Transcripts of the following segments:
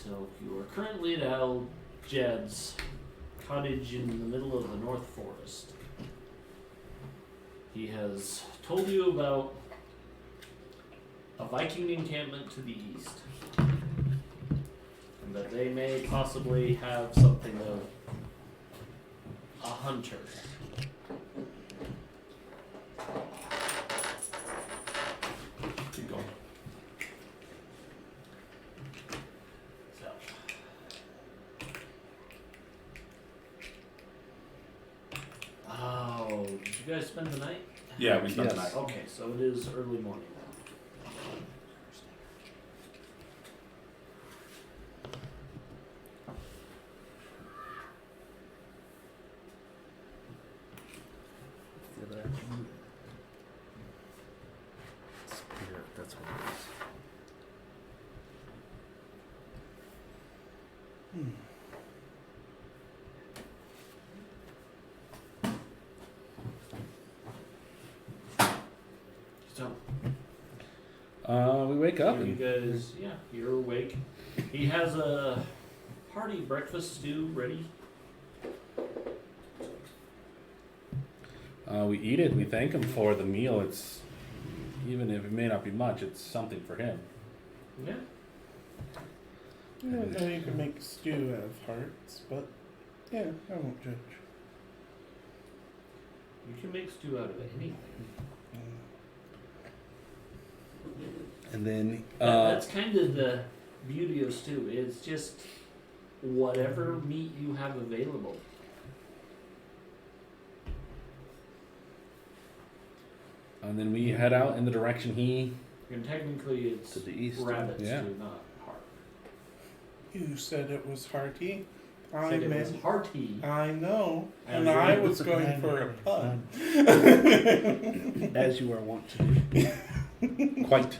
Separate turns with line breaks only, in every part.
so you are currently at Jedd's cottage in the middle of the North Forest. He has told you about a Viking encampment to the east, and that they may possibly have something of a hunter. Keep going. So. Oh, did you guys spend the night?
Yeah, we spent the night.
Okay, so it is early morning now.
Spirit, that's what it is.
So,
We wake up
you
and
guys, you're awake. He has a hearty breakfast stew ready.
we eat it. We thank him for the meal. It's even if it may not be much, it's something for him.
Yeah.
I don't know you can make stew out of hearts, but yeah, I won't judge.
You can make stew out of anything.
And then
That's kind of the beauty of stew. It's just whatever meat you have available.
we head out in the direction he.
And technically it's
To the east.
rabbit
Yeah.
stew, not heart.
You said it was hearty. I
Said it was
meant
hearty.
I know, and
As
I
in-
was going for a pun.
As you are wont to do.
Quite.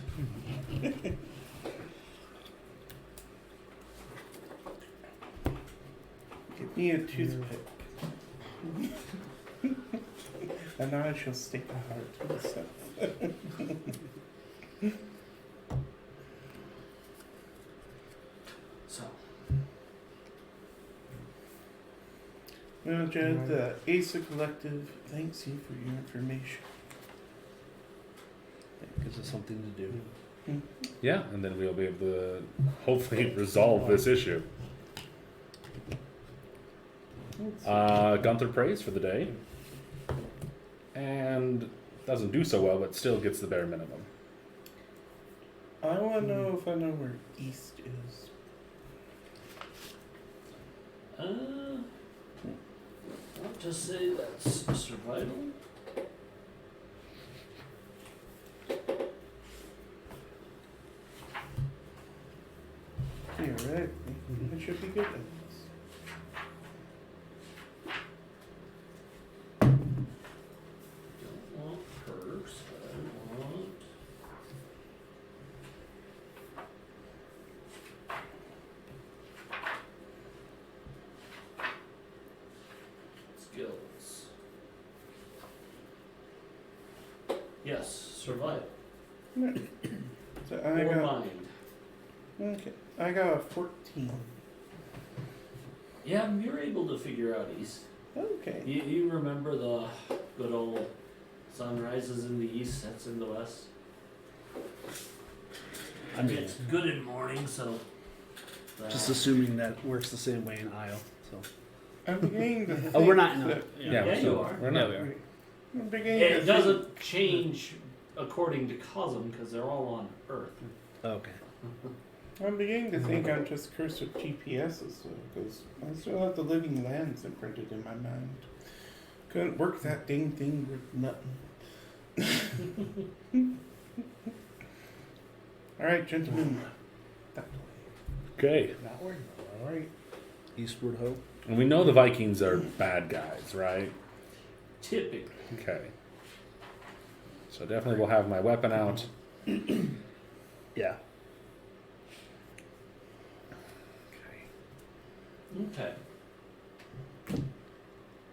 Give me a toothpick. And I shall stick a heart to myself.
So,
Well, Jedd, the ASA Collective thanks you for your information.
That gives us something to do.
Yeah, and then we'll be able to hopefully resolve this issue. Gunther prays for the day. And doesn't do so well, but still gets the bare minimum.
I want to know if I know where East is.
I want to say that's survival.
Theoretically, I should be good at this.
Don't want perks, but I want skills. Yes, survival.
So I
Or
got
mind.
okay. I got a 14.
Yeah, you're able to figure out east.
Okay.
You remember the good old sun rises in the east, sets in the west?
I mean,
It's good in morning, so.
just assuming that works the same way in Isle. So.
I'm beginning to think
Oh, we're not in
that,
a.
Yeah,
we're
you
still-
are.
We're not.
Yeah, we are.
I'm beginning to
It
think
doesn't change according to Cosm because they're all on Earth.
Okay.
I'm beginning to think I'm just cursed with GPSs, because I still have the living lands imprinted in my mind. Couldn't work that dang thing with nothing. All right, gentlemen. That way.
Okay.
That way. All right.
Eastward Ho.
And we know the Vikings are bad guys, right?
Typically.
Okay. So definitely we'll have my weapon out.
Yeah.
Okay.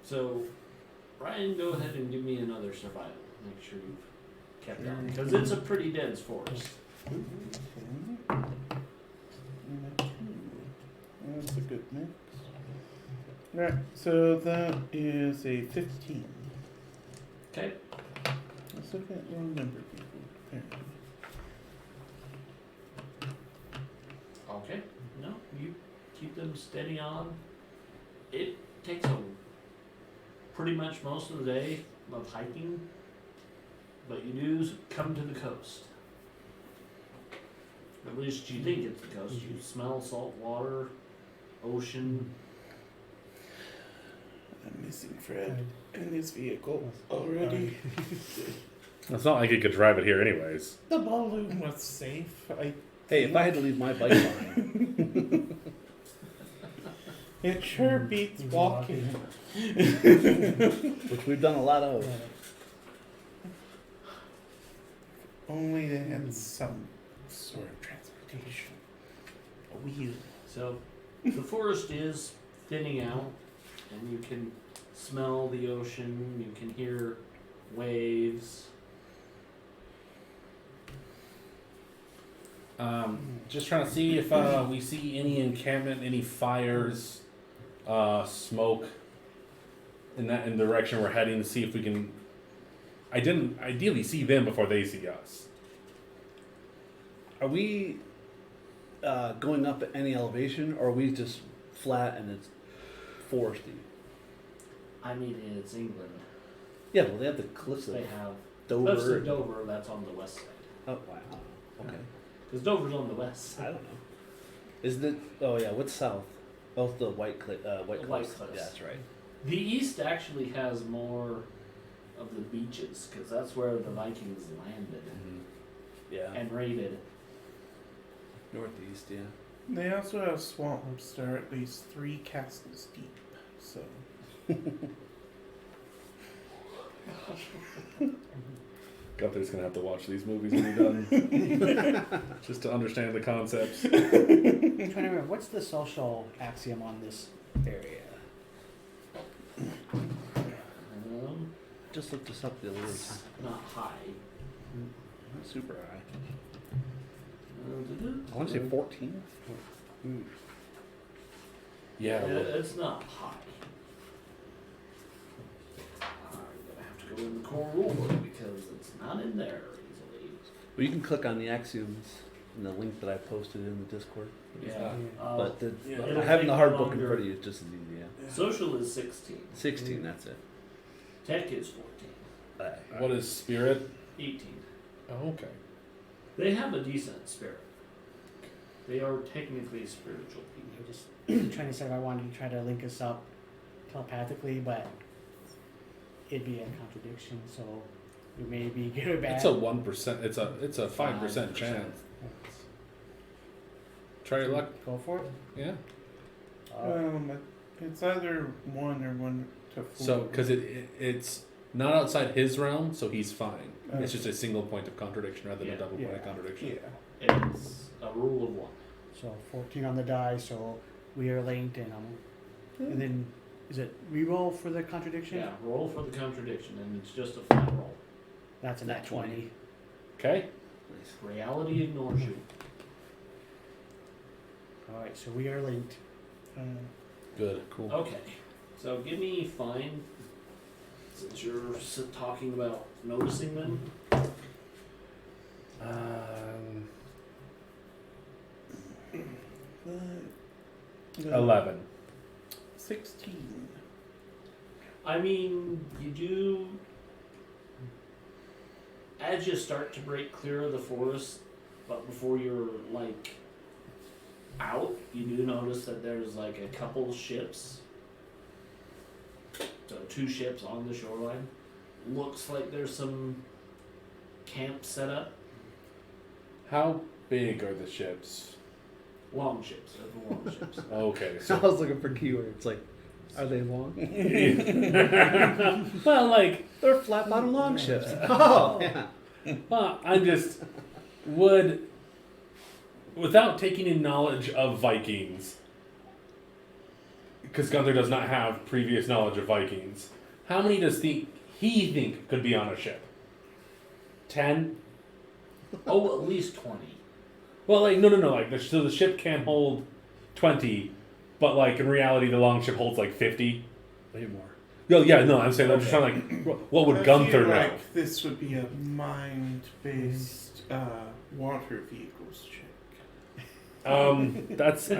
So, Ryan, go ahead and give me another survival. Make sure you've kept on. Because it's a pretty dense forest.
Okay. And a 2. That's a good mix. Right, so that is a 15.
Okay.
Let's look at the wrong number, people. Apparently.
Okay. No, you keep them steady on. It takes a pretty much most of the day of hiking, but you do come to the coast. At least you think it's the coast. You smell salt water, ocean.
I'm missing Fred in his vehicle already.
It's not like you could drive it here anyways.
The balloon was safe.
Hey, if I had to leave my bike behind,
It sure beats walking.
which we've done a lot of.
Only they had some sort of transportation. A wheel.
So the forest is thinning out, and you can smell the ocean. You can hear waves.
Just trying to see if we see any encampment, any fires, smoke in that direction we're heading to see if we can. Ideally see them before they see us.
Are we going up at any elevation, or are we just flat and it's foresty?
I mean, it's England.
Yeah, well, they have the cliffs of
They have
Dover.
Cliffs of Dover. That's on the west side.
Oh, wow. Okay.
Because Dover's on the west.
I don't know. Isn't it? Oh, yeah. What's south? Oh, it's the White
The
White
White
Cliffs.
Cliffs.
Yeah, that's right.
The east actually has more of the beaches, because that's where the Vikings landed
Yeah.
and raided.
Northeast, yeah.
They also have swamps that are at least 3 castles deep. So
Gunther's gonna have to watch these movies when you're done, just to understand the concepts.
I'm trying to remember, what's the social axiom on this area?
Just looked this up the other day.
It's not high.
Not super high. I want to say 14.
Yeah. well,
It's not high. I'm gonna have to go in the core rule book because it's not in there easily.
Well, you can click on the axioms in the link that I posted in the Discord.
Yeah.
But the,
It'll
having the
take
hard book in
longer.
front of you is just as easy. Yeah.
Social is 16.
16. That's it.
Tech is 14.
What is spirit?
18.
Oh, okay.
They have a decent spirit. They are technically spiritual people.
I'm just trying to say if I wanted to try to link us up telepathically, but it'd be a contradiction, so we may be good or bad.
It's a 1%. It's a 5% chance. Try your luck.
Go for it.
Yeah.
it's either 1 or 1 to 4.
So because it's not outside his realm, so he's fine.
Okay.
It's just a single point of contradiction rather than
Yeah.
a double point of
Yeah.
contradiction.
yeah.
It's a rule of 1.
So 14 on the die, so we are linked, and then is it reroll for the contradiction?
Yeah, roll for the contradiction, and it's just a flat roll.
That's a net 20.
Okay.
Nice.
Reality ignores you.
All right, so we are linked.
Good. Cool.
Okay, so give me find, since you're talking about noticing them.
Um,
The
11.
16.
I mean, you do, as you start to break clear of the forest, but before you're like out, you do notice that there's like a couple ships. So 2 ships on the shoreline. Looks like there's some camp set up.
How big are the ships?
Long ships, they're the long ships.
Okay.
I
So
was looking for keywords like, are they long?
well, like,
They're flat bottom long ships. Oh, yeah.
well, I'm just without taking in knowledge of Vikings, because Gunther does not have previous knowledge of Vikings. How many does he think could be on a ship? 10?
Oh, at least 20.
Well, like no. Like so the ship can hold 20, but like in reality, the longship holds like 50.
Way more.
Yo, yeah, no, I'm saying I'm just trying to like, what would
I
Gunther
feel
know?
like this would be a mind-based water vehicles check.
That's
That's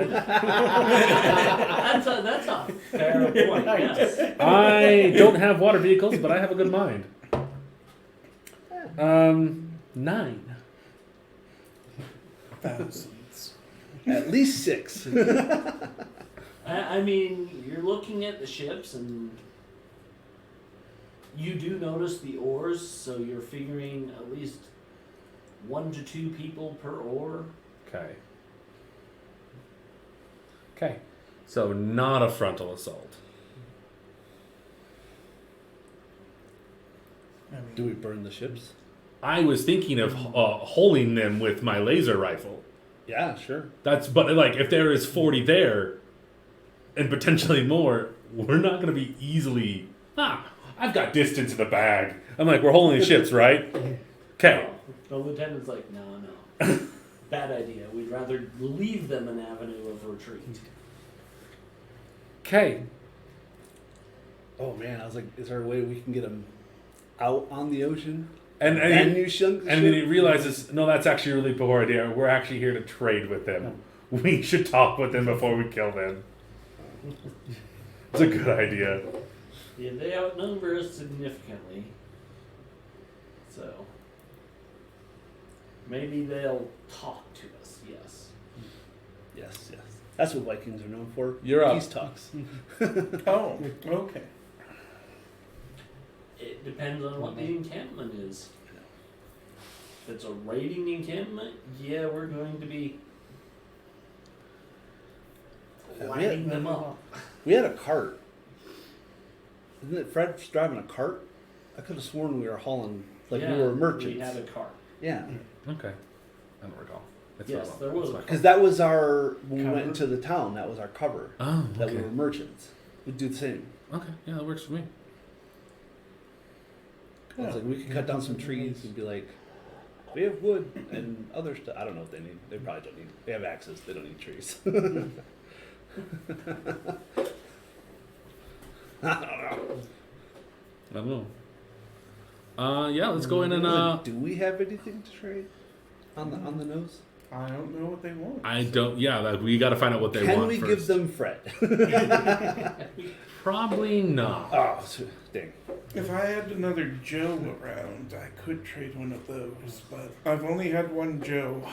a fair point, yes.
I don't have water vehicles, but I have a good mind. 9.
Thousands.
At least 6.
I mean, you're looking at the ships and you do notice the oars, so you're figuring at least 1 to 2 people per oar.
Okay. Okay. So not a frontal assault.
I mean,
Do we burn the ships?
I was thinking of holing them with my laser rifle.
Yeah, sure.
But like if there is 40 there, and potentially more, we're not going to be easily. I've got distance in the bag. I'm like, we're holding the ships, right? Okay.
The lieutenant's like, no. Bad idea. We'd rather leave them an avenue of retreat.
Okay.
Oh man, I was like, is there a way we can get them out on the ocean?
And
you shunk the
and then
ship?
he realizes, no, that's actually a really poor idea. We're actually here to trade with them. We should talk with them before we kill them. It's a good idea.
Yeah, they outnumber us significantly. So maybe they'll talk to us, yes.
Yes. That's what Vikings are known for.
You're up.
Peace talks.
oh, okay.
It depends on what the encampment is. If it's a raiding encampment, yeah, we're going to be lighting them up.
We had a cart. Isn't it Fred driving a cart? I could have sworn we were hauling, like
Yeah,
we were merchants.
We had a cart.
Yeah.
Okay. I don't recall. It's
Yes,
not-
there was
it's
a
not-
Because that was our, when we
Cover?
went into the town, that was our cover.
Oh,
That
okay.
we were merchants. We'd do the same.
Okay, yeah, that works for me.
It's like we could cut down some trees and be like, we have wood and other stuff. I don't know what they need. They probably don't need. They have axes. They don't need trees.
I don't know. Yeah, let's go in and
do we have anything to trade on the nose?
I don't know what they want.
I don't. Yeah, like, we got to find out what they
Can
want
we
first.
give them Fred?
Probably not.
Oh, dang.
If I had another Joe around, I could trade one of those, but I've only had one Joe.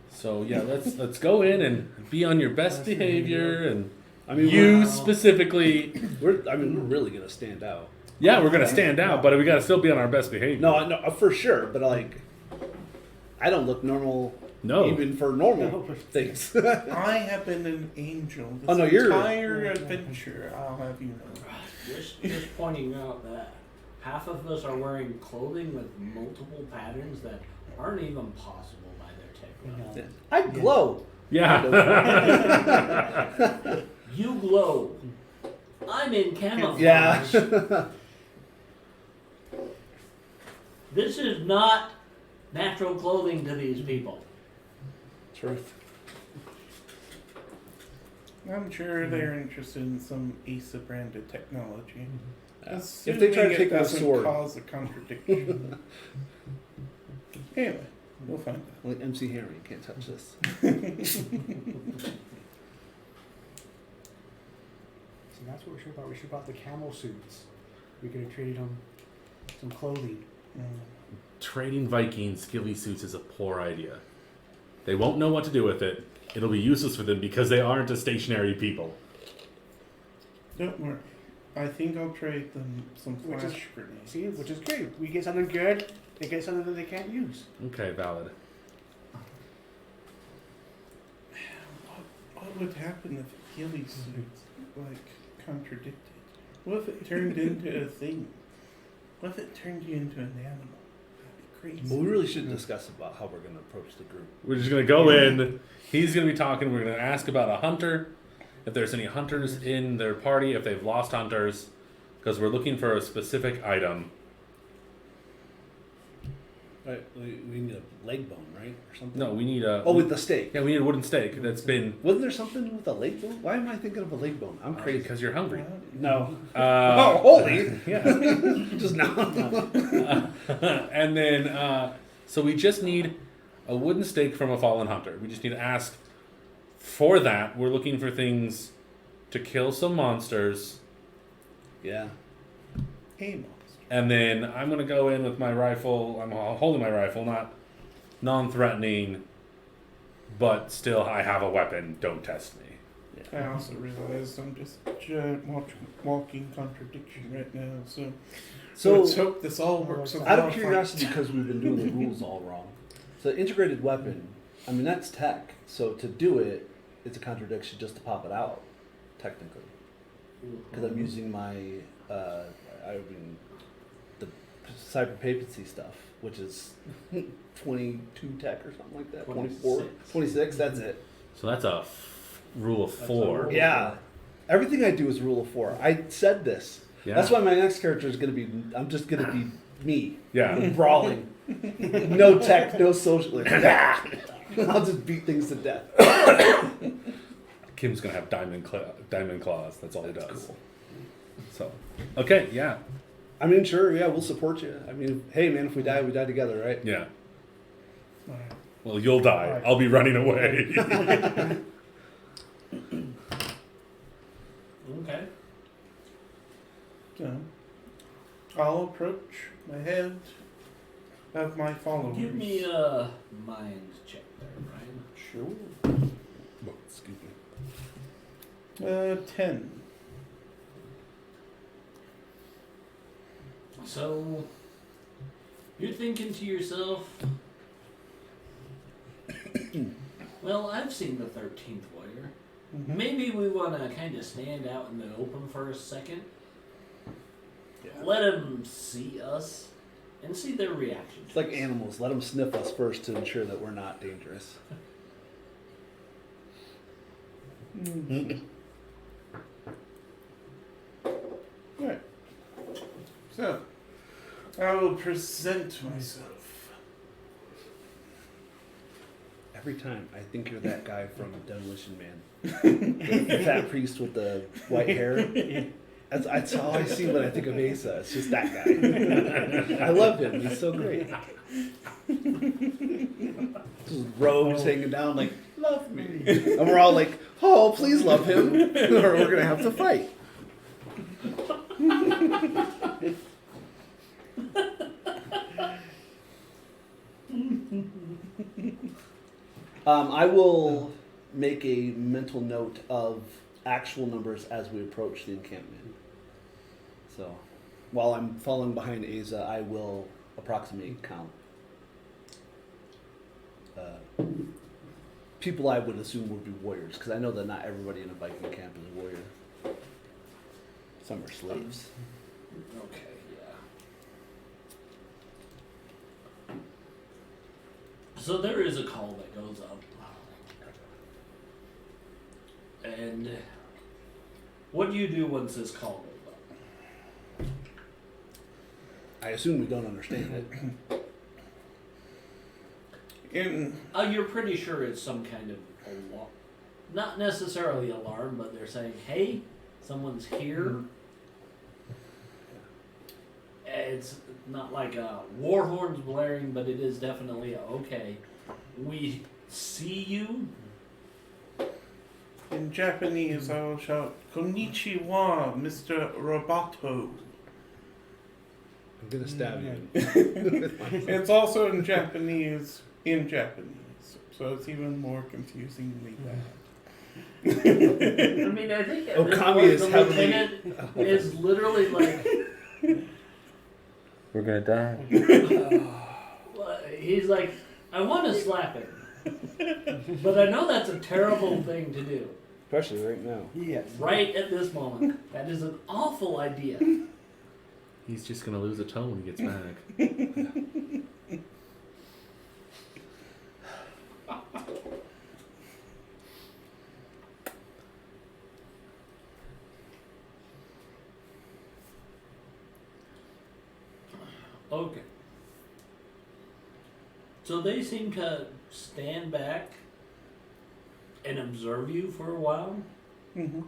So yeah, let's go in and be on your best behavior, and
I mean,
you specifically.
we're really gonna stand out.
Yeah, we're gonna stand out, but we got to still be on our best behavior.
No, I know for sure. But like, I don't look normal.
No.
Even for normal things.
I have been an angel this
Oh, no, you're-
entire adventure. I'll have you know.
Just pointing out that half of us are wearing clothing with multiple patterns that aren't even possible by their tech level.
I glow.
Yeah.
You glow. I'm in camouflage.
Yeah.
This is not natural clothing to these people.
Truth.
I'm sure they're interested in some ASA branded technology.
If they try to
Assuming
take
it
my
doesn't
sword.
cause a contradiction. Anyway, we'll find out.
Like MC Hammer, you can't touch this.
So that's what we should about. We should about the camel suits. We could have traded them some clothing.
Trading Viking skilly suits is a poor idea. They won't know what to do with it. It'll be useless for them because they aren't a stationary people.
Don't worry. I think I'll trade them some
Which
flash
is-
grenades.
See, which is great. We get something good. They get something that they can't use.
Okay, valid.
What would happen if Achilles suits contradicted? What if it turned into a thing? What if it turned you into an animal? That'd be crazy.
Well, we really should discuss about how we're gonna approach the group.
We're just gonna go in. He's gonna be talking. We're gonna ask about a hunter, if there's any hunters in their party, if they've lost hunters, because we're looking for a specific item.
Right, we need a leg bone, right, or something.
No, we need a.
Oh, with the steak.
Yeah, we need a wooden stake that's been.
Wasn't there something with a leg bone? Why am I thinking of a leg bone? I'm crazy.
Because you're hungry.
No.
Oh,
holy!
Yeah.
Just now.
And then, so we just need a wooden stake from a fallen hunter. We just need to ask for that. We're looking for things to kill some monsters.
Yeah.
A monster.
And then I'm going to go in with my rifle. I'm holding my rifle, not non-threatening, but still I have a weapon. Don't test me.
I also realize I'm just a giant walking contradiction right now. So let's hope this all works.
Out of curiosity, because we've been doing the rules all wrong. So integrated weapon, I mean that's tech. So to do it, it's a contradiction just to pop it out, technically. Because I'm using my, the cyber papacy stuff, which is 22 tech or something like that. 24, 26. That's it.
So that's a rule of 4.
Yeah, everything I do is rule of 4. I said this.
Yeah.
That's why my next character is gonna be. I'm just gonna be me.
Yeah.
Brawling. No tech, no social. Like, I'll just beat things to death.
Kim's gonna have diamond claws. That's all he does.
Cool.
So, okay, yeah,
I mean, sure, yeah, we'll support you. I mean, hey, man, if we die together, right?
yeah. Well, you'll die.
Alright.
I'll be running away.
Okay.
So I'll approach the head of my followers.
Give me a mind check there, Ryan.
Sure.
Oh, excuse me.
10.
So, you're thinking to yourself, well, I've seen the 13th Warrior.
Mhm.
Maybe we want to kind of stand out in the open for a second.
Yeah.
Let them see us and see their reaction.
It's like animals. Let them sniff us first to ensure that we're not dangerous.
Mm. Right. So, I will present myself.
Every time, I think you're that guy from Demolition Man. The fat priest with the white hair. That's all I see when I think of Asa. It's just that guy. I love him. He's so great. His robes hanging down like, love me. And we're all like, oh, please love him, or we're going to have to fight. I will make a mental note of actual numbers as we approach the encampment. So, while I'm following behind Asa, I will approximate count. People I would assume would be warriors, because I know that not everybody in a Viking camp is a warrior. Some are slaves.
Okay, yeah. So there is a call that goes up. And what do you do once this call goes up?
I assume we don't understand it.
You're pretty sure it's some kind of alarm. Not necessarily alarm, but they're saying, hey, someone's here. It's not like a war horns blaring, but it is definitely a, okay, we see you.
In Japanese, I will shout, Konnichiwa, Mr. Roboto.
I'm going to stab you.
It's also in Japanese, so it's even more confusingly bad.
I mean, I think at this
Okami
point,
is
the
heavily-
lieutenant is literally like,
We're gonna die.
he's like, I want to slap him. But I know that's a terrible thing to do.
Especially right now.
Yes.
Right at this moment. That is an awful idea.
He's just gonna lose a toe when he gets back.
Okay. So they seem to stand back and observe you for a while.
Mm-hmm.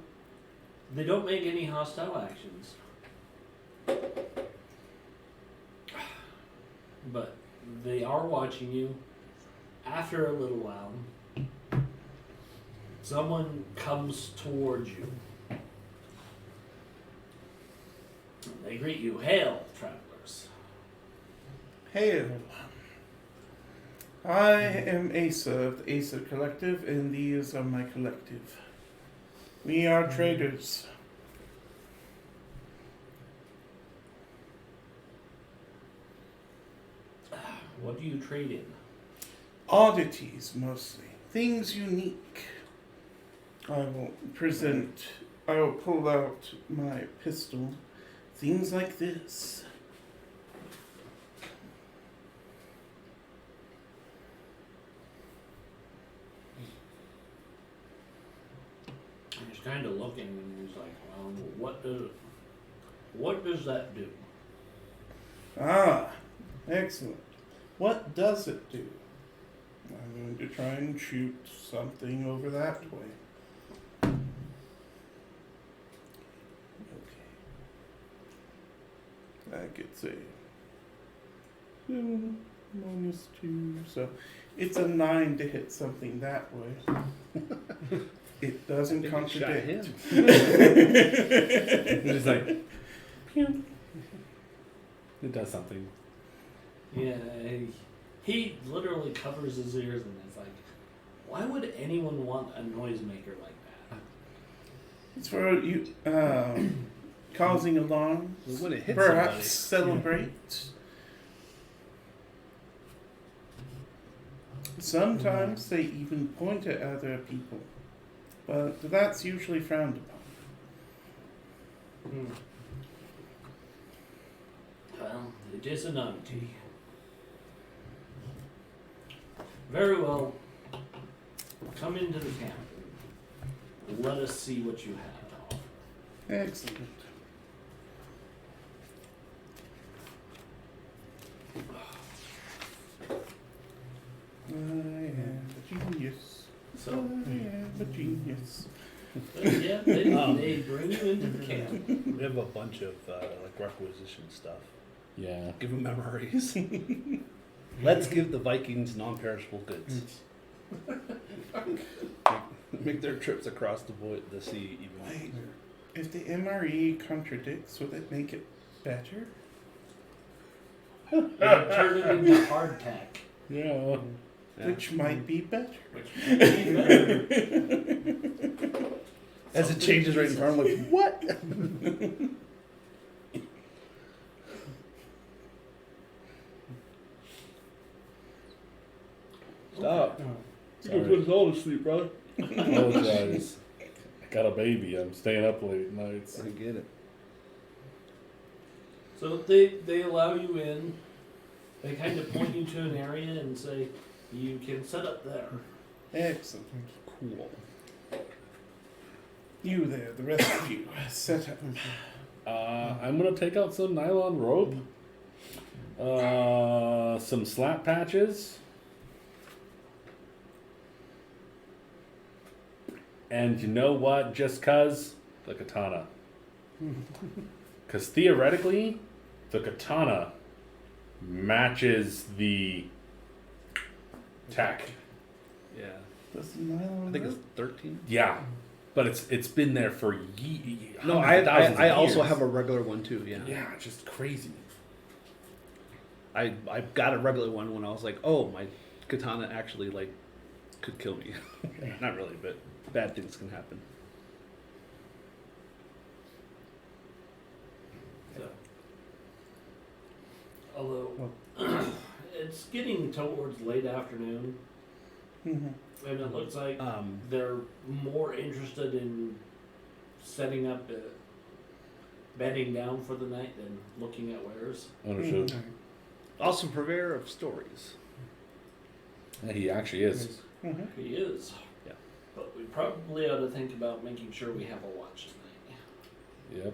They don't make any hostile actions. But they are watching you. After a little while, someone comes towards you. They greet you, "Hail, travelers."
Hail. I am Asa of the Asa Collective, and these are my collective. We are traders.
What do you trade in?
Oddities, mostly. Things unique. I will pull out my pistol. Things like this.
He's kind of looking, and he's like, what does that do?"
Ah, excellent. What does it do? I'm going to try and shoot something over that way. Okay. That gets a 7 -2, so it's a 9 to hit something that way. It doesn't
Maybe shot
contradict.
him.
It's just like, pew. It does something.
Yeah, he literally covers his ears and is like, "Why would anyone want a noisemaker like that?"
It's for you causing alarm.
Well, when it hits
Perhaps
somebody.
celebrate. Sometimes they even point at other people, but that's usually frowned upon.
Well, it is an oddity. Very well. Come into the camp. Let us see what you have to offer.
Excellent. I am a genius.
So,
I am a genius.
yeah, they bring you into the camp.
We have a bunch of like requisition stuff.
Yeah.
Give them memories. Let's give the Vikings non-perishable goods. Make their trips across the sea even
Wait,
easier.
if the MRE contradicts, would it make it better?
They turn it into hardtack.
Yeah.
Yeah.
Which might be better.
Which might be better.
As it changes right in front, I'm like, what? Stop.
Sorry.
Put us all to sleep, brother.
Apologize. I got a baby. I'm staying up late nights.
I get it.
So they allow you in. They kind of point you to an area and say, "You can set up there."
Excellent.
Cool.
You there, the rest of you, set up.
I'm gonna take out some nylon rope, some slap patches, and you know what? Just cause the katana, because theoretically, the katana matches the tack.
Yeah.
Does the nylon
I think
work?
it's 13.
Yeah, but it's been there for
No,
thousands
I
of
also
years.
have a regular one too. Yeah.
Yeah, it's just crazy.
I got a regular one when I was like, oh, my katana actually like could kill me. Not really, but bad things can happen.
So, although it's getting towards late afternoon,
Mhm.
and it looks like they're more interested in setting up, bedding down for the night than looking at wares.
Understood.
Also, purveyor of stories.
Yeah, he actually is.
Mhm.
He is.
Yeah.
But we probably ought to think about making sure we have a watch tonight.
Yep.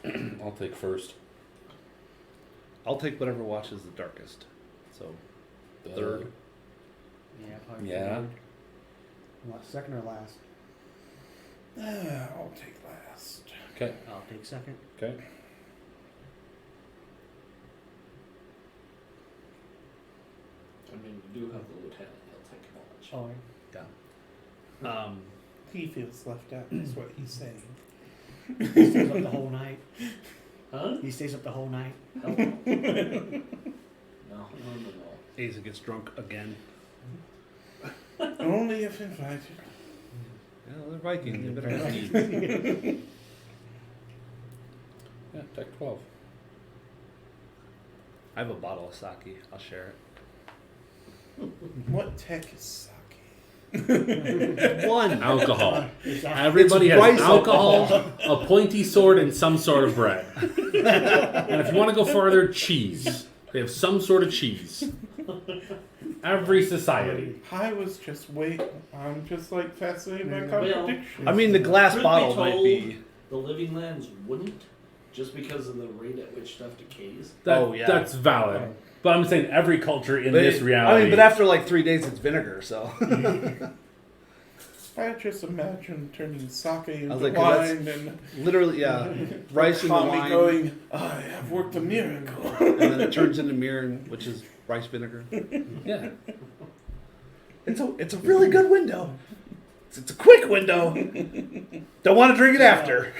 Yeah.
I'll take first.
I'll take whatever watch is the darkest. So, third.
Yeah, probably.
Yeah.
third. What, second or last?
I'll take last.
Okay.
I'll take second.
Okay.
I mean, you do have the lieutenant, he'll take a bunch.
Oh,
He feels left out. That's what he's saying.
he stays up the whole night.
Huh?
He stays up the whole night.
Hell no. No.
Asa gets drunk again.
Only if invited.
Yeah, they're Viking. They better have feet.
Yeah, Tech 12.
I have a bottle of sake. I'll share it.
What tech is sake?
One.
Alcohol.
Is that-
Everybody
It's
has
rice
alcohol, a pointy sword, and some sort of bread. And if you want to go further, cheese. They have some sort of cheese. Every society.
I was just I'm just like fascinated by
Well,
contradictions.
I mean, the glass
Truth be
bottle might
told,
be.
The living lands wouldn't, just because of the rate at which stuff decays.
Oh, yeah.
That's valid.
Right.
But I'm saying every culture in
But
this reality.
I mean, but after like 3 days, it's vinegar. So
I just imagine turning sake into
was like, 'cause
wine and
literally, yeah, rice in the
Tommy
wine,
going, I have worked a miracle.
and then it turns into mirin, which is rice vinegar.
yeah.
It's a really good window. It's a quick window. Don't want to drink it after.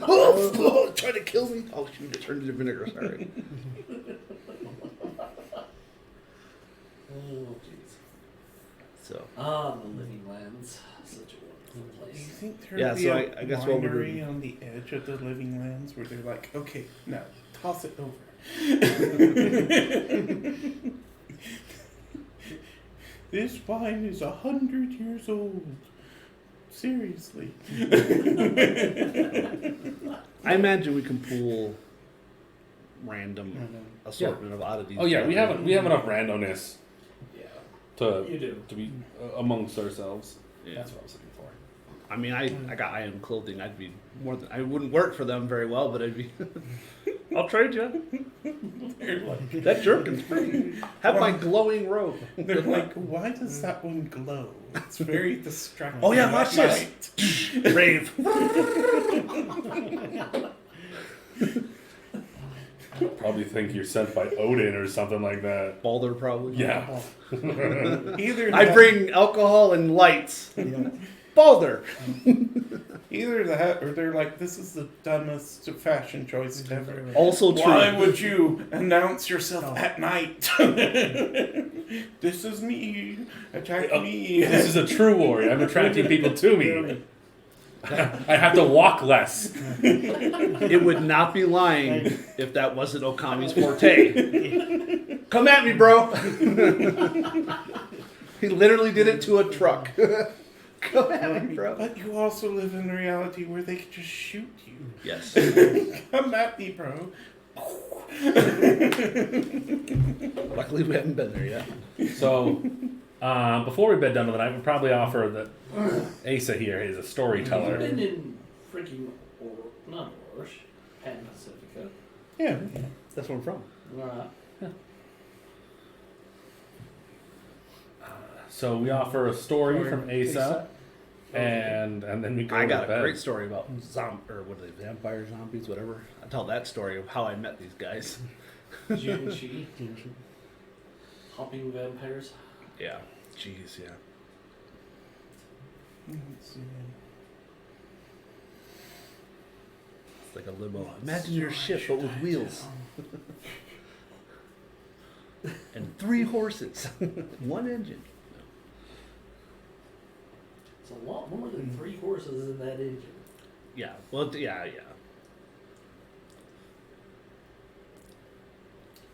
Oh, trying to kill me. Oh shoot! It turned into vinegar. Sorry.
Oh, jeez.
So
The living lands. Such a wonderful
Do you
place.
think there'd
Yeah,
be
so
a
I guess what we're
winery
doing-
on the edge of the living lands where they're like, okay, now toss it over. This wine is 100 years old. Seriously.
I imagine we can pull random
Random.
assortment of oddities.
Oh yeah, we
together.
have enough randomness
Yeah.
to
You do.
be amongst ourselves.
Yeah.
That's what I was looking for.
I mean, I got iron clothing. I'd be more than I wouldn't work for them very well, but I'd be. I'll trade you.
They're like,
That jerkin's pretty. Have my glowing robe.
they're like, why does that one glow? It's very distracting.
Oh, yeah,
at
watch this.
night."
Rave.
Probably think you're sent by Odin or something like that.
Balder probably.
Yeah.
Either
I
that-
bring alcohol and lights.
Yeah.
Balder.
Either that, or they're like, this is the dumbest fashion choice ever.
Also true.
Why would you announce yourself at night? This is me. Attack me.
This is a true warrior. I'm attracting people to me. I have to walk less.
It would not be lying if that wasn't Okami's forte. Come at me, bro. He literally did it to a truck. Come at me, bro.
But you also live in a reality where they could just shoot you.
Yes.
Come at me, bro.
Luckily, we haven't been there yet.
So, before we bed down to the night, we'd probably offer that Asa here is a
You've
storyteller.
been in freaking not Orsh, Pan Pacifica.
Yeah.
That's where I'm from.
So we offer a story
Story
from
from
Asa,
Asa.
and then we go
I
to
got a
bed.
great story about or what are they, vampire zombies, whatever. I tell that story of how I met these guys.
Jinchi, hopping vampires.
Yeah. Jeez, yeah.
Let's see.
It's like a limo. Imagine your ship, but with wheels. And 3 horses. 1 engine.
It's a lot more than 3 horses in that engine.
Yeah. Well, yeah.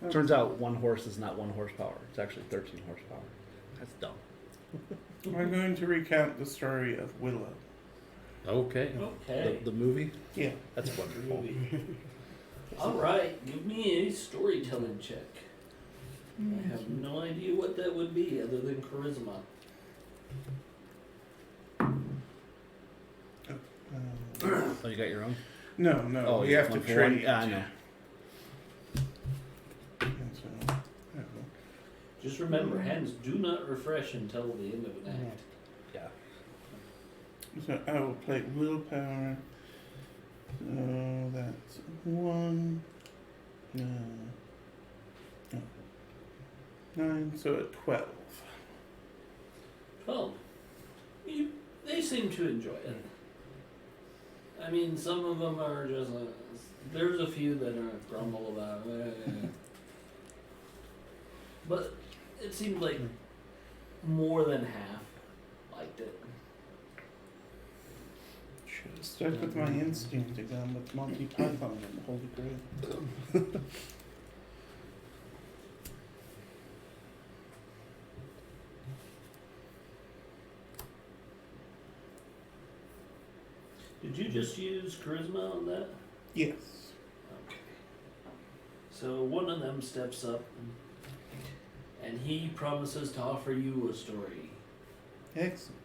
Turns out 1 horse is not 1 horsepower. It's actually 13 horsepower. That's dumb.
I'm going to recount the story of Willow.
Okay.
Okay.
The movie?
Yeah.
That's wonderful.
All right, give me a storytelling check. I have no idea what that would be other than charisma.
Oh, you got your own?
No,
Oh,
we
yeah,
have to
1 for 1?
trade.
Yeah, I know.
And so, I don't know.
Just remember, hands do not refresh until the end of an act.
Yeah.
So I will play willpower. So that's 1. 9, so at 12.
12. They seem to enjoy it. I mean, some of them are just there's a few that are grumble about it. But it seemed like more than half liked it.
Should have stuck with my instinct again with Monty Python and the Holy Grail.
Did you just use charisma on that?
Yes.
Okay. So one of them steps up and he promises to offer you a story.
Excellent.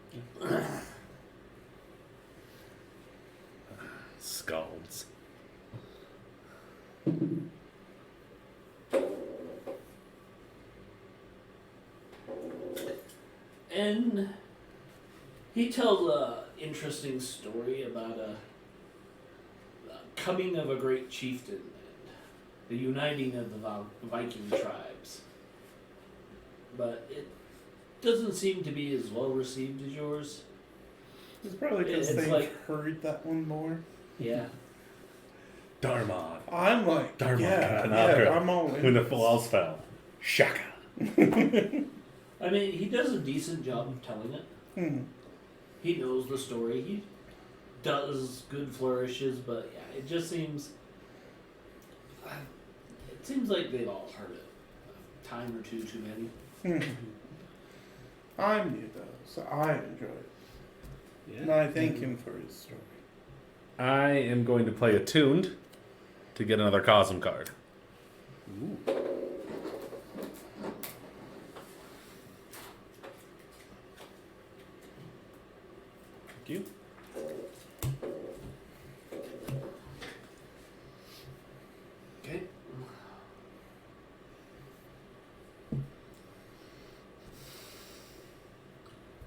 Scalds.
And he tells a interesting story about a coming of a great chieftain and the uniting of the Viking tribes. But it doesn't seem to be as well received as yours.
It's probably because
It's
they've
like-
heard that one more.
Yeah.
Dharma.
I'm like,
Dharma
yeah,
Kanaka.
I'm all in.
When the walls fell. Shaka.
I mean, he does a decent job of telling it.
Hmm.
He knows the story. He does good flourishes, but yeah, it just seems. It seems like they've all heard it a time or two too many.
Hmm. I'm new though, so I enjoy it. And
Yeah.
I thank him for his story.
I am going to play attuned to get another Cosm card.
Ooh.
Thank you.
Okay.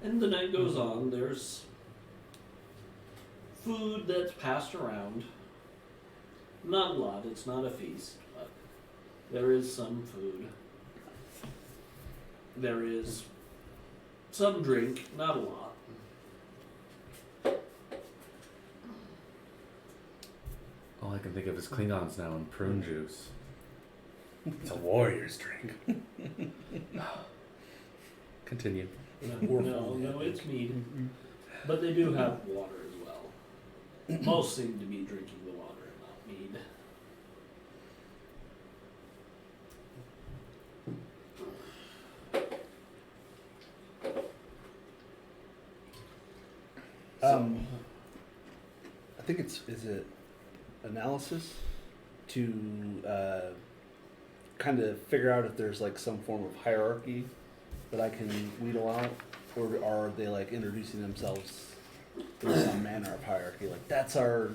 And the night goes on. There's food that's passed around. Not a lot. It's not a feast, but there is some food. There is some drink. Not a lot.
All I can think of is Klingons now and prune juice. It's a warrior's drink. Continue.
No, it's mead. But they do have water as well. Most seem to be drinking the water, not mead.
I think is it analysis to kind of figure out if there's like some form of hierarchy that I can wheedle out, or are they like introducing themselves in some manner of hierarchy? Like that's our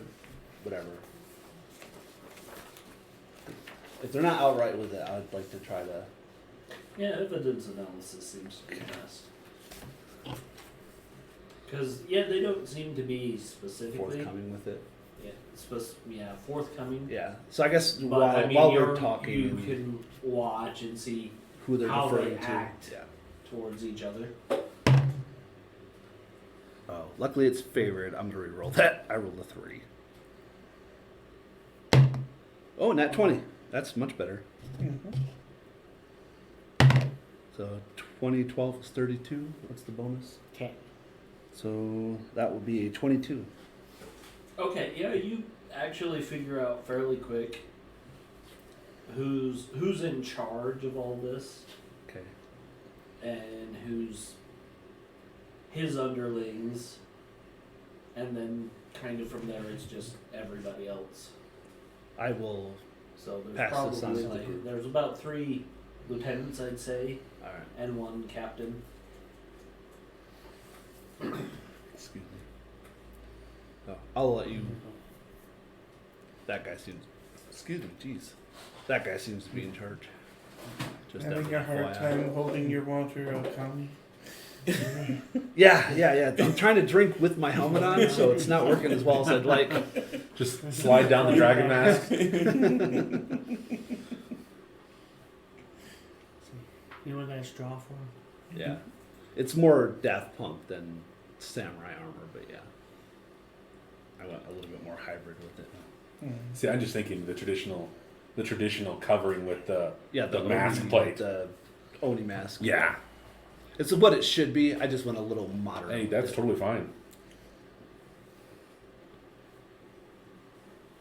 whatever. If they're not outright with it, I'd like to try to.
Yeah, evidence analysis seems to be best. Because, yeah, they don't seem to be specifically.
Forthcoming with it.
Yeah, forthcoming.
Yeah. So I guess
But,
while,
I mean,
while we're
you're-
talking,
you can watch and see
who they're
how they
referring to.
act.
Yeah.
towards each other.
Oh, luckily it's favored. I'm gonna re-roll that. I rolled a 3. Oh, nat 20. That's much better.
Mm-hmm.
So 20, 12 is 32. What's the bonus?
10.
So that would be a 22.
Okay, yeah, you actually figure out fairly quick who's in charge of all this
Okay.
and who's his underlings, and then kind of from there it's just everybody else.
I will.
So there's
Pass this on
probably
to the
like
group.
there's about 3 lieutenants, I'd say,
All right.
and 1 captain.
Excuse me. Oh, I'll let you. That guy seems. Excuse me. Jeez. That guy seems to be in charge. Just
Having a hard
FYI.
time holding your water, Okami.
Yeah. I'm trying to drink with my helmet on, so it's not working as well as I'd like.
Just slide down the dragon mask.
You know what I draw for?
Yeah. It's more Daft Punk than samurai armor, but yeah. I went a little bit more hybrid with it.
See, I'm just thinking the traditional covering with the
The
mask
Oni,
plate.
the Oni mask.
Yeah.
It's what it should be. I just went a little modern.
Hey,
with
that's
it.
totally fine.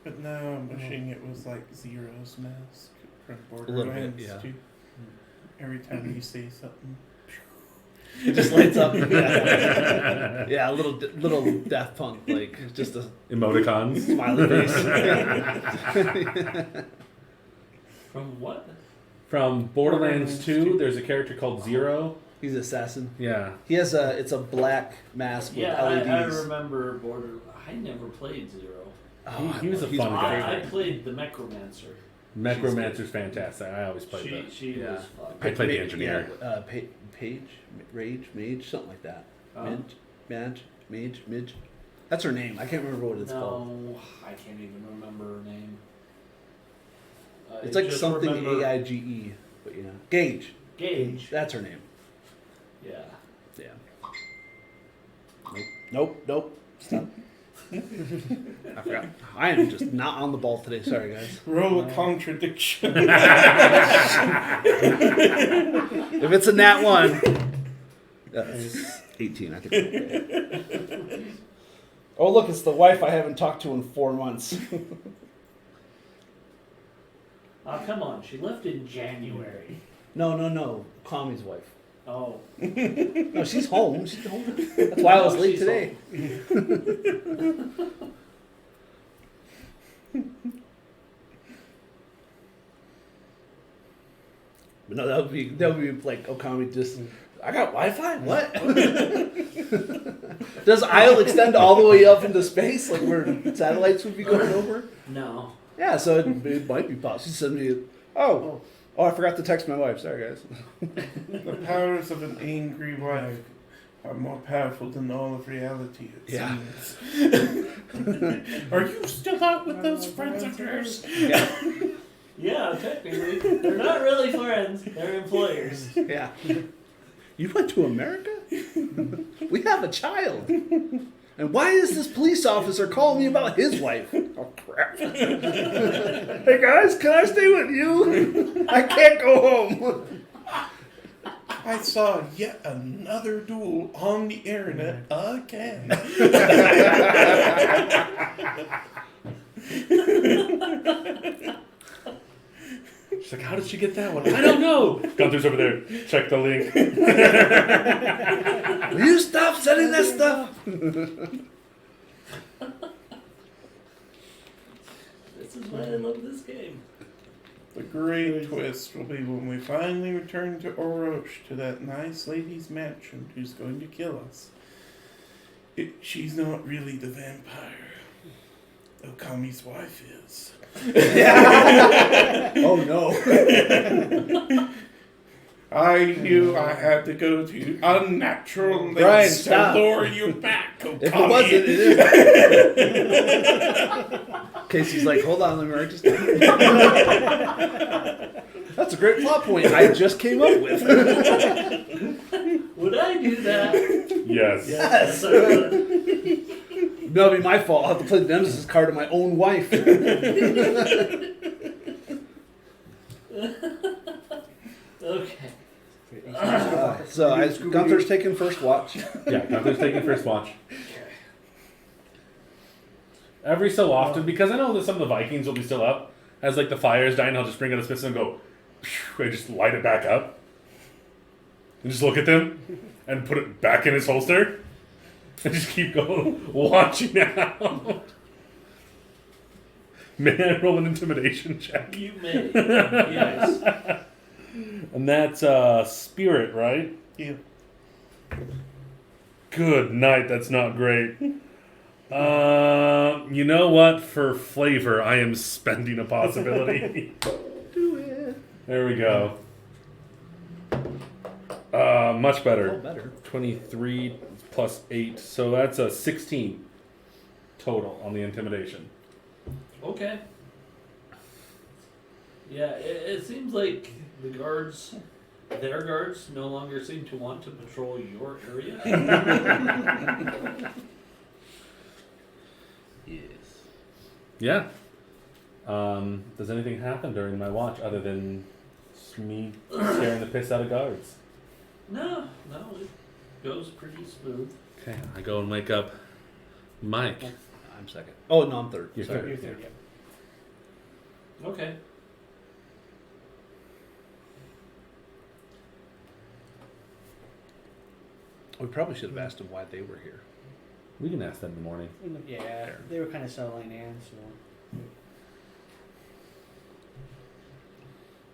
But now I'm wishing it was like Zero's mask from
little bit,
Borderlands
yeah.
2. Every time you say something.
It just lights up. Yeah, yeah, a little Daft Punk, like just a
Emoticons.
smiley face.
From what?
From Borderlands
Borderlands
2,
2.
there's a character called Zero.
He's an assassin.
Yeah.
He has it's a black mask with
Yeah,
LEDs.
I remember I never played Zero.
Oh,
He was a
he's
fun
my
guy.
I
favorite.
played the Necromancer.
Necromancer's fantastic. I always played that.
She
Yeah.
was fun.
I played the engineer.
Yeah, Mage, something like that. Midge. That's her name. I can't remember what it's called.
No, I can't even remember her name.
It's
I
like
just
something
remember
AIGE, but yeah, Gage.
Gage.
That's her name.
Yeah.
Yeah. Nope. Stop. I forgot. I am just not on the ball today. Sorry, guys.
Roll a contradiction.
If it's a nat 1, that's 18, I think. Okay. Oh, look, it's the wife I haven't talked to in 4 months.
Oh, come on. She left in January.
No. Kami's wife.
Oh.
No, she's home. She's home. That's why I was late
She's
today. But no, that would be like Okami just. I got Wi-Fi. What? Does Isle extend all the way up into space, like where satellites would be going over?
No.
Yeah, so it might be possible. She sent me. Oh, I forgot to text my wife. Sorry, guys.
The powers of an angry wife are more powerful than all of reality, it
Yeah.
seems. Are you still out with those friends of yours?
Yeah,
Yeah, technically. They're not really friends. They're employers.
yeah. You went to America? We have a child. And why is this police officer calling me about his wife? Oh, crap. Hey, guys, can I stay with you? I can't go home.
I saw yet another duel on the internet again.
She's like, how did she get that one? I don't know. Gunther's over there. Check the link.
Will you stop sending that stuff?
This is why I love this game.
The great twist will be when we finally return to Orochi, to that nice lady's mansion who's going to kill us. She's not really the vampire. Okami's wife is.
Oh, no.
I knew I had to go to unnatural
Brian,
lengths to
stop.
lure you back, Okami.
If it wasn't, it is. Casey's like, hold on, let me write this down. That's a great plot point I just came up with.
Would I do that?
Yes.
Yes.
I would.
That'll be my fault. I'll have to play the Nemesis card of my own wife.
Okay.
So Gunther's taking first watch.
Yeah, Gunther's taking first watch. Every so often, because I know that some of the Vikings will be still up, as like the fire's dying, I'll just bring out a pistol and go, phew, and just light it back up. And just look at them and put it back in his holster. And just keep going, watching out. May I roll an intimidation check?
You may. Yes.
And that's spirit, right?
Yeah.
Good night, that's not great. You know what? For flavor, I am spending a possibility.
Do it.
There we go. Much better.
Oh, better.
23 plus 8, so that's a 16 total on the intimidation.
Okay. Yeah, it seems like the guards, their guards, no longer seem to want to patrol your area.
Yes.
Yeah. Does anything happen during my watch other than me scaring the piss out of guards?
No, it goes pretty smooth.
Okay, I go and wake up Mike.
I'm second. Oh no, I'm third.
You're
Sorry.
third.
You're third, yeah.
Okay.
We probably should have asked them why they were here.
We can ask them in the morning.
Yeah, they were kind of settling in, so.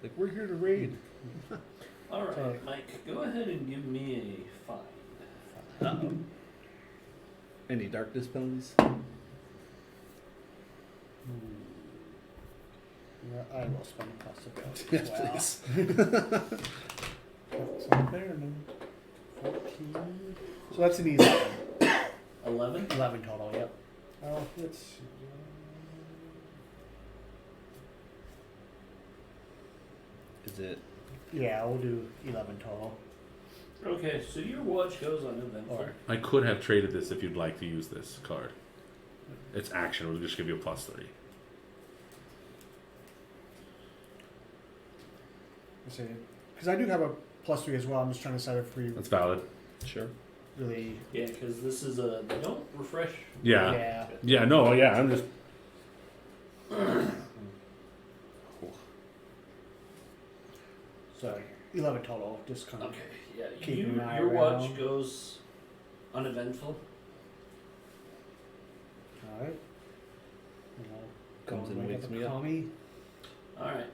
Like, we're here to raid.
All right,
Okay.
Mike, go ahead and give me a 5.
Uh-oh. Any darkness penalties?
Yeah, I will spend a possibility
Yes,
as well.
please.
That's not fair, no.
14. So that's an easy one.
11?
11 total, yep. Oh, let's.
Is it?
Yeah, we'll do 11 total.
Okay, so your watch goes uneventful.
Or
I could have traded this if you'd like to use this card. It's action, we'll just give you a +3.
because I do have a +3 as well. I'm just trying to decide if we
That's valid.
Sure.
really.
Yeah, because this is a. They don't refresh.
Yeah.
Yeah.
Yeah, no, yeah, I'm just.
So 11 total. Just kind of.
Okay, yeah.
Keeping an eye
Your watch
around.
goes uneventful.
All right. And I'll
Comes
go
and
wake
wakes
up
me up.
Tommy.
All right.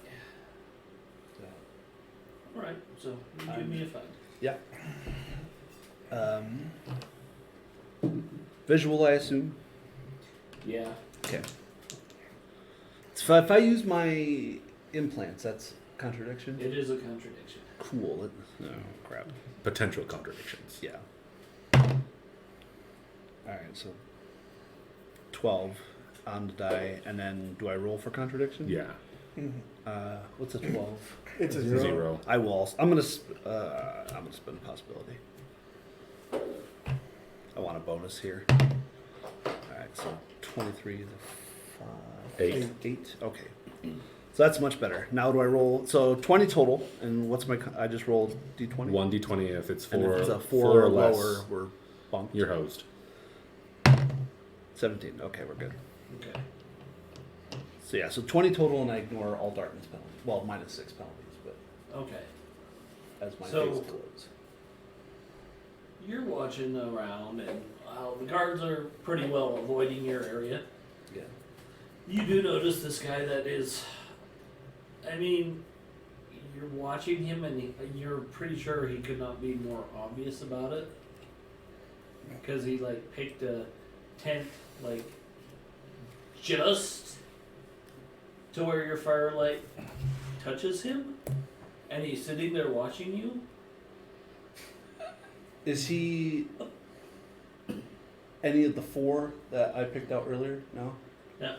All right. So you give me a 5.
Visual, I assume.
Yeah.
Okay. So if I use my implants, that's contradiction.
It is a contradiction.
Cool. Oh crap.
Potential contradictions.
Yeah. All right. So 12 on the die, and then do I roll for contradiction?
Yeah.
What's a 12?
It's a
0.
I will. Also, I'm gonna spend a possibility. I want a bonus here. All right, so 23 is a 5.
8.
8. Okay. So that's much better. Now do I roll? So 20 total, and what's my? I just rolled d20.
1d20 if it's 4,
And if it's a 4
or
or
less.
lower, we're bumped.
Your host.
17. Okay, we're good.
Okay.
So yeah, so 20 total, and I ignore all darkness penalties. Well, minus 6 penalties, but
Okay.
as my
So-
face glows.
You're watching around, and the guards are pretty well avoiding your area.
Yeah.
You do notice this guy that is. I mean, you're watching him, and you're pretty sure he could not be more obvious about it. Because he, like, picked a tent, like, just to where your firelight touches him, and he's sitting there watching you.
Is he any of the 4 that I picked out earlier? No.
Yeah.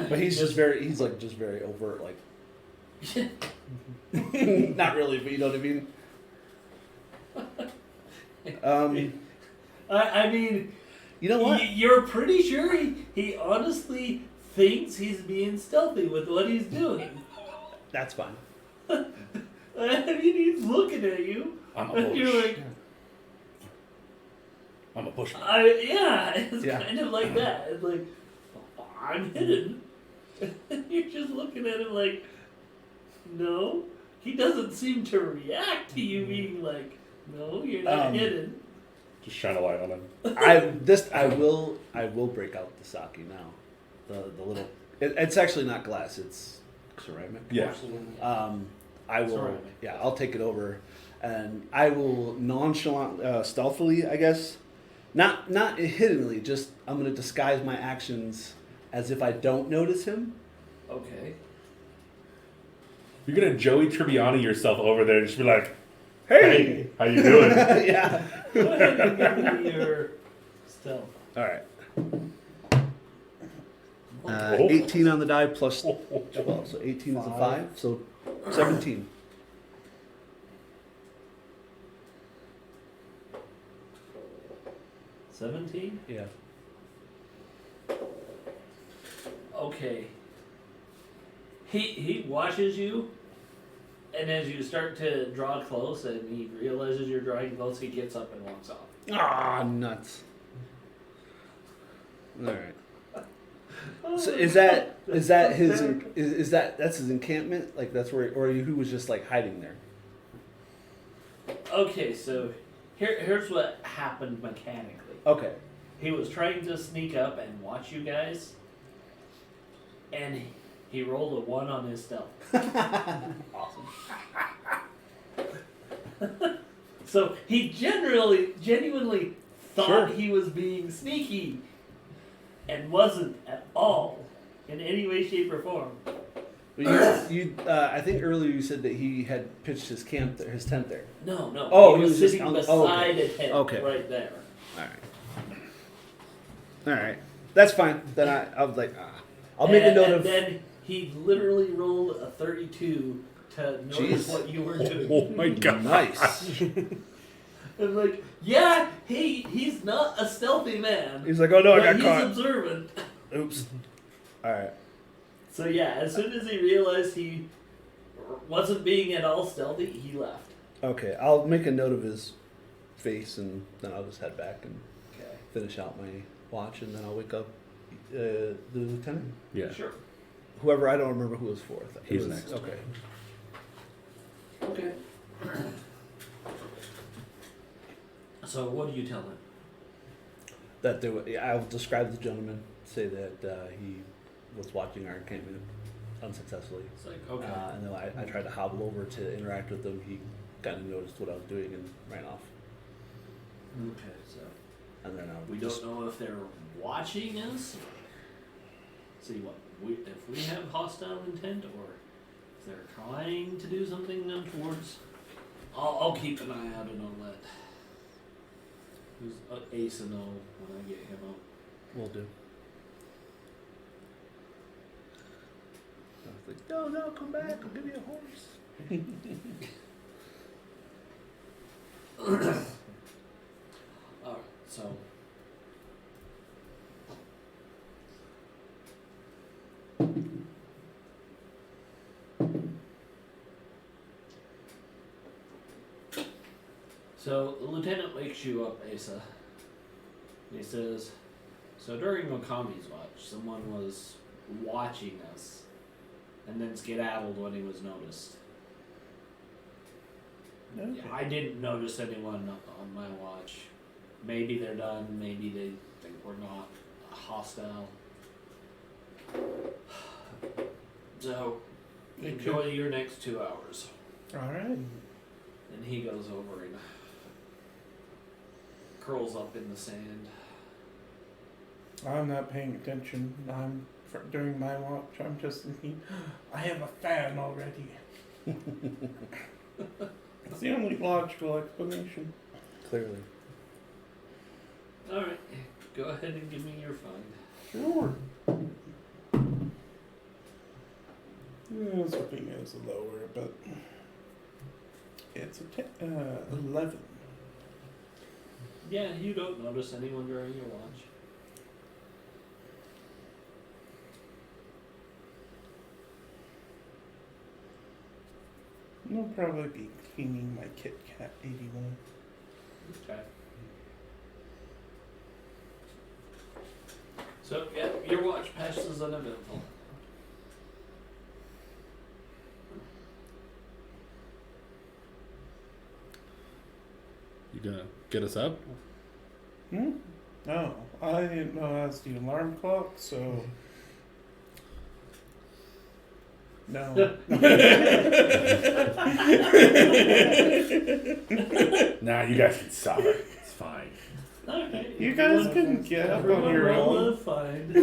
But he's just very overt, like. Not really, but you know what I mean.
I mean,
You know what?
you're pretty sure he honestly thinks he's being stealthy with what he's doing.
That's fine.
I mean, he's looking at you.
I'm a
And you're
bush.
like,
I'm a bushman.
yeah, it's
Yeah.
kind of like that. It's like, I'm hidden. You're just looking at him like, no. He doesn't seem to react to you being like, no, you're not hidden.
Just shine a light on him.
I will break out the sake now. The little. It's actually not glass. It's ceramic.
Yeah.
I will.
Ceramic.
Yeah, I'll take it over, and I will nonchalant, stealthily, I guess. Not hiddenly. Just I'm gonna disguise my actions as if I don't notice him.
Okay.
You're gonna Joey Tribbiani yourself over there and just be like,
Hey,
How you doing?
Yeah.
Go ahead and give me your stealth.
All right.
Oh.
18 on the die plus 12, so 18 is a 5, so 17.
$17?
Yeah.
Okay. He watches you, and as you start to draw close and he realizes you're drawing close, he gets up and walks off.
Ah, nuts. All right. So is that his is that's his encampment? Like that's where, or who was just like hiding there?
Okay, so here's what happened mechanically.
Okay.
He was trying to sneak up and watch you guys, and he rolled a 1 on his stealth.
Awesome.
So he genuinely thought
Sure.
he was being sneaky, and wasn't at all in any way, shape, or form.
But I think earlier you said that he had pitched his camp there, his tent there.
No.
Oh,
he was
just
sitting
on the-
beside
okay.
a tent
Okay.
right there.
All right. That's fine. Then I was like, I'll make a note
and
of.
then he literally rolled a 32 to notice
Jeez.
what you were doing.
Oh my god.
Nice.
And like, yeah, he's not a stealthy man.
He's like, oh no, I
but
got
he's
caught.
observant.
Oops. All right.
So yeah, as soon as he realized he wasn't being at all stealthy, he left.
Okay, I'll make a note of his face, and then I'll just head back and
Okay.
finish out my watch, and then I'll wake up the lieutenant.
Yeah.
Sure.
Whoever, I don't remember who was fourth. It
He's
was-
next.
Okay.
Okay. So what do you tell him?
That there, I'll describe the gentleman. Say that he was watching our encampment unsuccessfully,
It's like, okay.
and then I tried to hobble over to interact with him. He kind of noticed what I was doing and ran off.
Okay, so
And then
we don't know if they're watching us. See what if we have hostile intent, or if they're trying to do something towards. I'll keep an eye out and I'll let who's Asa know when I get him up.
We'll do. I was like, no, come back. I'll give you a horse.
Alright, so. So the lieutenant wakes you up, Asa. And he says, so during Okami's watch, someone was watching us and then skedaddled when he was noticed.
Okay.
I didn't notice anyone on my watch. Maybe they're done, maybe they think we're not hostile. So,
They
enjoy your next 2 hours.
All right.
And he goes over and curls up in the sand.
I'm not paying attention. During my watch. I'm just thinking, I have a fan already. It's the only logical explanation.
Clearly.
Alright, go ahead and give me your find.
Sure. I was hoping it was lower, but it's a 11.
Yeah, you don't notice anyone during your watch.
I'll probably be cleaning my Kit Kat 81.
Okay. So, yeah, your watch passes uneventful.
You gonna get us up?
No, I didn't know that's the alarm clock, so. No.
Nah, you guys can stop it. It's fine.
Okay.
You guys can get up on
Everyone
your
roll
own.
a find.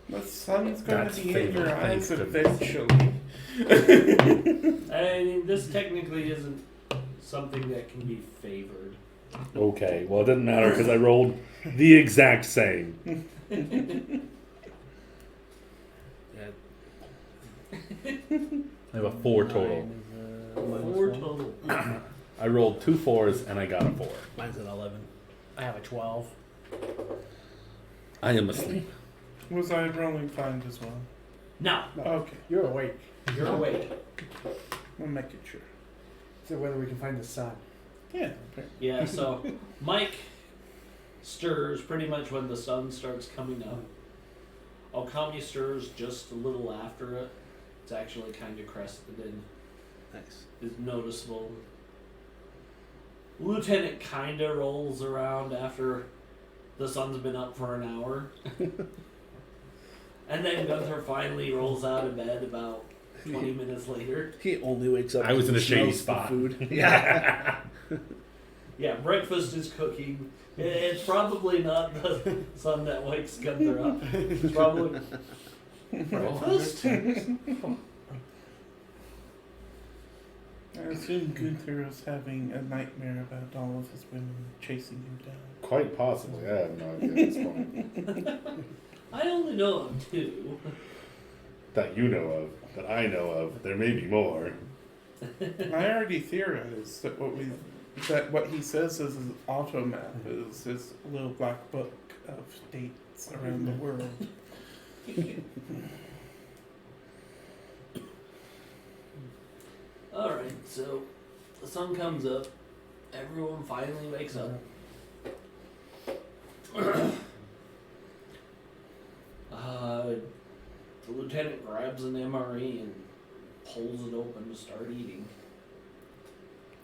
The sun's going
That's
to be in your
favorite.
eyes
Thank goodness.
eventually.
I mean, this technically isn't something that can be favored.
Okay, well, it doesn't matter because I rolled the exact same.
Yeah,
I have a 4 total.
mine is, minus
4
one.
total.
I rolled 2 4s and I got a 4.
Mine's an 11.
I have a 12.
I am asleep.
Was I rolling fine as well?
No,
Okay,
You're awake.
you're awake.
we'll make it sure.
So whether we can find the sun.
Yeah. Okay.
Yeah, so Mike stirs pretty much when the sun starts coming up. Okami stirs just a little after it. It's actually kind of crested and
Nice.
is noticeable. Lieutenant kind of rolls around after the sun's been up for an hour. And then Gunther finally rolls out of bed about 20 minutes later.
He only wakes up.
I was in a
he
shady
smells the
spot.
Food. Yeah.
Yeah, breakfast is cooking. It's probably not the sun that wakes Gunther up. It's probably breakfast.
I assume Gunther was having a nightmare about all of his women chasing him down.
Quite possibly. I have no idea at this point.
I only know of 2.
That you know of, that I know of. There may be more.
I already theorized that what he says is his auto map is his little black book of dates around the world.
Alright, so the sun comes up. Everyone finally wakes up. The lieutenant grabs an MRE and pulls it open to start eating.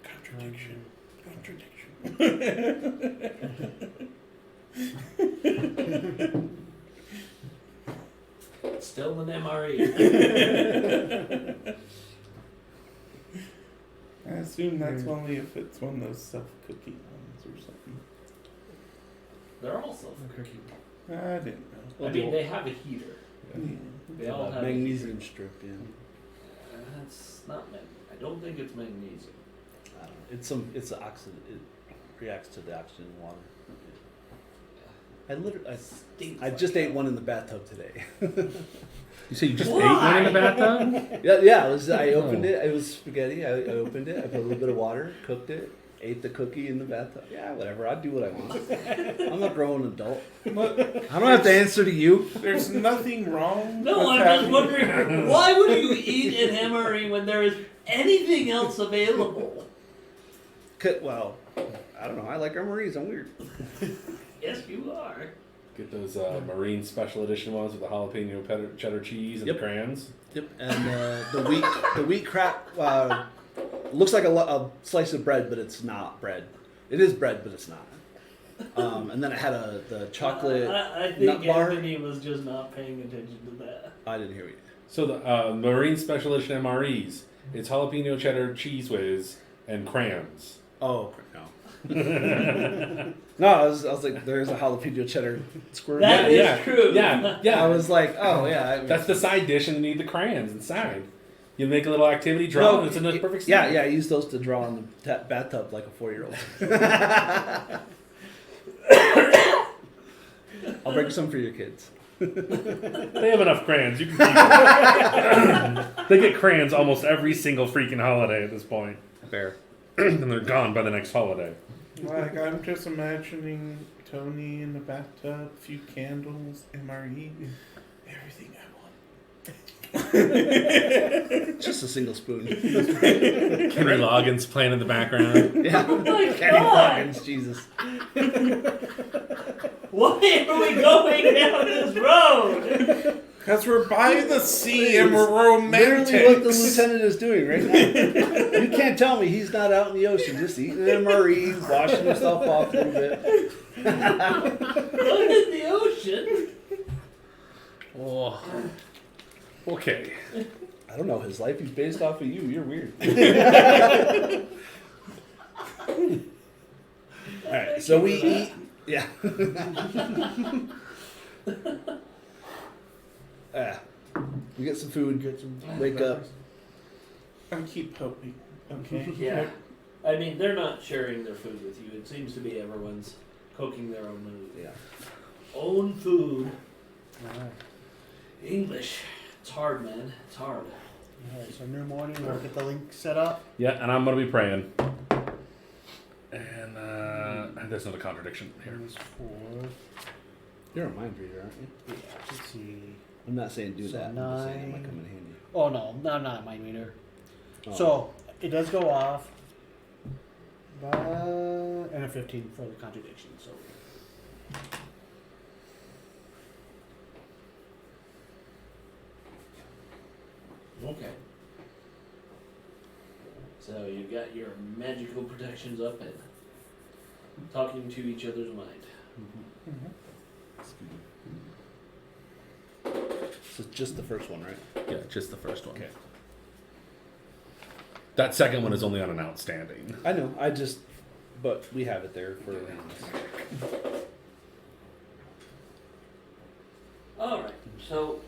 Contradiction.
Still an MRE.
I assume that's only if it's one of those self-cooking ones or something.
They're all self.
Cookie.
I didn't know.
I mean, they have a heater.
Yeah.
They all have
magnesium
a heater.
strip. Yeah.
That's not I don't think it's magnesium.
I don't know. It's the oxygen. It reacts to the oxygen in water. I just ate one in the bathtub today.
You say you just
Why?
ate one in the bathtub?
Yeah. I opened it. It was spaghetti. I opened it. I put a little bit of water, cooked it, ate the cookie in the bathtub. Yeah, whatever. I'll do what I want. I'm a grown adult.
Look,
I don't have to answer to you.
there's nothing wrong.
No,
with
I'm just
having-
wondering why would you eat an MRE when there is anything else available?
Well, I don't know. I like MREs. I'm weird.
Yes, you are.
Get those Marine Special Edition ones with the jalapeno cheddar cheese and
Yep.
the crayons.
Yep. And the wheat crap looks like a slice of bread, but it's not bread. It is bread, but it's not. And then it had the chocolate
I think
nut bar.
Anthony was just not paying attention to that.
I didn't hear you.
So the Marine Special Edition MREs, it's jalapeno cheddar cheese whiz and crayons.
Oh no. No, I was like, there's a jalapeno cheddar squirt.
That is true.
Yeah.
I was like, oh yeah.
That's the side dish, and you need the crayons inside. You make a little activity draw, and it's in the perfect
Yeah,
size.
yeah. I used those to draw in the bathtub like a 4-year-old. I'll bring some for your kids.
They have enough crayons. You can keep them. They get crayons almost every single freaking holiday at this point.
Fair.
And they're gone by the next holiday.
Like, I'm just imagining Tony in the bathtub, a few candles, MRE, everything I want.
Just a single spoon.
Kenny Loggins playing in the background.
Yeah.
Oh my
Kenny
God.
Loggins, Jesus.
Why are we going down this road?
Because we're by the sea and we're romantic.
Literally what the lieutenant is doing right now. You can't tell me he's not out in the ocean just eating MREs, washing himself off a little bit.
Not in the ocean.
Oh. Okay.
I don't know his life. He's based off of you. You're weird. All right, so we
you for that.
eat. Yeah. We get some food.
Get some
Wake up.
I keep hoping. Okay.
Yeah. I mean, they're not sharing their food with you. It seems to be everyone's cooking their own food.
Yeah.
Own food.
Alright.
English. It's hard, man. It's hard.
Alright, so new morning, we'll get the link set up.
Yeah, and I'm gonna be praying. And there's another contradiction here.
Here's 4.
You're a mind reader, aren't you?
Yeah, let's see.
I'm not saying do
So
that. I'm just saying it
9.
might come in handy.
Oh no, I'm not a mind reader.
Oh.
So it does go off. And a 15 for the contradiction. So
Okay. So you've got your magical protections up and talking to each other's mind.
So it's just the first one, right?
Yeah, just the first one.
Okay.
That second one is only on an outstanding.
I know. But we have it there for.
All right. So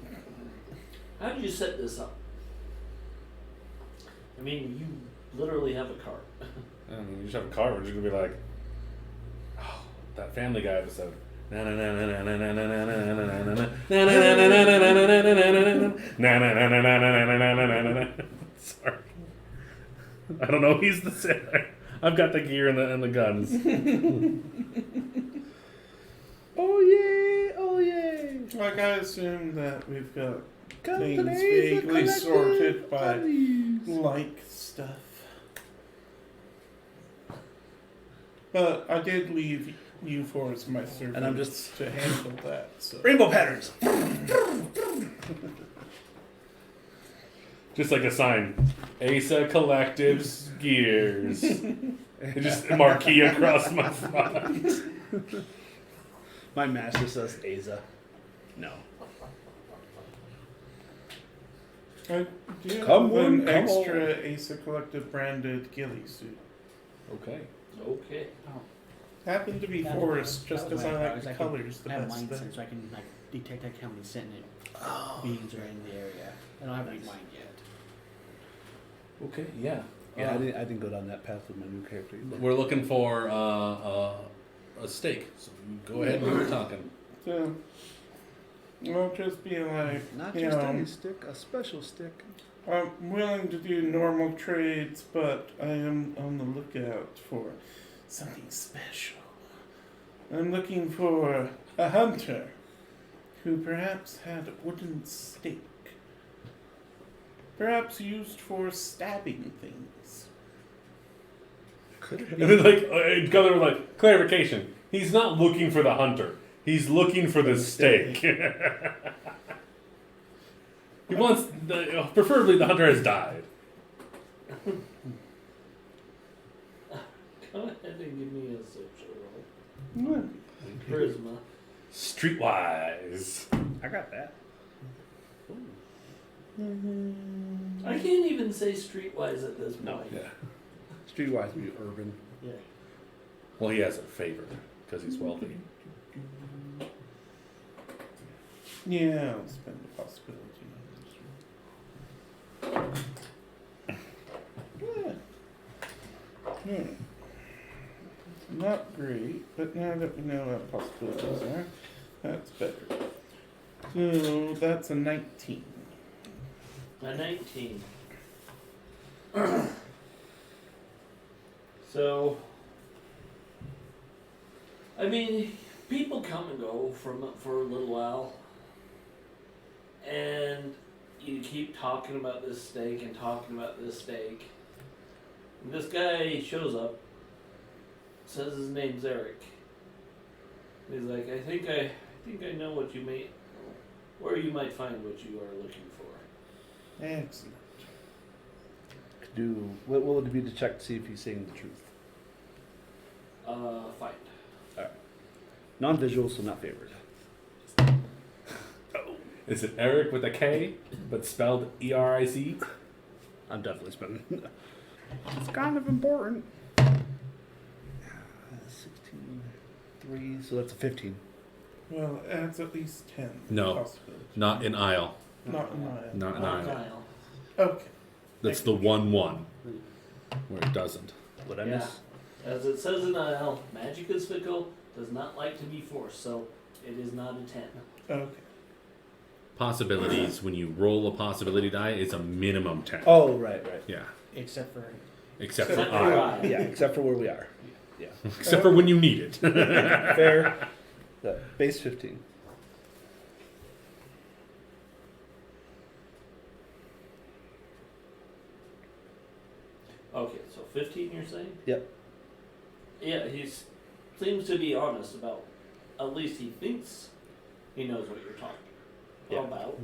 how did you set this up? I mean, you literally have a cart.
I mean, you just have a car. We're just gonna be like, oh, that Family Guy episode. Sorry, I don't know. He's the sailor. I've got the gear and the guns.
Oh yay! Oh yay!
Like I assume that we've got
Companies
things
are
vaguely
collected
sorted by
bodies.
like stuff. But I did leave you four as my servants
And I'm just-
to handle that. So
Rainbow patterns.
Just like a sign, Asa Collective's gears. And just marquee across my front.
My master says Aza. No.
I do
Come
have
on,
an
come
extra Asa Collective branded ghillie suit.
Okay.
Okay.
Happened to be
That
forest,
was-
just
that was
because
my
I like
prize.
the
I can
colors the
I have
best.
mind
there.
sense, so I can like detect like how many sentient beings are in the area. I don't have any mind yet.
Okay. Yeah.
Yeah, I didn't go down that path with my new character either.
We're looking for a steak. So go ahead and we're talking.
So, I'll just be like,
Not
you
just
know,
any stick, a special stick.
I'm willing to do normal trades, but I am on the lookout for something special. I'm looking for a hunter who perhaps had a wooden stake. Perhaps used for stabbing things.
Could it
And
be?
then Gunner was like, clarification. He's not looking for the hunter. He's looking for the steak. He wants preferably the hunter has died.
Go ahead and give me a social roll.
Hmm.
Charisma.
Streetwise.
I got that.
I can't even say streetwise at this point.
No.
Yeah.
Streetwise would be urban.
Yeah.
Well, he has a favor because he's wealthy.
Yeah, I'll spend the possibility on this one. Yeah. Not great, but now that we know what possibilities are, that's better. So that's a 19.
A 19. So, I mean, people come and go for a little while, and you keep talking about this steak and talking about this steak. And this guy shows up, says his name's Eric. He's like, I think I know what you may, where you might find what you are looking for.
Excellent.
What would it be to check to see if he's saying the truth?
Find.
Non-visual, so not favored.
Is it Eric with a K, but spelled E-R-I-C?
I'm definitely spending. It's kind of important. 16, 3, so that's a 15.
Well, adds at least 10.
No.
Possibility.
Not an aisle.
Not an aisle.
Not an
Not
aisle.
Kyle.
Okay.
That's the 1-1 where it doesn't.
What I
Yeah.
miss?
As it says in IL, magic is fickle, does not like to be forced, so it is not a 10.
Okay.
Possibilities, when you roll a possibility die, it's a minimum 10.
Oh, right.
Yeah.
Except for
Except for
Except for
aisle.
I.
Yeah, except for where we are. Yeah.
Except for when you need it.
Fair. The base 15.
Okay, so 15 you're saying?
Yep.
Yeah, he seems to be honest about, at least he thinks he knows what you're talking
Yeah.
about.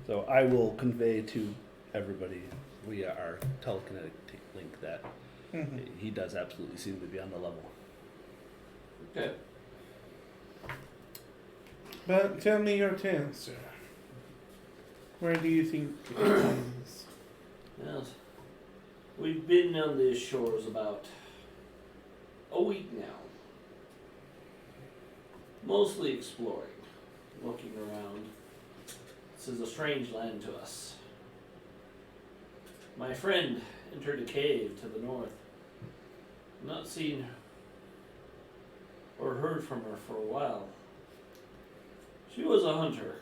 So I will convey to everybody via our telekinetic link that
Mhm.
he does absolutely seem to be on the level.
Okay.
But tell me your tale, sir. Where do you think it is?
Yes. We've been on these shores about a week now. Mostly exploring, looking around. This is a strange land to us. My friend entered a cave to the north. Not seen or heard from her for a while. She was a hunter.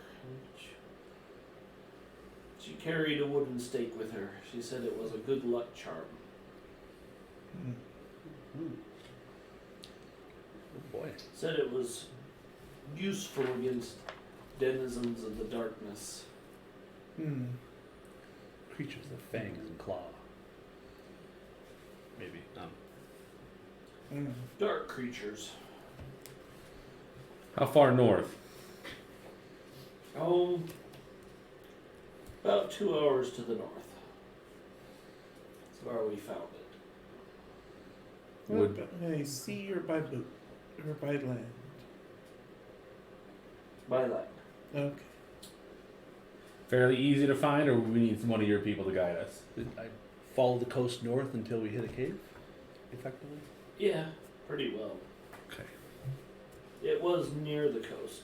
She carried a wooden stake with her. She said it was a good luck charm.
Hmm.
Oh boy.
Said it was useful against denizens of the darkness.
Hmm.
Creatures of fangs and claw. Maybe.
Hmm.
Dark creatures.
How far north?
Oh, about 2 hours to the north. That's where we found it.
Well, by sea or by boat? Or by land?
By land.
Okay.
Fairly easy to find, or we need one of your people to guide us?
Did I follow the coast north until we hit a cave? Effectively?
Yeah, pretty well.
Okay.
It was near the coast.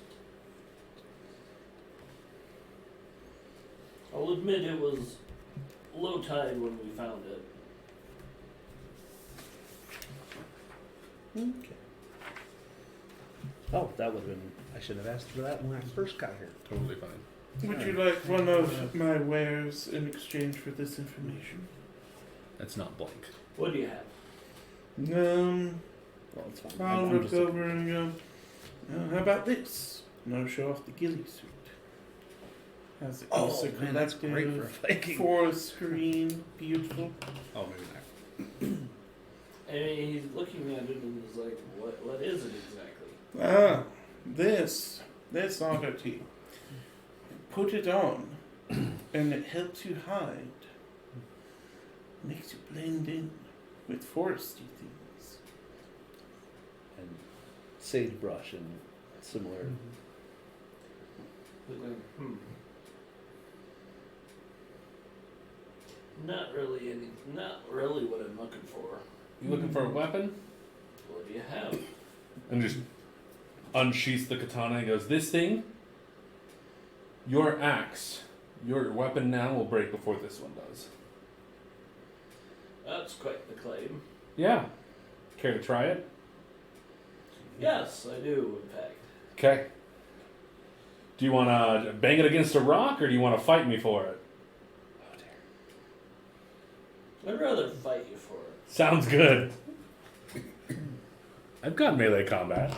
I'll admit it was low tide when we found it.
Okay. Oh, that would have been. I should have asked for that when I first got here.
Totally fine.
Would you like one of my wares in exchange for this information?
That's not blank.
What do you have?
Well, it's fine.
I'll
I'm
look
just
over and go, how about this? And I'll show off the ghillie suit. Has it
Oh
also
man, that's great for a
collective
Viking.
forest screen, beautiful.
Oh, maybe not.
And he's looking at it and is like, what is it exactly?
Ah, this oddity. Put it on, and it helps you hide. Makes you blend in with foresty things.
And sagebrush and similar.
He's like, Not really what I'm looking for.
You looking for a weapon?
What do you have?
And just unsheaths the katana and goes, this thing, your axe, your weapon now will break before this one does.
That's quite the claim.
Yeah. Care to try it?
Yes, I do, in fact.
Okay. Do you want to bang it against a rock, or do you want to fight me for it?
Oh dear.
I'd rather fight you for it.
Sounds good. I've got melee combat.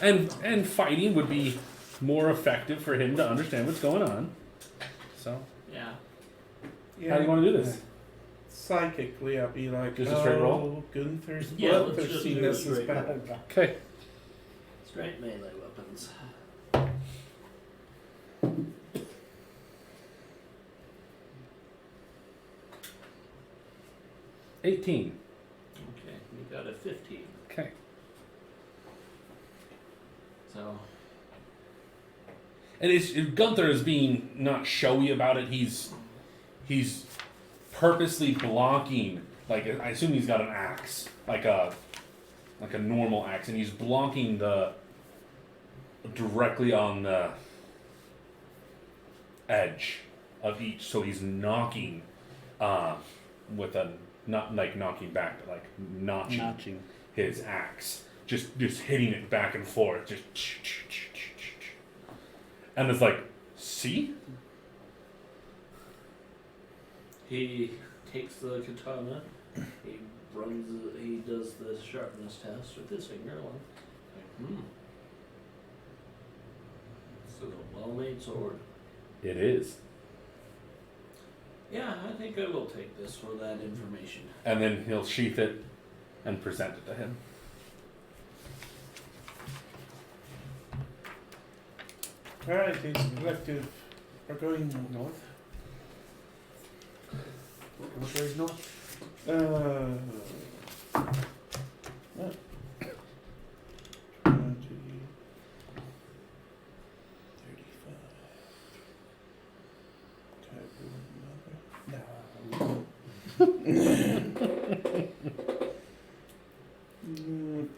And fighting would be more effective for him to understand what's going on. So,
Yeah.
how do you want to do this?
Psychically, I'd be like,
Just a straight roll?
Gunther's
Yeah, let's just do a
bloodthirstiness is
straight roll.
bad.
Okay.
Straight melee weapons.
$18.
Okay, you got a 15.
Okay.
So,
And Gunther is being not showy about it. He's purposely blocking. Like, I assume he's got an axe, like a normal axe, and he's blocking the directly on the edge of each, so he's knocking with a not like knocking back, but like notching his axe, just hitting it back and forth, just and it's like, see?
He takes the katana, he does the sharpness test with his finger, like, This is a well-made sword.
It is.
Yeah, I think I will take this for that information.
And then he'll sheath it and present it to him.
Alright, the collective are going
North? Which way is north?
What? 20, 35.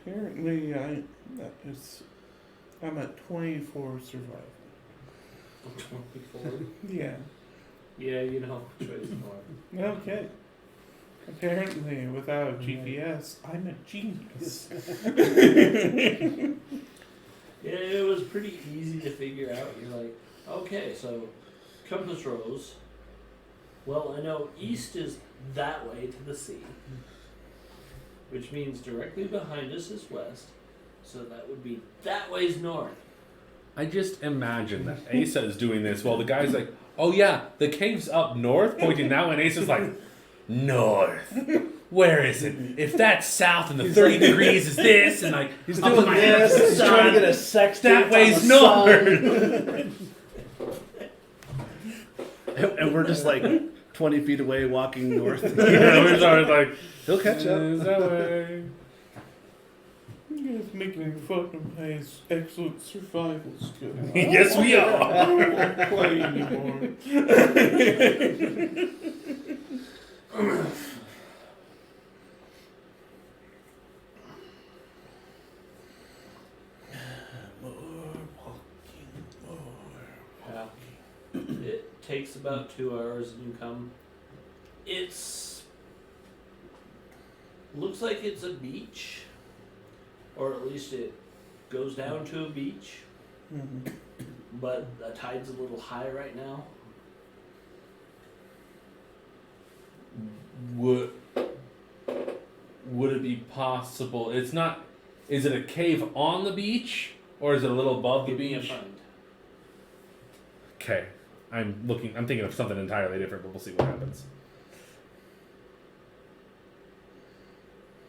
Apparently, I'm at 24 survival.
24.
Yeah.
Yeah, you know which way is north.
Okay. Apparently, without GPS, I'm a genius.
Yeah, it was pretty easy to figure out. You're like, okay, so compass rose. Well, I know east is that way to the sea, which means directly behind us is west. So that would be that way's north.
I just imagine that Asa is doing this while the guy's like, oh yeah, the cave's up north, pointing that way, and Asa's like, north. Where is it? If that's south and the 30 degrees is this, and like,
He's
up
doing
in my house
this.
is
He's
sun,
trying to get a sextant.
that way's
on the
north.
sun. And we're just like 20 feet away walking north.
Yeah, we're always like,
He'll catch up.
"Is that way?"
You guys making fun of my excellent survival skills.
Yes, we are.
I don't want to play anymore.
Yeah. It takes about 2 hours and you come. It's looks like it's a beach, or at least it goes down to a beach,
Mhm.
but the tide's a little high right now.
Would it be possible? It's not. Is it a cave on the beach, or is it a little above the
Give me a
beach?
find.
Okay, I'm thinking of something entirely different, but we'll see what happens.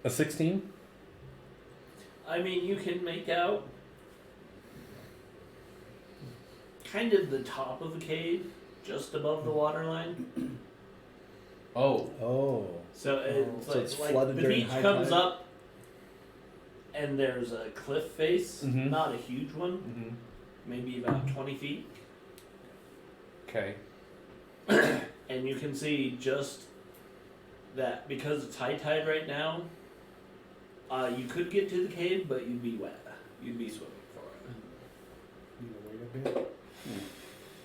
A 16?
I mean, you can make out kind of the top of the cave, just above the waterline.
Oh,
Oh.
So it's
So
like,
it's
like
flooded
the
during
beach
high
comes
tide?
up, and there's a cliff face,
Mhm.
not a huge one, maybe about 20 feet,
okay.
and you can see just that because it's high tide right now. You could get to the cave, but you'd be wet. You'd be swimming for it.
You know, wait a bit.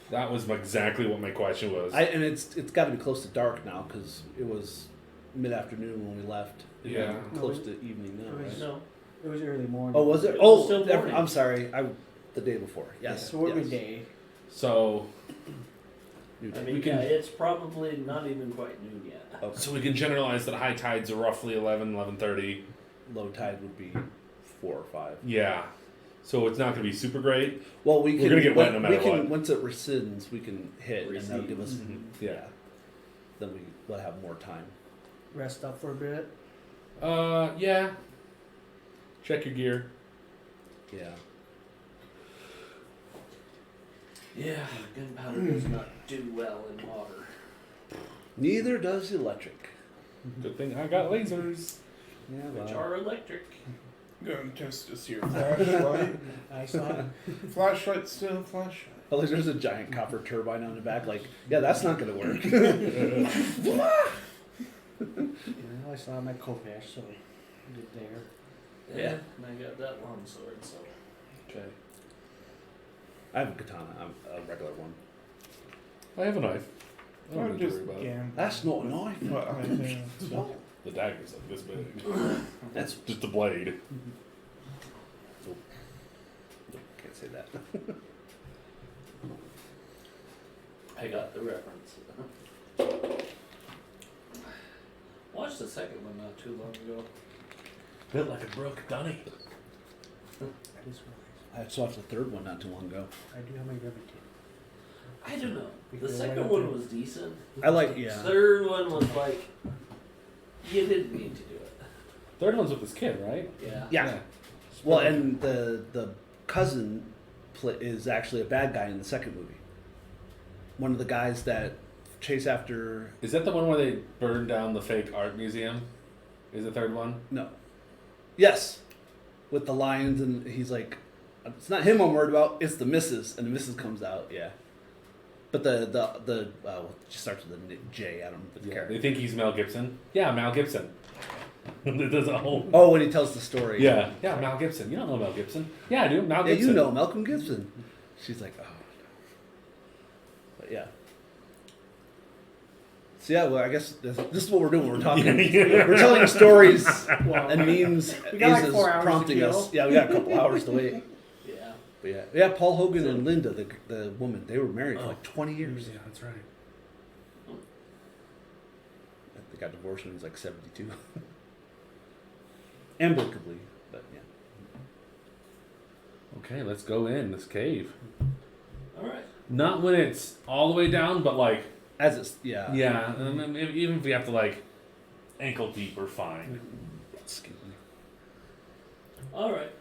That was exactly what my question was.
And it's got to be close to dark now because it was mid-afternoon when we left.
Yeah.
Close to evening now,
It was-
right?
No,
It was early morning.
Oh, was it?
It was
Oh,
still morning.
I'm sorry. The day before. Yes.
So we're
yes.
midday.
So,
New
I
day.
mean,
We can-
yeah, it's probably not even quite noon yet.
Okay.
so we can generalize that high tides are roughly 11:30.
Low tide would be 4 or 5.
Yeah. So it's not going to be super great.
Well, we
We're
can.
gonna get wet no
we
matter
can,
what.
Once it rescinds, we can hit, and that'll give us.
Recede.
Yeah. Then we'll have more time.
Rest up for a bit.
Yeah. Check your gear.
Yeah.
Yeah, gunpowder does not do well in water.
Neither does electric.
Good thing I got lasers.
Yeah.
Which
Well.
are electric.
Go and test this here flashlight.
I saw it.
Flashlight still a flashlight.
Oh, there's a giant copper turbine on the back. Like, yeah, that's not gonna work.
You know, I saw my Kopesh, so good there.
Yeah.
And I got that long sword, so.
Okay.
I have a katana. I'm a regular one.
I have a knife. I don't
I'm
need to
just
worry about it.
gambling.
That's not a knife.
What I have.
No.
The dagger's like this big.
That's
Just a blade.
Nope, can't say that.
I got the reference. Watched the second one not too long ago.
Built like a brook, Donnie.
I just realized
I saw the third one not too long ago.
I do have my Revenant.
I don't know.
We
The
go
second
right up
one
there.
was decent.
I like,
The
yeah.
third one was like, you didn't need to do it.
Third one's with this kid, right?
Yeah.
Yeah. Well, and the cousin is actually a bad guy in the second movie. One of the guys that chase after.
Is that the one where they burned down the fake art museum? Is the third one?
No. Yes. With the lions, and he's like, it's not him I'm worried about, it's the missus. And the missus comes out, yeah. But the she starts with a J, I don't know the
Yeah.
character.
They think he's Mel Gibson. Yeah, Mel Gibson. There's a whole.
Oh, when he tells the story.
Yeah, Mel Gibson. You don't know Mel Gibson. Yeah, I do. Mel
Yeah,
Gibson.
you know Malcolm Gibson. She's like, oh. But yeah. So yeah, well, I guess this is what we're doing. We're talking.
Yeah.
We're telling stories
Well,
and memes.
we got like
is
4 hours to
prompting
kill.
us. Yeah, we got a couple hours to wait.
Yeah.
But yeah, Paul Hogan and Linda, the woman, they were married for like 20 years.
Yeah, that's right.
They got divorced when he was like 72. Amicably, but yeah.
Okay, let's go in this cave.
All right.
Not when it's all the way down, but like,
As it's, yeah.
yeah. Even if we have to like ankle deep, we're fine.
Excuse me.
All right.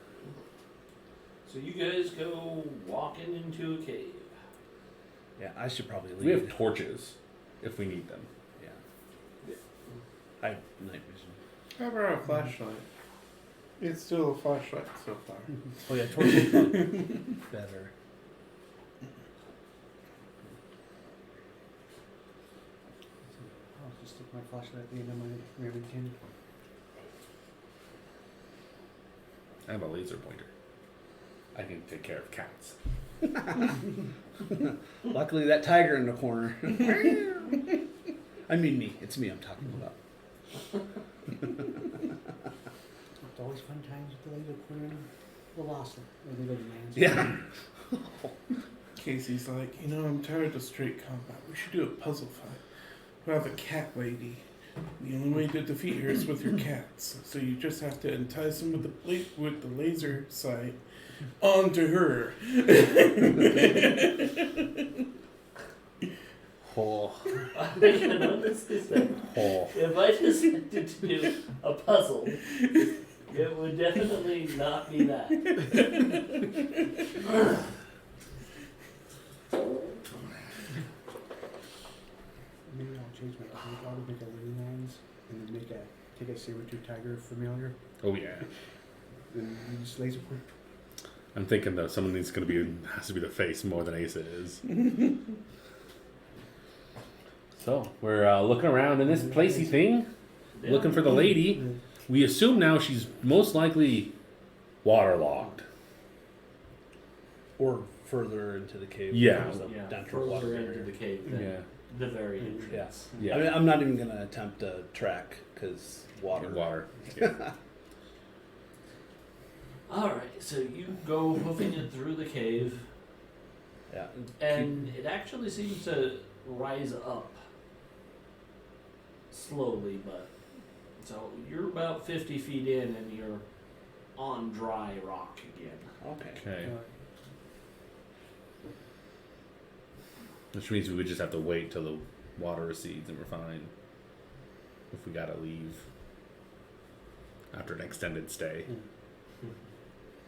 So you guys go walking into a cave.
Yeah, I should probably leave.
We have torches if we need them.
Yeah. I have night vision.
How about a flashlight? It's still a flashlight so far.
Oh yeah, torch is better.
I'll just stick my flashlight at the end of my Remington.
I have a laser pointer. I can take care of cats.
Luckily, that tiger in the corner. I mean me. It's me I'm talking about.
It's always fun times with the laser pointer. We'll lost it. Or the little man's.
Yeah.
Casey's like, I'm tired of straight combat. We should do a puzzle fight. We'll have a cat lady. The only way to defeat her is with your cats. So you just have to entice them with the laser sight onto her.
Oh.
You know, this is that
Oh.
if I decided to do a puzzle, it would definitely not be that.
Maybe I'll change my technique. I'll make a living lands and then take a saber-tooth tiger familiar
Oh yeah.
and use laser point.
I'm thinking though, someone has to be the face more than Asa is. So we're looking around in this placey thing,
Yeah.
looking for the lady. We assume now she's most likely waterlogged.
Or further into the cave.
Yeah.
There's a
Yeah,
natural water
further into
barrier.
the cave than
Yeah.
the very
Yeah.
entrance.
Yeah.
I mean, I'm not even gonna attempt to track because water.
Water. Yeah.
All right, so you go hoofing it through the cave,
Yeah.
and it actually seems to rise up slowly, but so you're about 50 feet in, and you're on dry rock again.
Okay.
Okay. Which means we would just have to wait till the water recedes and we're fine. If we gotta leave after an extended stay.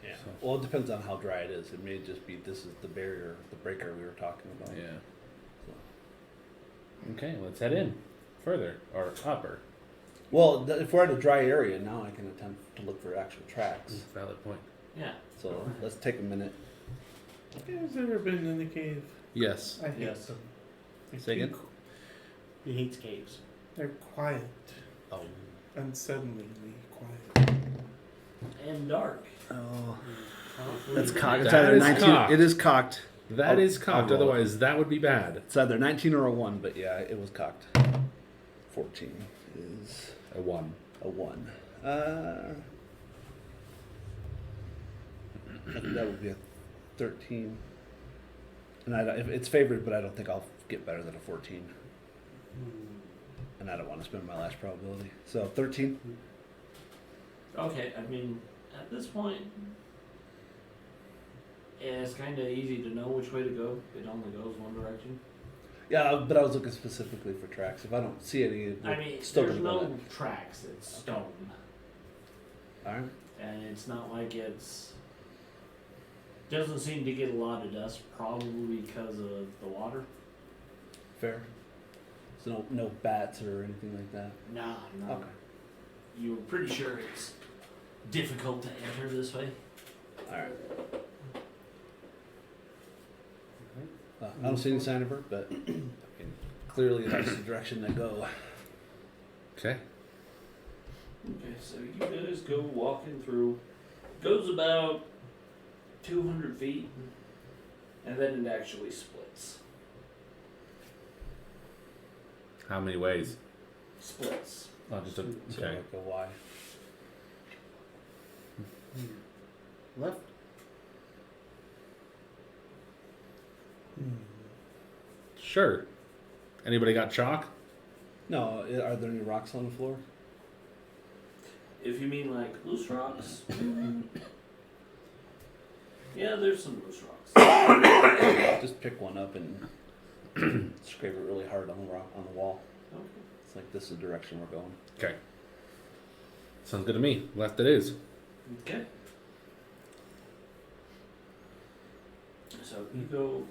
Yeah.
So-
Well, it depends on how dry it is. It may just be this is the barrier, the breaker we were talking about.
Yeah. Okay, let's head in further or upper.
Well, if we're at a dry area now, I can attempt to look for actual tracks.
Valid point.
Yeah.
So let's take a minute.
Has ever been in a cave?
Yes.
I hate
Yes.
them. They're
Say
too
again?
He hates caves.
They're quiet.
Oh.
Unsuddenly quiet.
And dark.
Oh.
Huh?
That's
That
cocked. It's
That
either
is
19.
cocked.
It is cocked.
That is cocked.
I'll roll.
Otherwise, that would be bad.
It's either 19 or a 1, but yeah, it was cocked. 14 is
A 1.
a 1. I think that would be a 13. And if it's favored, but I don't think I'll get better than a 14. And I don't want to spend my last probability. So 13.
Okay, I mean, at this point, it's kind of easy to know which way to go. It only goes one direction.
Yeah, but I was looking specifically for tracks. If I don't see any,
I mean,
still
there's
gonna go
no tracks. It's stone,
All right.
and it's not like it's doesn't seem to get a lot of dust. Probably because of the water.
Fair. So no bats or anything like that.
Nah, no.
Okay.
You were pretty sure it's difficult to enter this way.
All right. I don't see any sign of her, but I mean, clearly that's the direction they go.
Okay.
Okay, so you guys go walking through. Goes about 200 feet, and then it actually splits.
How many ways?
Splits.
Not just a.
So
Okay.
like a Y.
Left.
Sure. Anybody got chalk?
No, are there any rocks on the floor?
If you mean like loose rocks, yeah, there's some loose rocks.
Just pick one up and scrape it really hard on the rock on the wall.
Okay.
It's like this is the direction we're going.
Okay. Sounds good to me. Left it is.
Okay. So you go,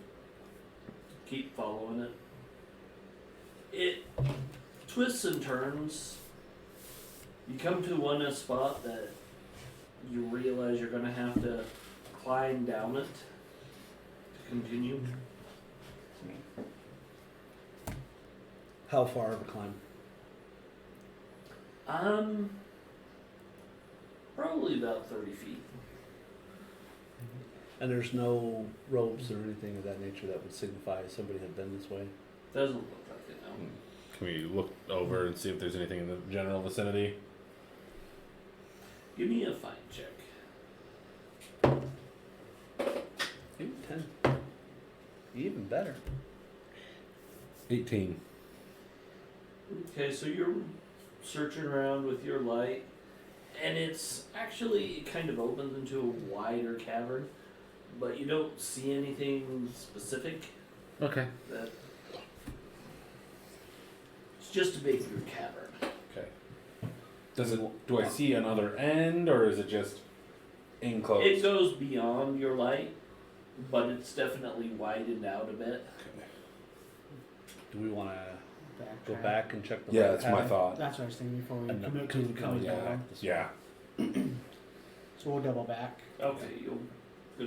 keep following it. It twists and turns. You come to a spot that you realize you're going to have to climb down it to continue.
How far of a climb?
Probably about 30 feet.
And there's no ropes or anything of that nature that would signify somebody had been this way.
Doesn't look like it now.
Can we look over and see if there's anything in the general vicinity?
Give me a find check.
10. Even better.
18.
Okay, so you're searching around with your light, and it's actually, it kind of opens into a wider cavern, but you don't see anything specific.
Okay.
That it's just a big cavern.
Okay. Do I see another end, or is it just enclosed?
It goes beyond your light, but it's definitely widened out a bit.
Okay.
Do we want to go
Backtrack.
back and check the
Yeah,
right
that's my
pattern?
thought.
That's what I was thinking before we
And
come
then-
to come
Yeah.
down.
Yeah.
So we'll double back.
Okay, you're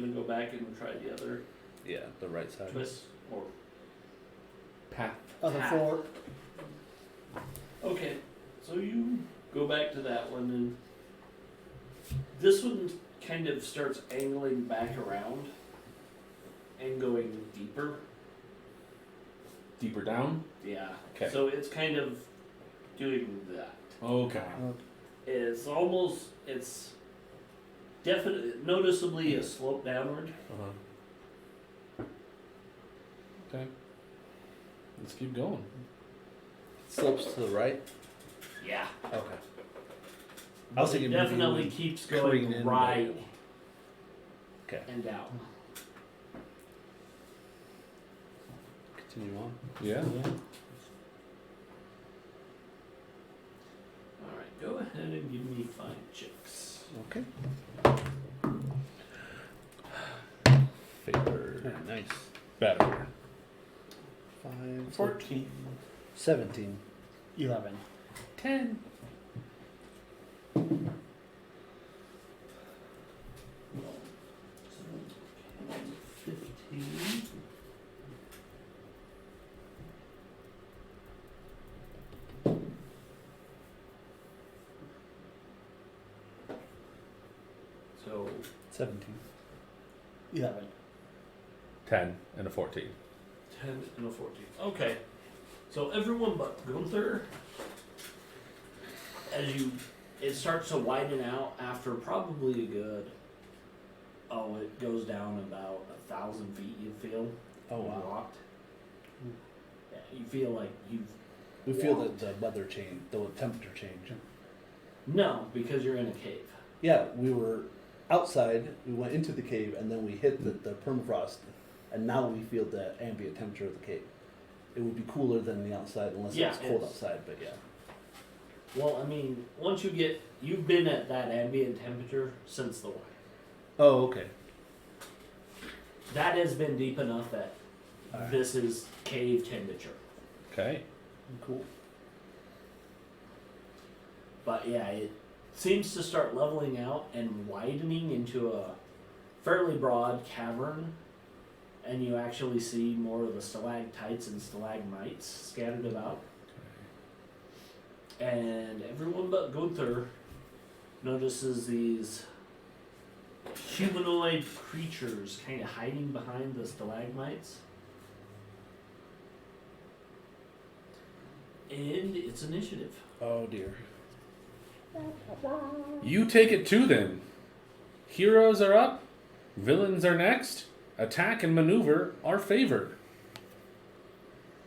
gonna go back and try the other
Yeah, the right side.
twist, or
Path.
Other
Path.
four.
okay. So you go back to that one, and this one kind of starts angling back around and going deeper.
Deeper down.
Yeah.
Okay.
So it's kind of doing that.
Okay.
It's definitely noticeably a slope downward.
Uh-huh. Okay. Let's keep going.
Slopes to the right.
Yeah.
Okay. I was
But it
thinking maybe
definitely
we
keeps
careen
going
in,
right
Okay.
and out.
Continue on.
Yeah.
Alright, go ahead and give me 5 checks.
Okay. Favor. Nice.
Better.
5.
14.
17.
11.
10. So, 15. So,
17.
11.
10. 10 and a 14.
10 and a 14. Okay. So everyone but Gunther, it starts to widen out after probably a good, it goes down about 1,000 feet, you feel.
Oh, wow.
Walked. Yeah, you feel like you've.
We feel that the weather change, the temperature change.
No, because you're in a cave.
Yeah, we were outside, we went into the cave, and then we hit the permafrost, and now we feel the ambient temperature of the cave. It would be cooler than the outside unless
Yeah,
it's cold
it's-
outside, but yeah.
Well, I mean, once you've been at that ambient temperature since the war.
Oh, okay.
That has been deep enough that
Alright.
this is cave temperature.
Okay.
Cool.
But yeah, it seems to start leveling out and widening into a fairly broad cavern, and you actually see more of the stalactites and stalagmites scattered about. And everyone but Gunther notices these humanoid creatures kind of hiding behind the stalagmites. And it's initiative.
Oh dear.
You take it too then. Heroes are up, villains are next, attack and maneuver are favored.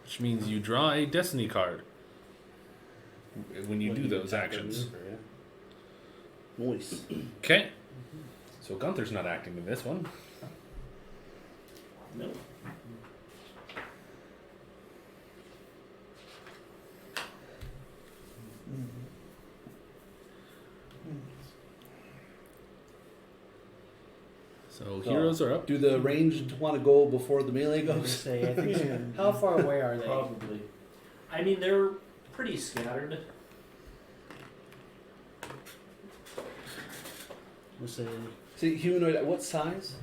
Which means you draw a destiny card when you do those actions.
Nice.
Okay. So Gunther's not acting in this one.
No.
So heroes are up.
Do the ranged want to go before the melee
I was gonna
goes?
say, I think so. How far away are they?
Probably. I mean, they're pretty scattered.
We'll say
See, humanoid, what size?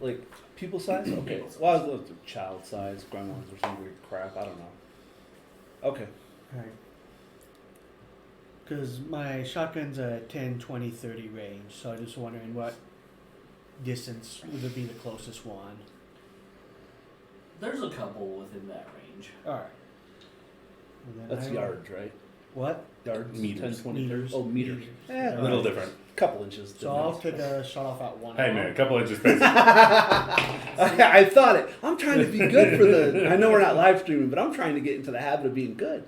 Like, people size? Okay.
People size.
Well, I was looking at child size, gremlins, or some weird crap. I don't know. Okay.
alright. Because my shotgun's a 10, 20, 30 range, so I'm just wondering what distance would be the closest one.
There's a couple within that range.
Alright.
That's yards, right?
What?
Yards?
Meters.
10, 20,
Meters.
30? Oh, meters.
Meters.
Eh,
A little different.
Couple inches.
So I'll take a shot off at one.
Hey man, a couple inches space.
I thought it. I'm trying to be good for the. I know we're not live streaming, but I'm trying to get into the habit of being good.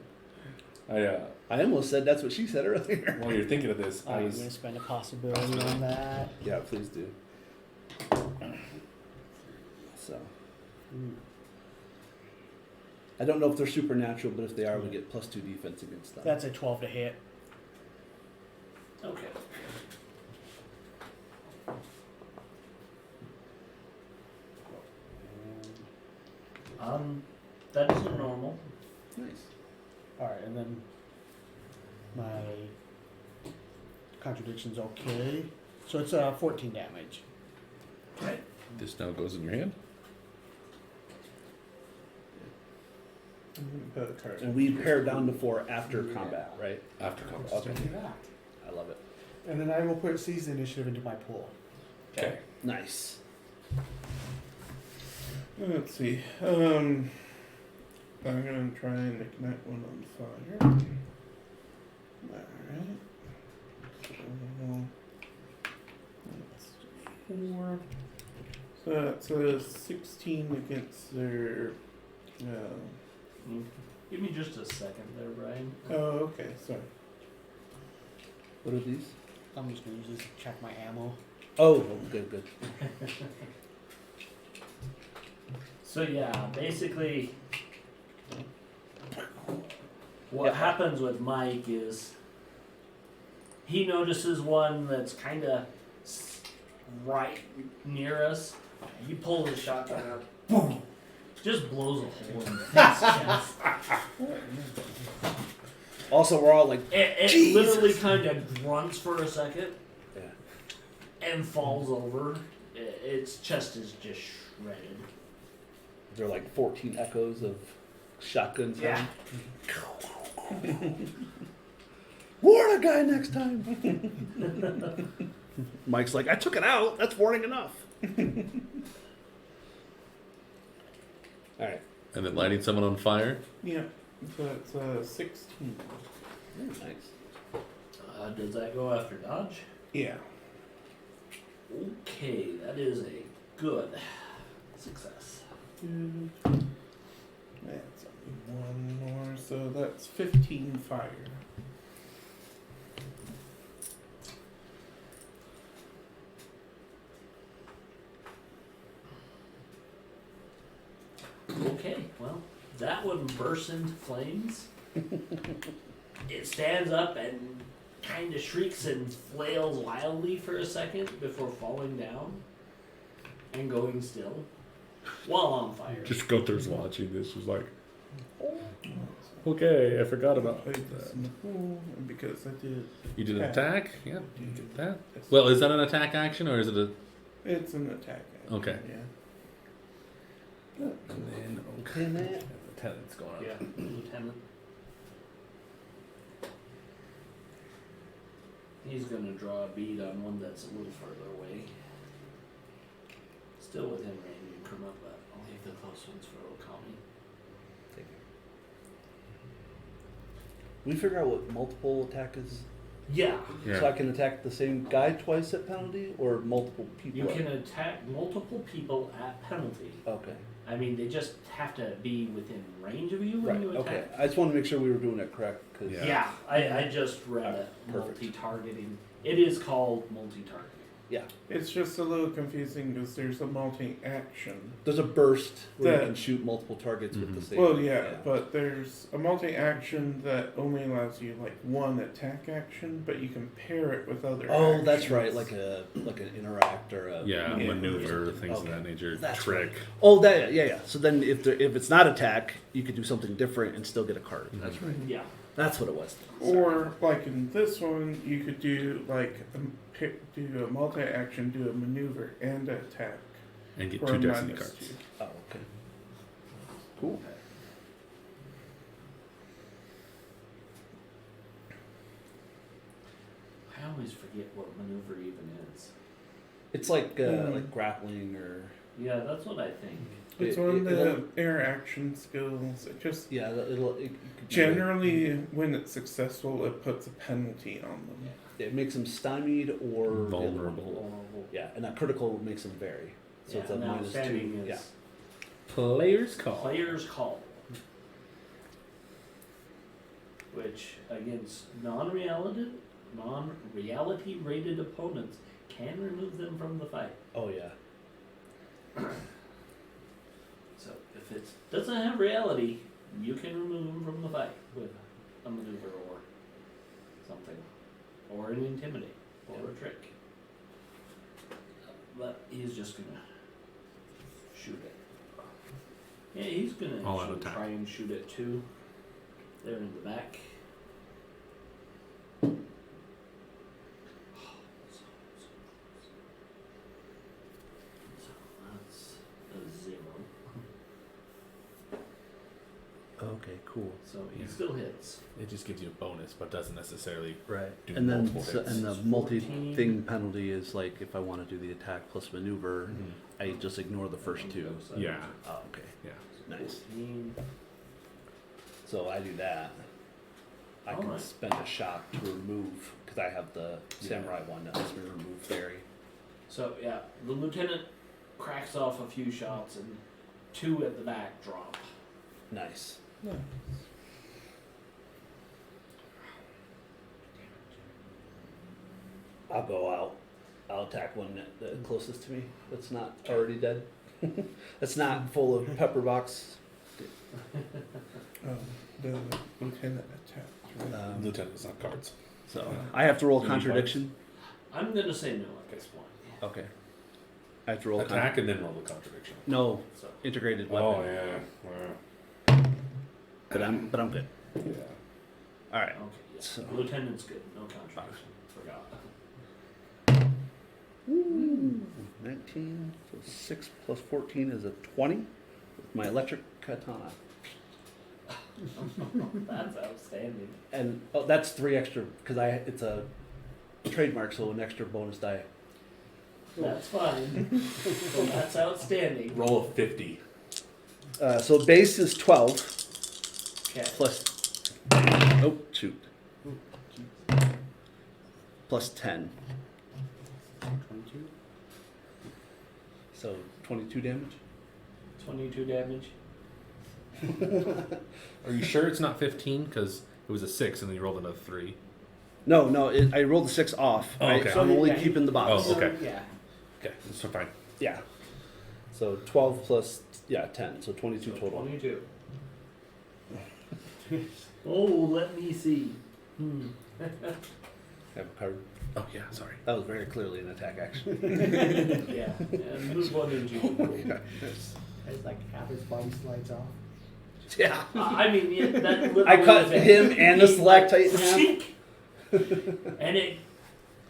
I
I almost said that's what she said earlier.
while you're thinking of this, I
I'm
was
gonna spend a possibility on that.
Yeah, please do. So, I don't know if they're supernatural, but if they are, we get +2 defense against them.
That's a 12 to hit.
Okay. That isn't normal.
Nice.
Alright, and then my contradiction's okay. So it's 14 damage.
Okay.
this now goes in your hand.
Put a card.
And we pare down to 4 after combat, right?
After combat.
Okay.
Do that.
I love it.
And then I will put Seize the Initiative into my pool.
Okay.
Nice.
Let's see. I'm gonna try and ignite one on fire. Alright. So that's 4. So that's a 16 against their.
Give me just a second there, Brian.
Oh, okay. Sorry.
What are these?
I'm just gonna use this to check my ammo.
Oh, good, good.
So yeah, basically, what
Yeah.
happens with Mike is he notices one that's kind of right near us. He pulls his shotgun out, boom, just blows a hole in the thing's chest.
Also, we're all like,
It
Jesus.
literally kind of grunts for a second
yeah.
and falls over. Its chest is just shredded.
There are like 14 echoes of shotgun sound.
Yeah.
Warn a guy next time. Mike's like, I took it out. That's warning enough. All right.
And then lighting someone on fire.
Yeah, so it's 16.
Nice.
Does that go after dodge?
Yeah.
Okay, that is a good success.
That's only one more, so that's 15 fire.
Okay, well, that one bursts into flames. It stands up and kind of shrieks and flails wildly for a second before falling down and going still while on fire.
Just Gunther's watching this. Was like, okay, I forgot
I
about
played this in the pool, and because I did.
You did an attack? Yeah, you did that.
Yes.
Well, is that an attack action or is it a?
It's an attack. Action,
Okay.
Yeah.
And then
Lieutenant.
Lieutenant's going up.
Yeah, Lieutenant. He's gonna draw a bead on one that's a little further away. Still within range of Kermit, but I'll leave the close ones for Okami.
We figure out what multiple attack is,
Yeah,
Yeah.
so I can attack the same guy twice at penalty, or multiple people.
you can attack multiple people at penalty.
Okay.
I mean, they just have to be within range of you when
Right.
you attack.
Okay. I just want to make sure we were doing it correct. Cause
Yeah.
Yeah, I just read it.
Perfect.
Multi-targeting. It is called multi-targeting.
Yeah.
It's just a little confusing because there's a multi-action.
There's a burst where you
That-
can shoot multiple targets with the
Mhm.
same.
Well, yeah, but there's a multi-action that only allows you like one attack action, but you can pair it with other.
Oh, that's
actions.
right. Like an interact or a
Yeah,
Yeah.
maneuver, things
Okay.
of that nature.
That's
Trick.
Oh, that yeah. So then if it's not attack, you could do something different and still get a card.
Mhm.
That's right.
Yeah.
That's what it was.
Or like in this one, you could do like do a multi-action, do a maneuver and an attack.
And get
for
2
a
destiny
-2.
cards.
Oh, okay. Cool.
I always forget what maneuver even is.
It's like grappling or
Yeah, that's what I think.
It's
It-
one of the
it'll-
interaction skills. It just
yeah. It could be-
generally, when it's successful, it puts a penalty on them.
it makes them stymied or
Vulnerable.
Vulnerable.
Yeah, and a critical makes them vary. So it's a
now
-2.
standing is
Yeah.
Player's call.
player's call. Which against non-reality rated opponents can remove them from the fight.
Oh yeah.
So if it doesn't have reality, you can remove them from the fight with a maneuver or something. Or an intimidate. Or a trick. But he's just gonna shoot it. Yeah, he's gonna
All out attack.
try and shoot it too. There in the back. So that's a 0.
Okay. Cool.
So he
Yeah.
still hits.
It just gives you a bonus, but doesn't necessarily.
Right.
Do
And then
multiple hits.
and the
14.
multi-thing penalty is like if I want to do the attack plus maneuver, I just ignore the first two.
Yeah.
Oh, okay.
Yeah.
Nice.
14.
So I do that. I can
Alright.
spend a shot to remove because I have the samurai one that lets me remove fairy.
So yeah, the lieutenant cracks off a few shots and 2 at the back drop.
Nice.
No.
I'll go out. I'll attack one that closest to me. That's not already dead. That's not full of pepper box.
The lieutenant attacked. Right?
Lieutenant's not cards.
So I have to roll
You need
contradiction.
I'm gonna say no at this point.
Okay. I have to roll
Attack and then roll the contradiction.
No,
So
integrated weapon.
Oh yeah. Wow.
But I'm good.
Yeah.
All right.
okay, yeah.
So-
Lieutenant's good. No contradiction. Forgot.
19. So 6 plus 14 is a 20 with my electric katana.
That's outstanding.
And that's 3 extra because it's a trademark, so an extra bonus die.
That's fine. Well, that's outstanding.
Roll a 50.
So base is 12
Okay.
plus. Oh shoot. Plus 10.
22.
So 22 damage.
22 damage.
Are you sure it's not 15? Because it was a 6 and then you rolled another 3.
No, I rolled the 6 off.
Oh, okay.
I'm only
Yeah,
keeping the box.
Oh, okay.
Yeah.
Okay, that's fine.
Yeah. So 12 plus 10, so 22
So
total.
22. Oh, let me see.
Have a card.
Oh, yeah, sorry.
That was very clearly an attack action.
Yeah. And move one into.
It's like half his body slides off.
Yeah.
I mean, yeah, that literally
I cut
is a-
him and the stalactite in half.
And it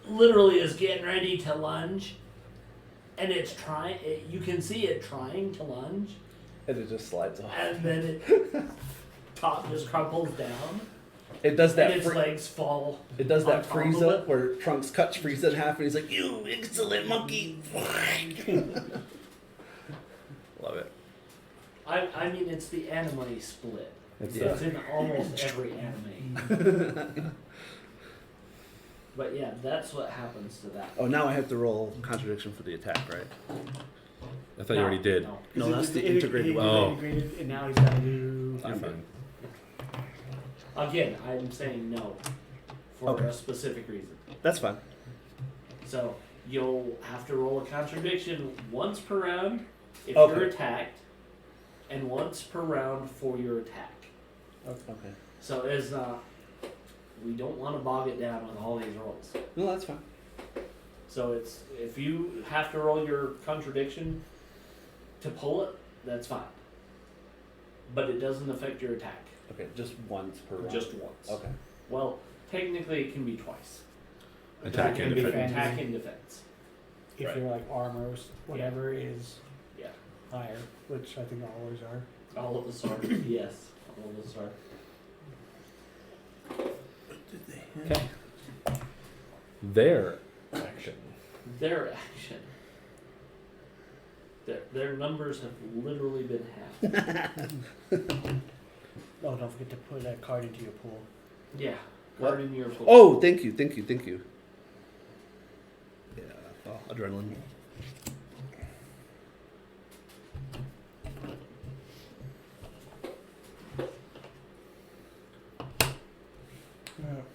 literally is getting ready to lunge, and it's trying. You can see it trying to lunge,
And it just slides off.
and then it top just crumples down,
It does
and
that.
its legs fall.
It does
on
that
top of
Frieza
it.
where Trunks cuts Frieza in half, and he's like, "You excellent monkey!" Love it.
I mean, it's the anime split.
It's,
It's in almost every anime. But yeah, that's what happens to that.
Oh, now I have to roll contradiction for the attack, right?
I thought you already did.
No.
No, that's the integrated
He
weapon.
Oh.
integrated, and now he's got to do.
You're
I'm
fine.
Again, I'm saying no for
Okay.
a specific reason.
That's fine.
So you'll have to roll a contradiction once per round if
Okay.
you're attacked, and once per round for your attack.
Okay.
So it's we don't want to bog it down with all these rolls.
No, that's fine.
So it's if you have to roll your contradiction to pull it, that's fine. But it doesn't affect your attack.
Okay, just once per round.
Just once.
Okay.
Well, technically it can be twice.
Attack and
can be
defense.
attack and defense.
If
Right.
you're like armors, whatever is
Yeah.
higher, which I think always are.
All of us are. Yes. All of us are.
Okay. Their action.
Their action. Their numbers have literally been halved.
Oh, don't forget to put a card into your pool.
Yeah.
What?
Card in your pool.
Oh, thank you. Yeah, oh, adrenaline.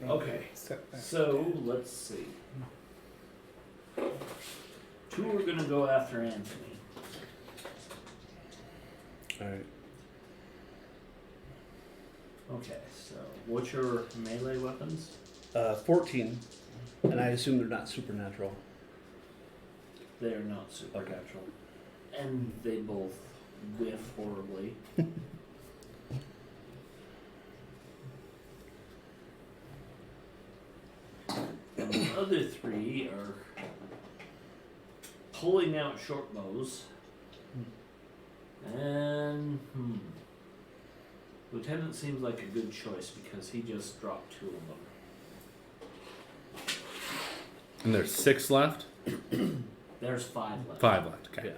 Okay.
Step back.
So let's see. Two are gonna go after Anthony.
All right.
Okay. So what's your melee weapons?
14, and I assume they're not supernatural.
They are not supernatural, and they both whiff horribly. And the other three are pulling out short bows. And Lieutenant seems like a good choice because he just dropped two of them.
And there's 6 left?
There's 5 left.
5 left. Okay.
Yeah.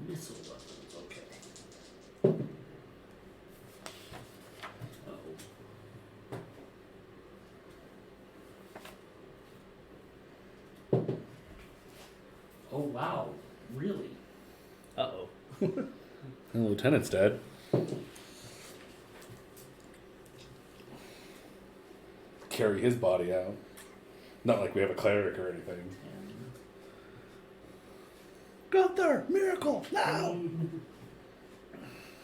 Missile weapons, okay. Uh-oh. Oh wow, really?
Uh-oh.
And the lieutenant's dead. Carry his body out. Not like we have a cleric or anything.
And
Gunther, miracle, now!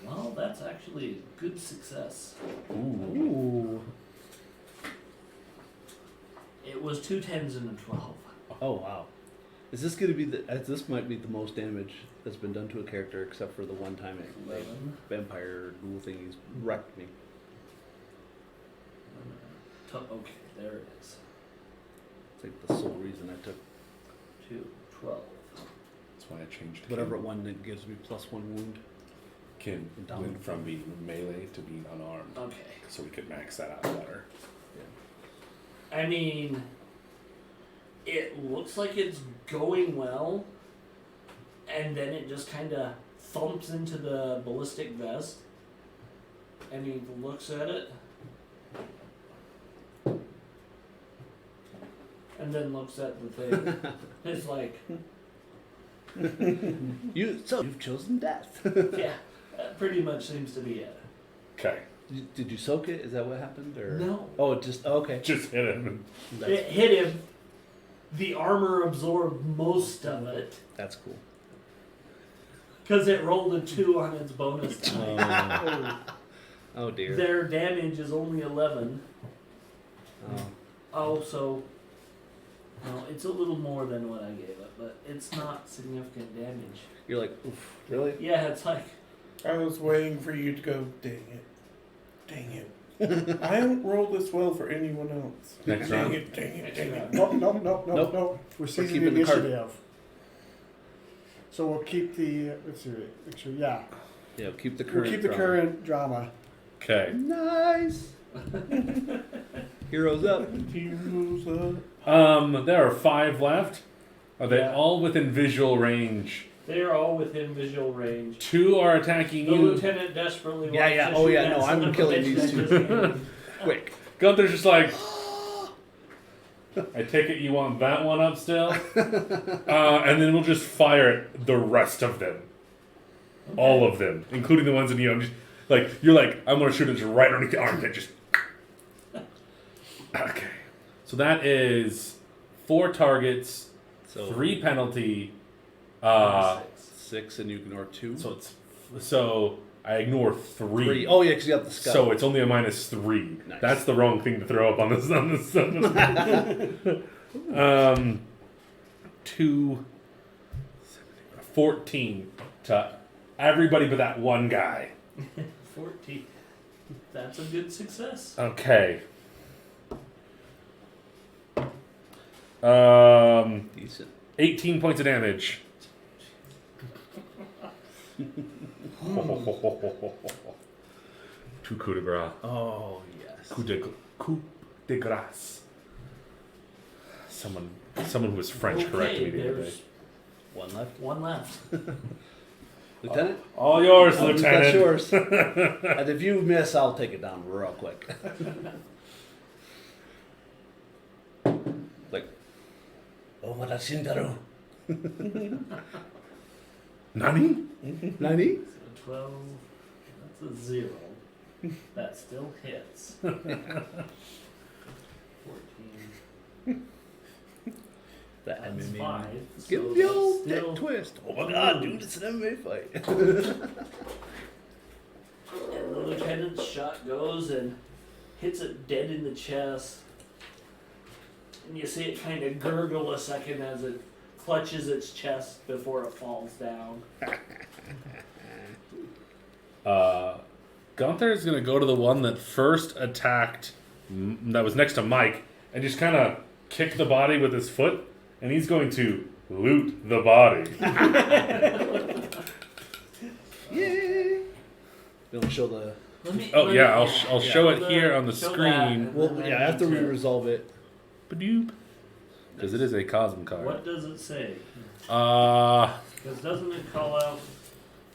well, that's actually a good success.
Ooh.
It was 2 10s and a 12.
Oh, wow. Is this going to be this might be the most damage that's been done to a character except for the one time it, like,
11.
vampire ghoul thingies wrecked me.
Okay, there it is.
It's like the sole reason I took
2, 12.
That's why I changed
whatever one that gives me +1 wound.
Kim
Down.
went from being melee to being unarmed.
Okay.
So we could max that out better.
I mean, it looks like it's going well, and then it just kind of thumps into the ballistic vest, and he looks at it, and then looks at the thing. It's like,
You've chosen death.
yeah, that pretty much seems to be it.
Okay.
Did you soak it? Is that what happened? Or
No.
Oh, it just okay.
Just hit him.
It hit him. The armor absorbed most of it
That's cool.
because it rolled a 2 on its bonus die.
Oh dear.
Their damage is only 11.
Oh.
Oh, so no, it's a little more than what I gave it, but it's not significant damage.
You're like, oof, really?
Yeah, it's like
I was waiting for you to go, dang it. Dang it. I don't roll this well for anyone else.
Next
Dang
round.
it, dang it, dang it.
Nope.
Nope.
We're seizing
keeping the card.
initiative. So we'll keep the let's see, make sure, yeah.
Yeah, keep the current.
We'll keep the
drama.
current drama.
Okay.
Nice. Heroes up.
Heroes up.
There are 5 left. Are they
Yeah.
all within visual range?
they are all within visual range.
2 are attacking
The
you.
lieutenant desperately
Yeah,
wants
yeah.
to
Oh,
shoot
yeah,
at
no, I'm
someone,
killing
but
these
they
two.
just-
Quick.
Gunther's just like, I take it you want that one up still? And then we'll just fire at the rest of them. All of them, including the ones in you. I'm just, like, you're like, I'm going to shoot it just right underneath the armpit. Just. Okay. So that is 4 targets,
So
3 penalty.
6 and you ignore 2.
So I ignore 3.
3. Oh yeah, because you got the skull.
So it's only a -3.
Nice.
That's the wrong thing to throw up on this. 2, 14 to everybody but that one guy.
14. That's a good success.
Okay.
Decent.
18 points of damage. Two coups de gras.
Oh yes.
Coup de grâce. Someone who was French corrected me the other day.
there's
One left.
one left.
Lieutenant.
All yours,
That's
Lieutenant.
yours. And if you miss, I'll take it down real quick. Like, oh, what a Shindaru.
Nani?
90?
So 12. That's a 0. That still hits. 14.
That
That's
MMA.
5.
Give
so
the old
that's
neck
still,
twist. Oh my god, dude, it's an MMA fight.
and the lieutenant's shot goes and hits it dead in the chest. And you see it kind of gurgle a second as it clutches its chest before it falls down.
Gunther is going to go to the one that first attacked, that was next to Mike, and just kind of kick the body with his foot, and he's going to loot the body.
Yay! Don't show the.
Oh yeah, I'll show it here on the
Show
screen.
that.
Well, yeah, after we resolve it.
Badoop. Because it is a Cosm card.
What does it say?
Uh,
Because doesn't it call out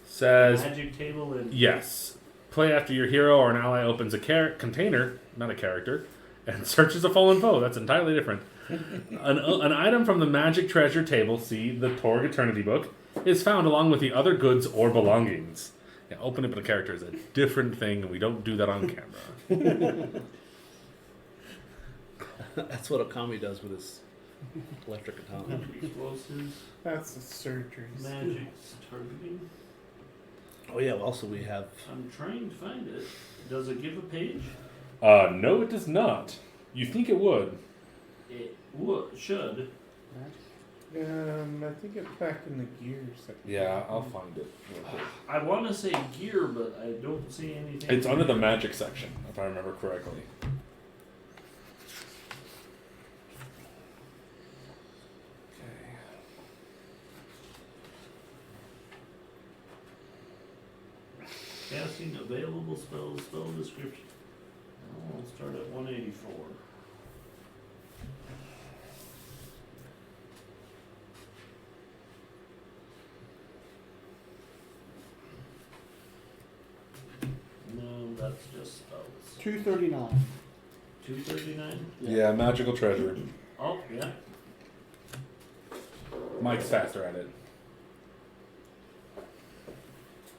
says
magic table and
yes. Play after your hero or an ally opens a container, not a character, and searches a fallen foe. That's entirely different. An item from the magic treasure table, see the Torg Eternity book, is found along with the other goods or belongings. Yeah, open up a character is a different thing, and we don't do that on camera.
That's what Okami does with his electric katana.
explosives,
That's the surgeries.
magics, targeting.
Oh yeah. Well, also we have.
I'm trying to find it. Does it give a page?
No, it does not. You think it would?
It should.
I think it's back in the gear section.
Yeah, I'll find it.
I want to say gear, but I don't see anything.
It's under the magic section, if I remember correctly.
Casting available spells, spell description. I'll start at 184. the spells.
239.
239?
Yeah, magical treasure.
Oh, yeah.
Mike's faster at it.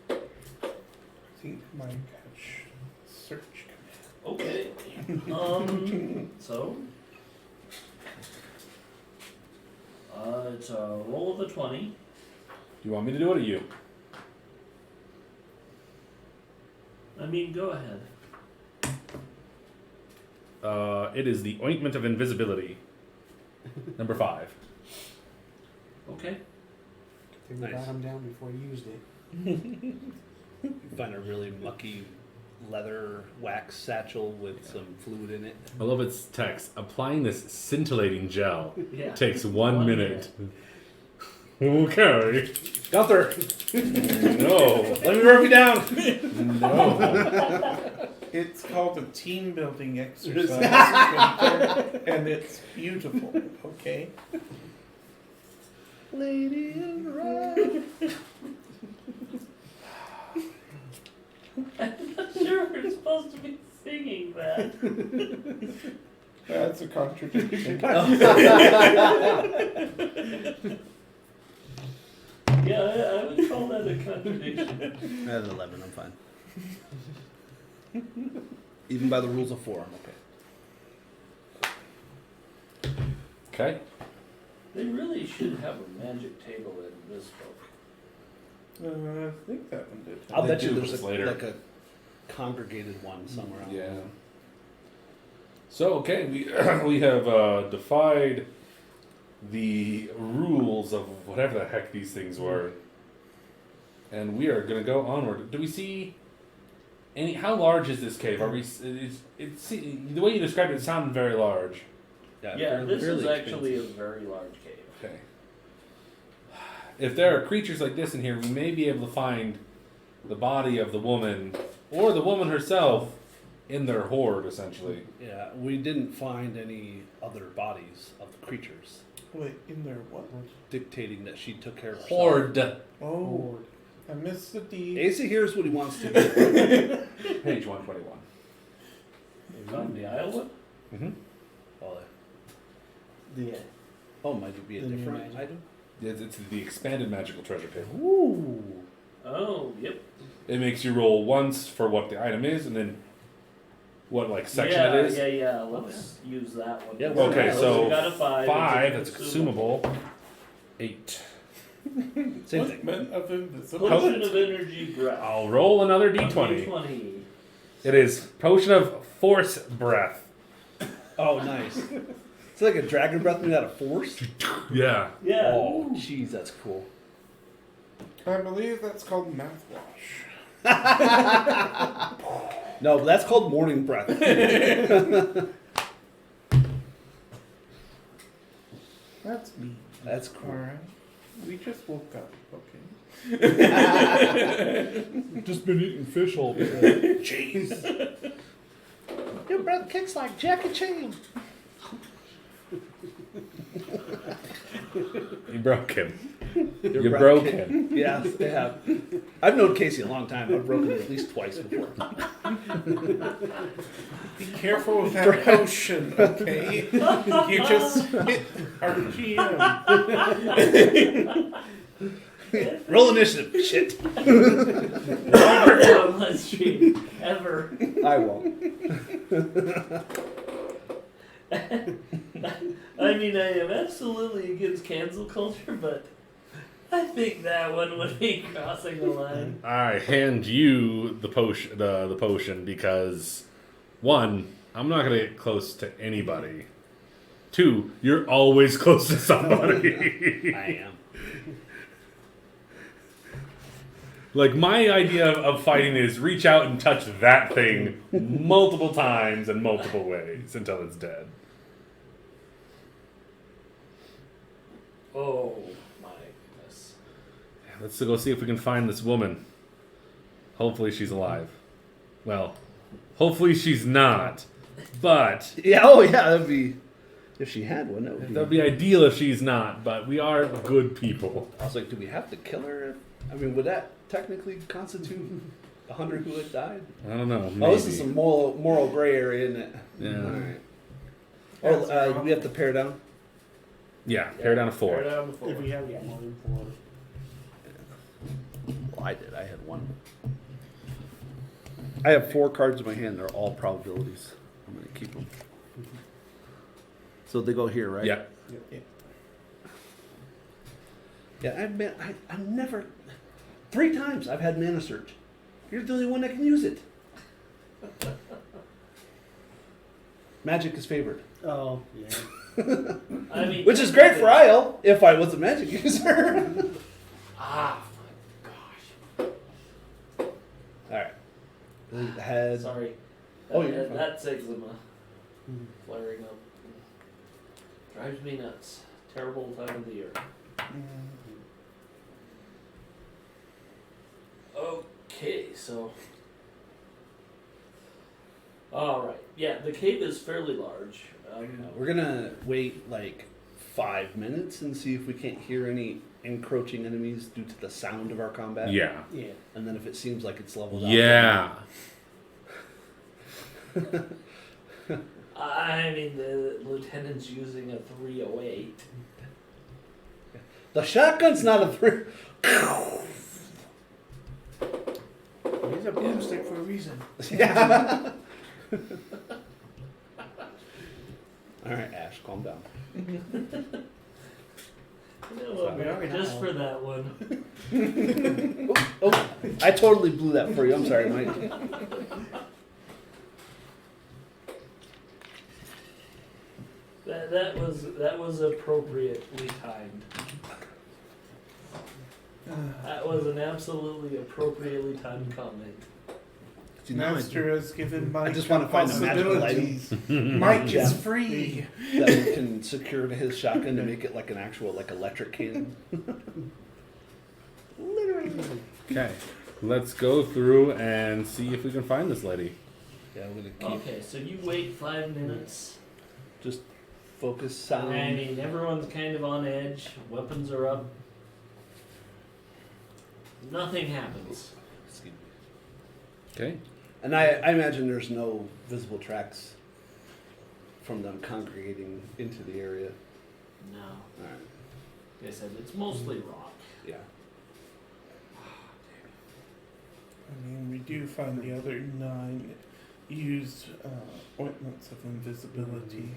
I think Mike has search command.
Okay. So. It's a roll of a 20.
Do you want me to do it or you?
I mean, go ahead.
It is the ointment of invisibility. Number 5.
Okay.
They
Nice.
got him down before he used it.
You find a really mucky leather wax satchel with some fluid in it.
I love its text. Applying this scintillating gel
Yeah.
takes 1 minute. Okay. Gunther! No. Let me rub you down! No.
It's called a team building exercise, Gunther, and it's beautiful. Okay.
Lady in red.
I'm not sure we're supposed to be singing that.
That's a contradiction.
Yeah, I would call that a contradiction.
At an 11, I'm fine. Even by the rules of 4, I'm okay.
Okay.
They really should have a magic table in this book.
I think that one did.
I'll
They
bet you
do
there's
this
a,
later.
like a congregated one somewhere else.
Yeah. So, okay, we have defied the rules of whatever the heck these things were. And we are going to go onward. Do we see any... How large is this cave? Are we... the way you described it sounded very large.
Yeah,
fairly-
this is
fairly
actually a
expensive.
very large cave.
Okay. If there are creatures like this in here, we may be able to find the body of the woman, or the woman herself, in their hoard, essentially.
Yeah, we didn't find any other bodies of the creatures,
Wait, in there what?
dictating that she took care of herself.
Hoard.
Oh, I missed the D.
Asa here's what he wants to do.
Page 121.
On the Iowa?
Mm-hmm.
Oh, might it be a
The new
different
magic.
item?
It's the expanded magical treasure table.
Ooh.
Oh, yep.
It makes you roll once for what the item is, and then what section
yeah,
it is.
Yeah. Let's use that one.
Yeah,
Okay,
so
so
we got a 5.
5,
it's
that's
a
consumable. 8.
Same thing.
Ointment of invisibility.
Potion of energy breath.
I'll roll another d20.
D20.
It is potion of force breath.
Oh, nice. It's like a dragon breath made out of force.
Yeah.
Yeah.
Oh, jeez, that's cool.
I believe that's called mouthwash.
No, but that's called morning breath.
That's me.
That's cool.
Alright. We just woke up, okay?
Just been eating fish all day.
Jeez.
Your breath kicks like Jackie Chan.
You broke him.
Your
You
breath
broke
kick-
him.
Yes, they have. I've known Casey a long time. I've broken it at least twice before.
Be careful with that potion, okay? You just hit our GM.
Roll initiative. Shit.
Never on my stream. Ever.
I won't.
I mean, I am absolutely against cancel culture, but I think that one would be crossing the line.
I hand you the potion, the potion because 1, I'm not gonna get close to anybody. 2, you're always close to somebody.
I am.
My idea of fighting is reach out and touch that thing multiple times in multiple ways until it's dead.
Oh my goodness.
Let's go see if we can find this woman. Hopefully she's alive. Well, hopefully she's not. But
Yeah. Oh, yeah. That'd be if she had one. That
that'd be ideal if she's not. But we are good people.
I was like, do we have to kill her? I mean, would that technically constitute 100 who had died?
I don't know.
Oh, this is
maybe.
some moral gray area, isn't it?
Yeah.
All right.
That's
Oh, we have to pare down?
Yeah, pare down to 4.
Tear down to 4.
If we have more than 4.
Well, I did. I had 1. I have 4 cards in my hand. They're all probabilities. I'm going to keep them. So they go here, right?
Yeah.
Yeah, I've never... 3 times I've had Mana Search. You're the only one that can use it. Magic is favored.
Oh, yeah.
I mean,
Which is great for Isle, if I was a magic user.
Ah, my gosh.
Alright. Head.
Sorry.
Oh, you're fine.
That's eczema flaring up. Drives me nuts. Terrible time of the year. Okay, so. Alright. Yeah, the cave is fairly large.
We're gonna wait like 5 minutes and see if we can't hear any encroaching enemies due to the sound of our combat.
Yeah.
Yeah.
And then if it seems like it's leveled out.
Yeah.
I mean, the lieutenant's using a 308.
The shotgun's not a 3.
He's a boomstick for a reason.
Yeah. Alright, Ash, calm down.
You know what,
We already
just
know.
for that one.
Oh, I totally blew that for you. I'm sorry, Mike.
That was appropriately timed. That was an absolutely appropriately timed comment.
See, now
Master has given Mike
I just want to find a magical item
possibilities. Mike
Yeah.
is free.
that we can secure to his shotgun to make it like an actual like electric cannon. Literally.
Okay. Let's go through and see if we can find this lady.
Yeah, we're gonna keep
Okay, so you wait 5 minutes.
just focus sound.
I mean, everyone's kind of on edge. Weapons are up. Nothing happens.
Excuse me.
Okay.
And I imagine there's no visible tracks from them congregating into the area.
No.
Alright.
Like I said, it's mostly rock.
Yeah.
I mean, we do find the other 9 used ointments of invisibility.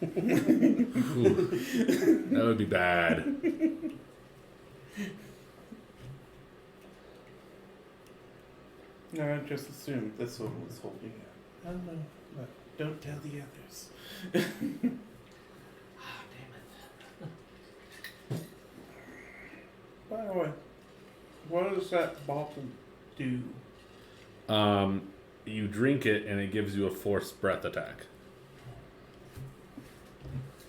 Ooh. That would be bad.
No, I just assumed this one was holding it. I don't know, but don't tell the others.
Ah, damn it.
By the way, what does that bottle do?
You drink it and it gives you a forced breath attack.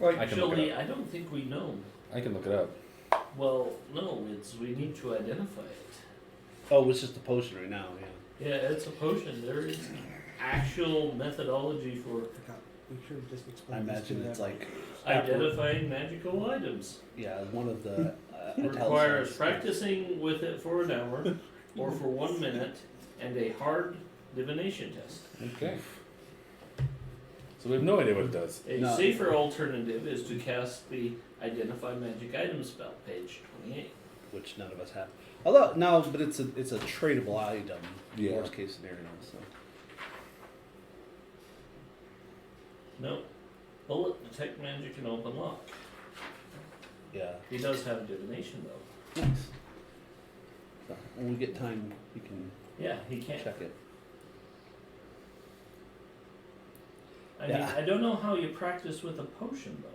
Like,
I can look it
Actually,
up.
I don't think we know.
I can look it up.
Well, no, we need to identify it.
Oh, it's just a potion right now, yeah.
Yeah, it's a potion. There is actual methodology for
We should have just
I
explained this to
imagine it's
them.
like
identifying magical items.
yeah, one of the
Requires
italicized-
practicing with it for an hour or for 1 minute and a hard divination test.
Okay. So we have no idea what it does.
A
No.
safer alternative is to cast the Identify Magic Item spell, page 28.
which none of us have. Although no, but it's a tradable item.
Yeah.
Worst case scenario. So
Nope. Bullet, detect magic, and open lock.
yeah,
He does have divination though.
nice. So when we get time, we can
Yeah, he can.
check it.
I
Yeah.
mean, I don't know how you practice with a potion though.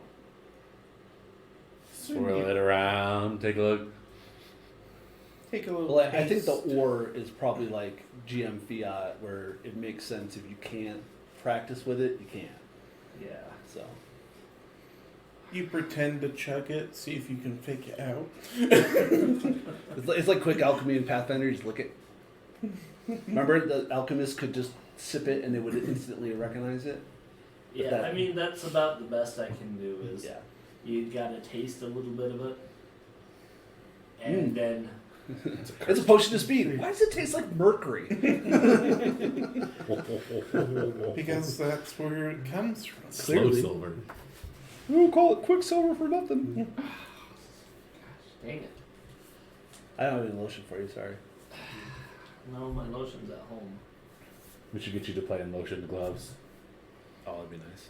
Swirl it around, take a look.
take a little
Well, I think the
taste.
ore is probably like GM Fiat, where it makes sense if you can't practice with it, you can't.
Yeah.
So
You pretend to chug it, see if you can fake it out.
it's like quick alchemy in Pathfinder. You just look at. Remember, the alchemist could just sip it and they would instantly recognize it.
Yeah,
that-
I mean that's about the best I can do is
Yeah.
you gotta taste a little bit of it. And then
It's a potion of speed. Why does it taste like mercury?
Because that's where it comes from.
Slow
Clearly.
silver.
We don't call it quicksilver for nothing.
Dang it.
I don't have any lotion for you, sorry.
No, my lotion's at home.
We should get you to play in lotion gloves.
Oh, that'd be nice.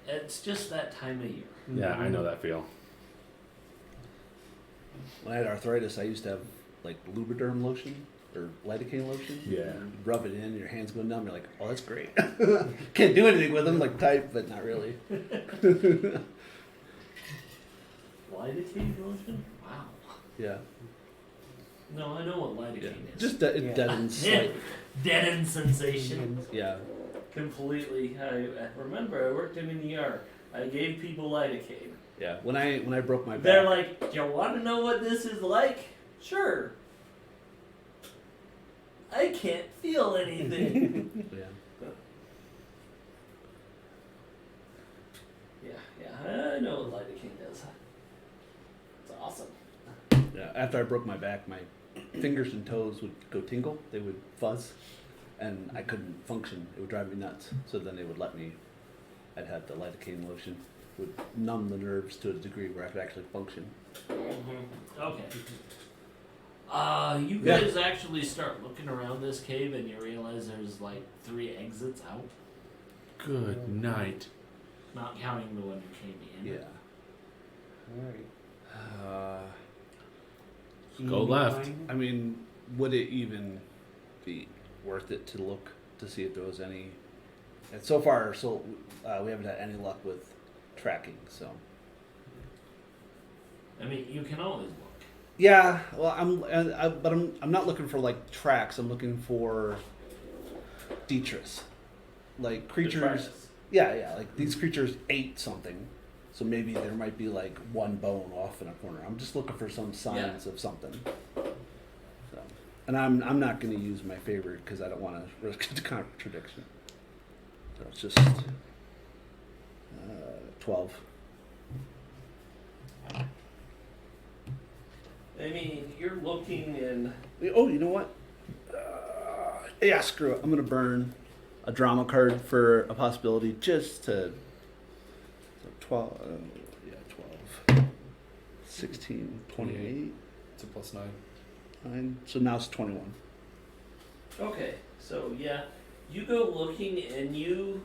It's just that time of year.
Yeah, I know that feel.
When I had arthritis, I used to have like Lubriderm lotion or lidocaine lotion.
Yeah.
You rub it in, your hands go numb. You're like, oh, that's great. Can't do anything with them, like type, but not really.
Lidocaine lotion? Wow.
Yeah.
No, I know what lidocaine is.
Just it deadens. Like,
Dead end sensation.
yeah.
Completely. I remember I worked in an ER. I gave people lidocaine.
Yeah. When I broke my back.
They're like, do you want to know what this is like? Sure. I can't feel anything.
Yeah.
yeah, I know what lidocaine does. It's awesome.
Yeah. After I broke my back, my fingers and toes would go tingle. They would fuzz, and I couldn't function. It would drive me nuts. So then they would let me. I'd have the lidocaine lotion. Would numb the nerves to a degree where I could actually function.
Okay. You
Yeah.
guys actually start looking around this cave and you realize there's like 3 exits out,
Good night.
not counting the one you came in.
Yeah.
Alright.
Go left.
I mean, would it even be worth it to look to see if there was any? And so far, we haven't had any luck with tracking. So
I mean, you can always look.
yeah, well, but I'm not looking for like tracks. I'm looking for detritus, like creatures.
Detritus.
Yeah, like these creatures ate something, so maybe there might be like one bone off in a corner. I'm just looking for some signs of something. So, and I'm not going to use my favorite because I don't want to risk the contradiction. So it's just 12.
I mean, you're looking and
Oh, you know what? Yeah, screw it. I'm going to burn a drama card for a possibility just to. So 12. 12. 16, 28.
It's a +9.
9. So now it's 21.
okay, so yeah, you go looking and you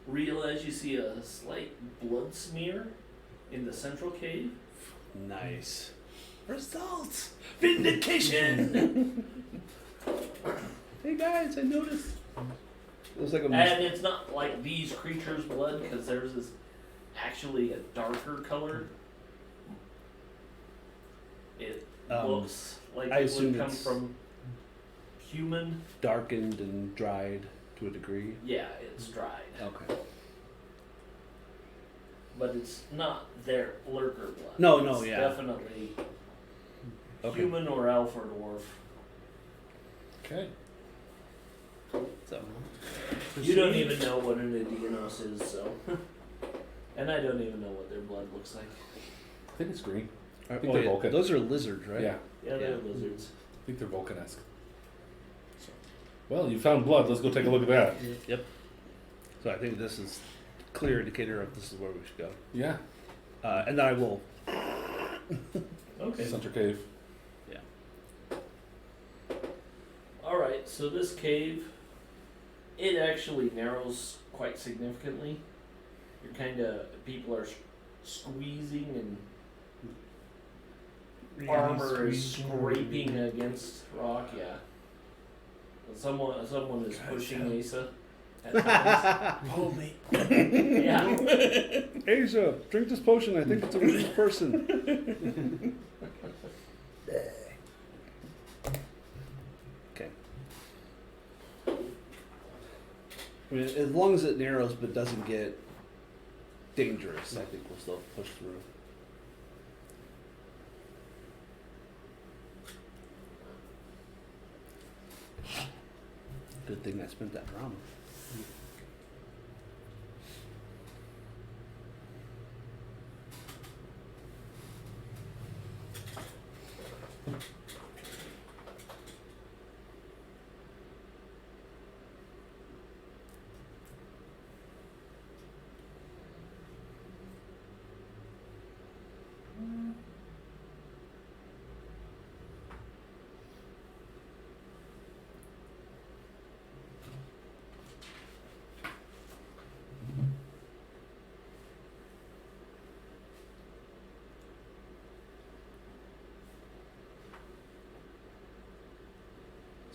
realize you see a slight blood smear in the central cave.
Nice. Results! Vindication! Hey guys, I noticed. It was like a
And it's not like these creatures' blood, because theirs is actually a darker color. It looks like
I
it
assume
would come
it's-
from human.
darkened and dried to a degree.
Yeah, it's dried.
Okay.
But it's not their lurker blood.
No, no,
It's
yeah.
definitely
Okay.
human or elf or dwarf.
Okay.
So.
You don't even know what an Adianos is, so. And I don't even know what their blood looks like.
I think it's green.
I
think they're Vulcan.
Those are lizards, right?
Yeah.
Yeah, they're
Yeah.
lizards.
I think they're Vulcan-esque. So, well, you found blood. Let's go take a look at that.
Yep. So I think this is clear indicator of this is where we should go.
Yeah.
And then I will.
Okay.
Center cave.
Alright, so this cave, it actually narrows quite significantly. You're people are squeezing and armor is scraping against rock, yeah. Someone is pushing Asa at times.
Pull me.
Yeah.
Asia, drink this potion. I think it's a weak person. Okay. I mean, as long as it narrows but doesn't get dangerous, I think we'll still push through. Good thing I spent that drama.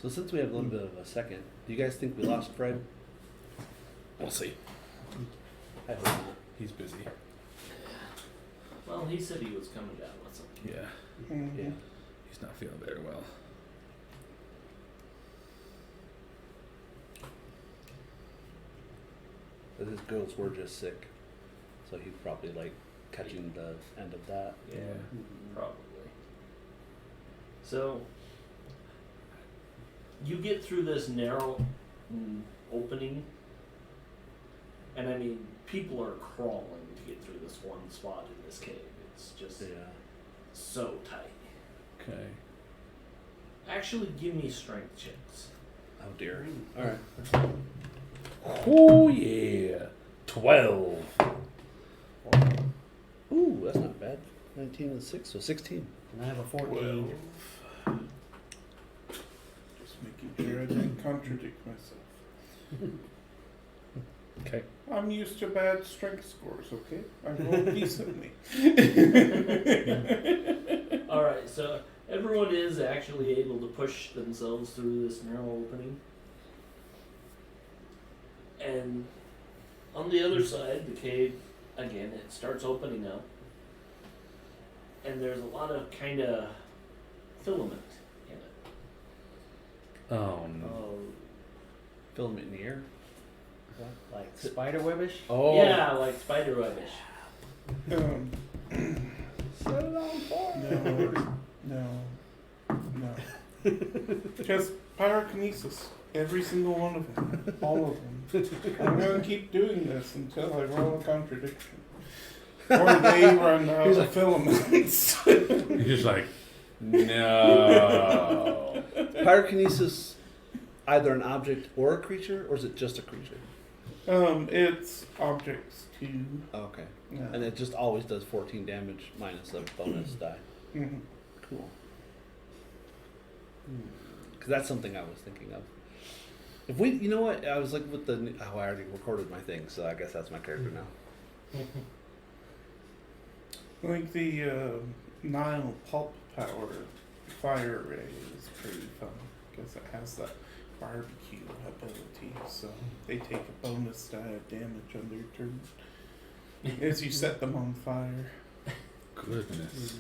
So since we have a little bit of a second, do you guys think we lost Fred?
We'll see.
I hope not.
He's busy.
Well, he said he was coming down with something.
Yeah,
Mhm.
Yeah.
he's not feeling very well.
But his girls were just sick, so he's probably like catching the end of that.
Yeah, probably. So, you get through this narrow opening, and I mean, people are crawling to get through this one spot in this cave. It's just
Yeah.
so tight.
Okay.
Actually, give me strength checks.
Oh dear. All right.
Oh yeah, 12.
Ooh, that's not bad. 19 and 6, so 16.
And I have a 14.
12. Just making sure I didn't contradict myself.
Okay.
I'm used to bad strength scores, okay? I roll decently.
Alright, so everyone is actually able to push themselves through this narrow opening. And on the other side, the cave, again, it starts opening up. And there's a lot of kind of filament in it.
Oh no.
Oh,
Filament in the air.
Like spider webbish?
Oh.
yeah, like spider webbish.
Set it on fire.
No. Just pyrokinesis. Every single one of them. All of them. I'm going to keep doing this until I roll a contradiction. Or they run out of filaments.
He's just like, no.
Pyrokinesis, either an object or a creature, or is it just a creature?
It's objects too.
Oh, okay.
Yeah.
And it just always does 14 damage minus a bonus die.
Mhm.
Cool. Because that's something I was thinking of. If we, you know what, I was like with the, oh, I already recorded my thing, so I guess that's my character now.
Like the Nile pulp power fire ray is pretty fun because it has that barbecue ability, so they take a bonus die of damage on their turn as you set them on fire.
Goodness.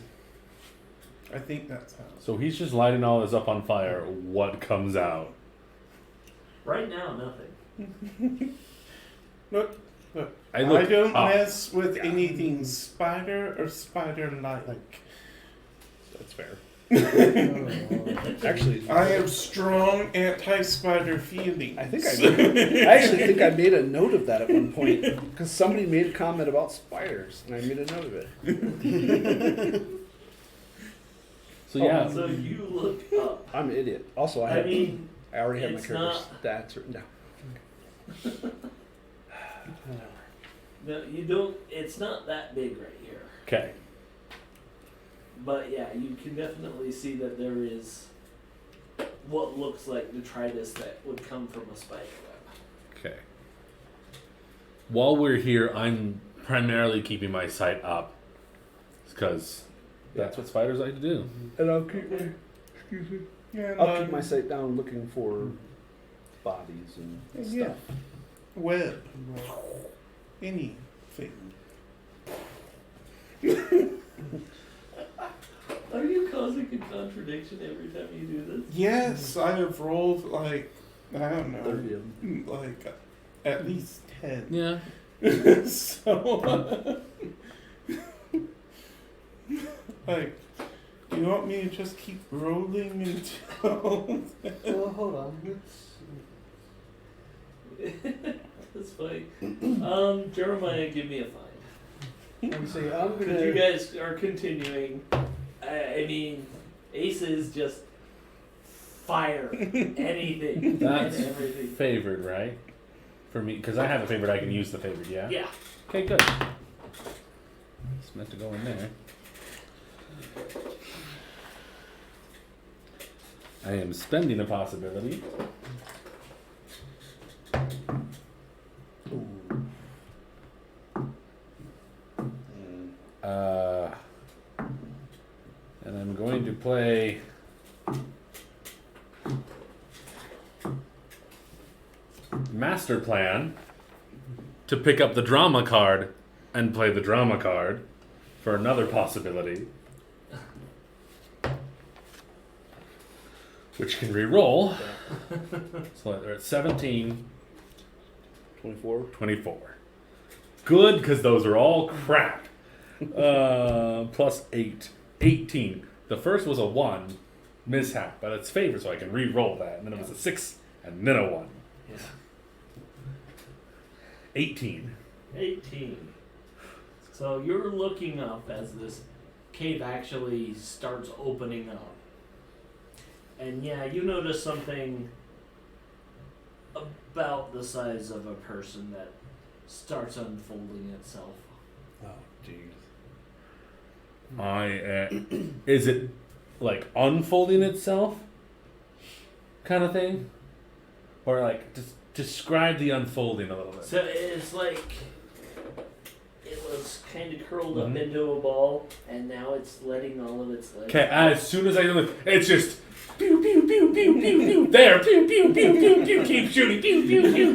I think that's how.
So he's just lighting all this up on fire. What comes out?
Right now, nothing.
Look,
I
I
look
don't
up.
mess with anything spider or spider-like.
That's fair. Actually,
I have strong anti-spider feelings.
I think I actually think I made a note of that at one point because somebody made a comment about spiders, and I made a note of it.
So yeah.
So you look up.
I'm an idiot. Also,
I mean,
I already have my
it's
character's
not-
stats written down.
no, you don't. It's not that big right here.
Okay.
But yeah, you can definitely see that there is what looks like detritus that would come from a spider web.
Okay. While we're here, I'm primarily keeping my sight up because that's what spiders like to do.
And I'll keep my, excuse me.
Yeah,
I'll keep my sight down looking for bodies and
Yeah.
stuff.
web, anything.
Are you causing a contradiction every time you do this?
Yes, I have rolled like I don't
30
know,
of them.
like at least 10.
Yeah.
So, like, do you want me to just keep rolling until?
Well, hold on.
That's funny. Jeremiah, give me a find.
Let me see. I'm
Because
gonna.
you guys are continuing. I mean, Asa is just fire anything
That's
and everything.
favored, right? For me, because I have a favorite, I can use the favorite, yeah?
Yeah.
Okay, good. It's meant to go in there. I am spending a possibility. And I'm going to play Master Plan to pick up the drama card and play the drama card for another possibility, which can re-roll. So they're at 17,
24.
24. Good, because those are all crap. Plus 8. 18. The first was a 1 mishap, but it's favored, so I can re-roll that. And then it was a 6, and then a 1.
Yeah.
18.
18. So you're looking up as this cave actually starts opening up. And yeah, you notice something about the size of a person that starts unfolding itself.
Oh, jeez.
Is it like unfolding itself kind of thing? Or like just describe the unfolding a little bit.
So it's like it was kind of curled up
Mhm.
into a ball, and now it's letting all of its legs.
Okay, as soon as I do it, it's just pew pew pew pew pew pew there pew pew pew pew pew keep shooting pew pew pew.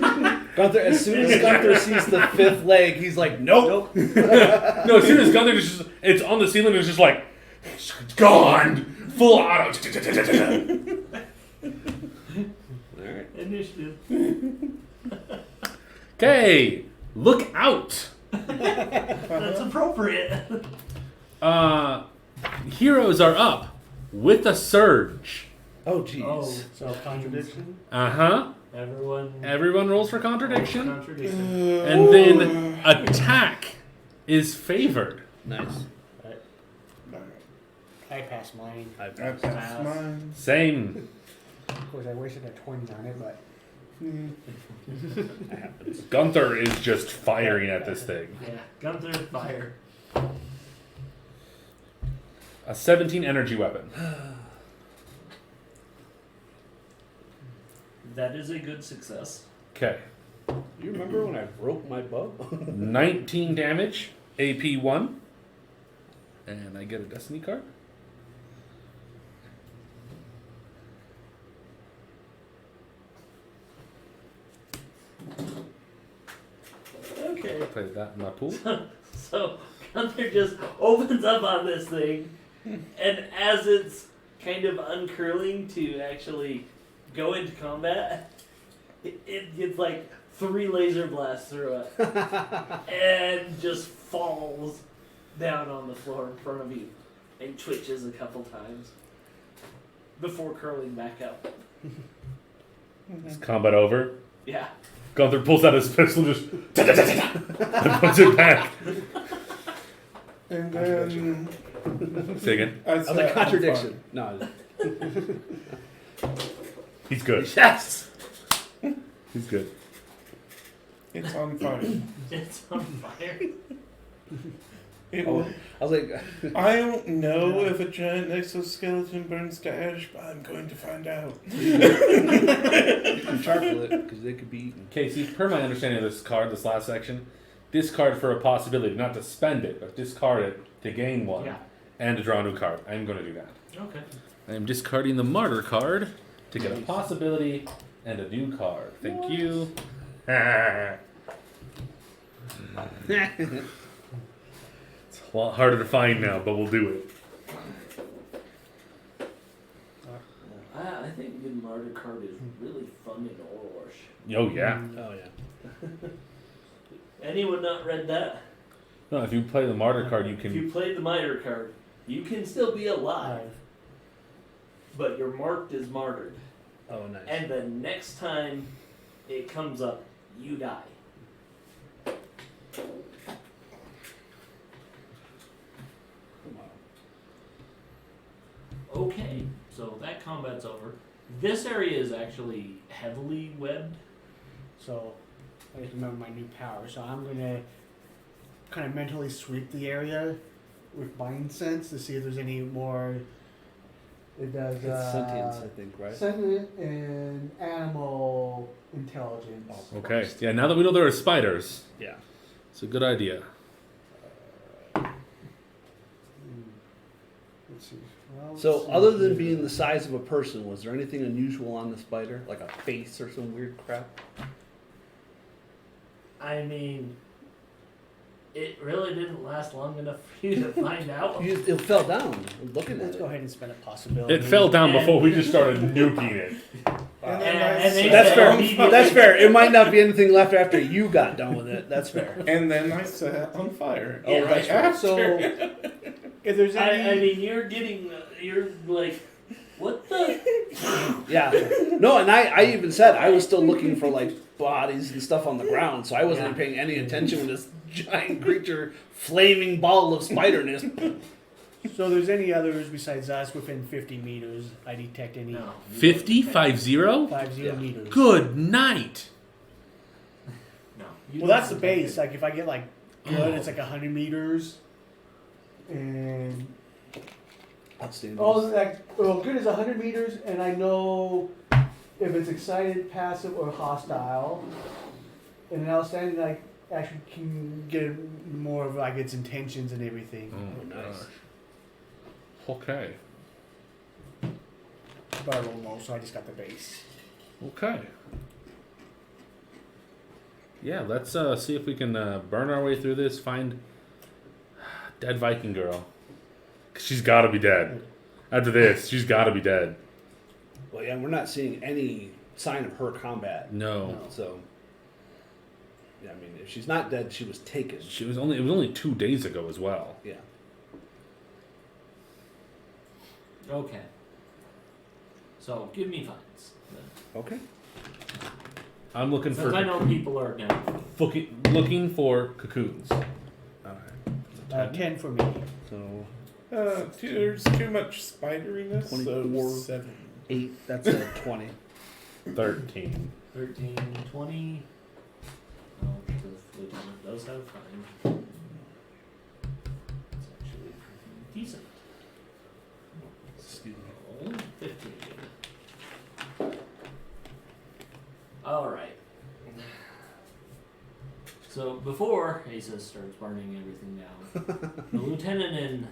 Gunther, as soon as Gunther sees the 5th leg, he's like, nope.
No, as soon as Gunther is just it's on the ceiling, it's just like it's gone full auto.
Alright.
Initiative.
Okay, look out.
That's appropriate.
Heroes are up with a surge.
Oh, jeez.
Oh,
So contradiction.
Uh-huh.
everyone.
Everyone rolls for contradiction.
Contradiction.
And then attack is favored.
Nice.
I passed mine.
I
I
passed.
passed mine.
Same.
Of course, I wasted a 20 on it, but
That happens.
Gunther is just firing at this thing.
Yeah, Gunther, fire.
A 17 energy weapon.
That is a good success.
Okay.
You remember when I broke my bow?
19 damage, AP 1. And I get a destiny card.
Okay.
Play that in my pool.
So Gunther just opens up on this thing, and as it's kind of uncurling to actually go into combat, it gets like 3 laser blasts through it, and just falls down on the floor in front of you, and twitches a couple times before curling back up.
Is combat over?
Yeah.
Gunther pulls out his pistol and just and puts it back.
And then
Say again.
I
I was
set
like,
on
contradiction. No.
He's good.
Yes!
He's good.
fire. It's on fire.
It's on fire.
It
Oh,
will.
I was like,
I don't know if a giant exoskeleton burns to ash, but I'm going to find out.
you can charcoal it because they could be eaten.
Casey, per my understanding of this card, this last section, discard for a possibility, not to spend it, but discard it to gain one
Yeah.
and to draw a new card. I'm going to do that.
Okay.
I am discarding the martyr card to get a
Nice.
possibility and a new card. Thank you. It's a lot harder to find now, but we'll do it.
I think the martyr card is really fun in Orosh.
Oh yeah.
Oh, yeah.
Anyone not read that?
No, if you play the martyr card, you
If
can.
you play the martyr card, you can still be alive, but you're marked as martyred.
Oh, nice.
And the next time it comes up, you die.
Wow.
Okay, so that combat's over. This area is actually heavily webbed.
So I just remember my new power. So I'm gonna kind of mentally sweep the area with mind sense to see if there's any more. It does
It's sentience, I think, right?
sentient and animal intelligence.
Okay. Yeah. Now that we know there are spiders,
Yeah.
it's a good idea.
Let's see. Well,
So,
let's see
other than
here.
being the size of a person, was there anything unusual on the spider, like a face or some weird crap?
I mean, it really didn't last long enough for you to find out.
It fell down. Looking at
Let's
it.
go ahead and spend a possibility.
It fell down
And-
before we just started nuking it.
And
And they
That's
said
fair.
immediately-
That's fair. It might not be anything left after you got done with it. That's fair.
And then I set it on fire.
Oh, that's right.
So, if there's any,
I mean, you're getting, you're like, what the?
Yeah. No, and I even said I was still looking for like bodies and stuff on the ground, so I wasn't
Yeah.
paying any attention when this giant creature, flaming ball of spiderness.
so there's any others besides us within 50 meters, I detect any
No.
50? 50?
50
Yeah.
meters.
Good night.
No. you
Well, that's the
don't
base.
detect
Like if I get like good, it's like 100 meters, and
Outstanding.
good is 100 meters, and I know if it's excited, passive, or hostile. And an outstanding, I actually can get more of like its intentions and everything.
Oh,
nice.
Okay.
But I roll low, so I just got the base.
Okay. Yeah, let's see if we can burn our way through this, find dead Viking girl. 'Cause she's got to be dead. After this, she's got to be dead.
Well, yeah, we're not seeing any sign of her combat.
No.
So, yeah, I mean, if she's not dead, she was taken.
It was only 2 days ago as well.
Yeah.
Okay. So give me finds. then.
Okay.
I'm looking
Since
for
I know people are down.
looking for cocoons.
Okay.
10 for me.
So
There's too much spideriness.
24.
So 7.
8. That's a 20.
13.
13, 20. Oh, the lieutenant does have fine. It's actually pretty decent.
Excuse me.
So, 15. Alright. So before Asa starts burning everything down, the lieutenant and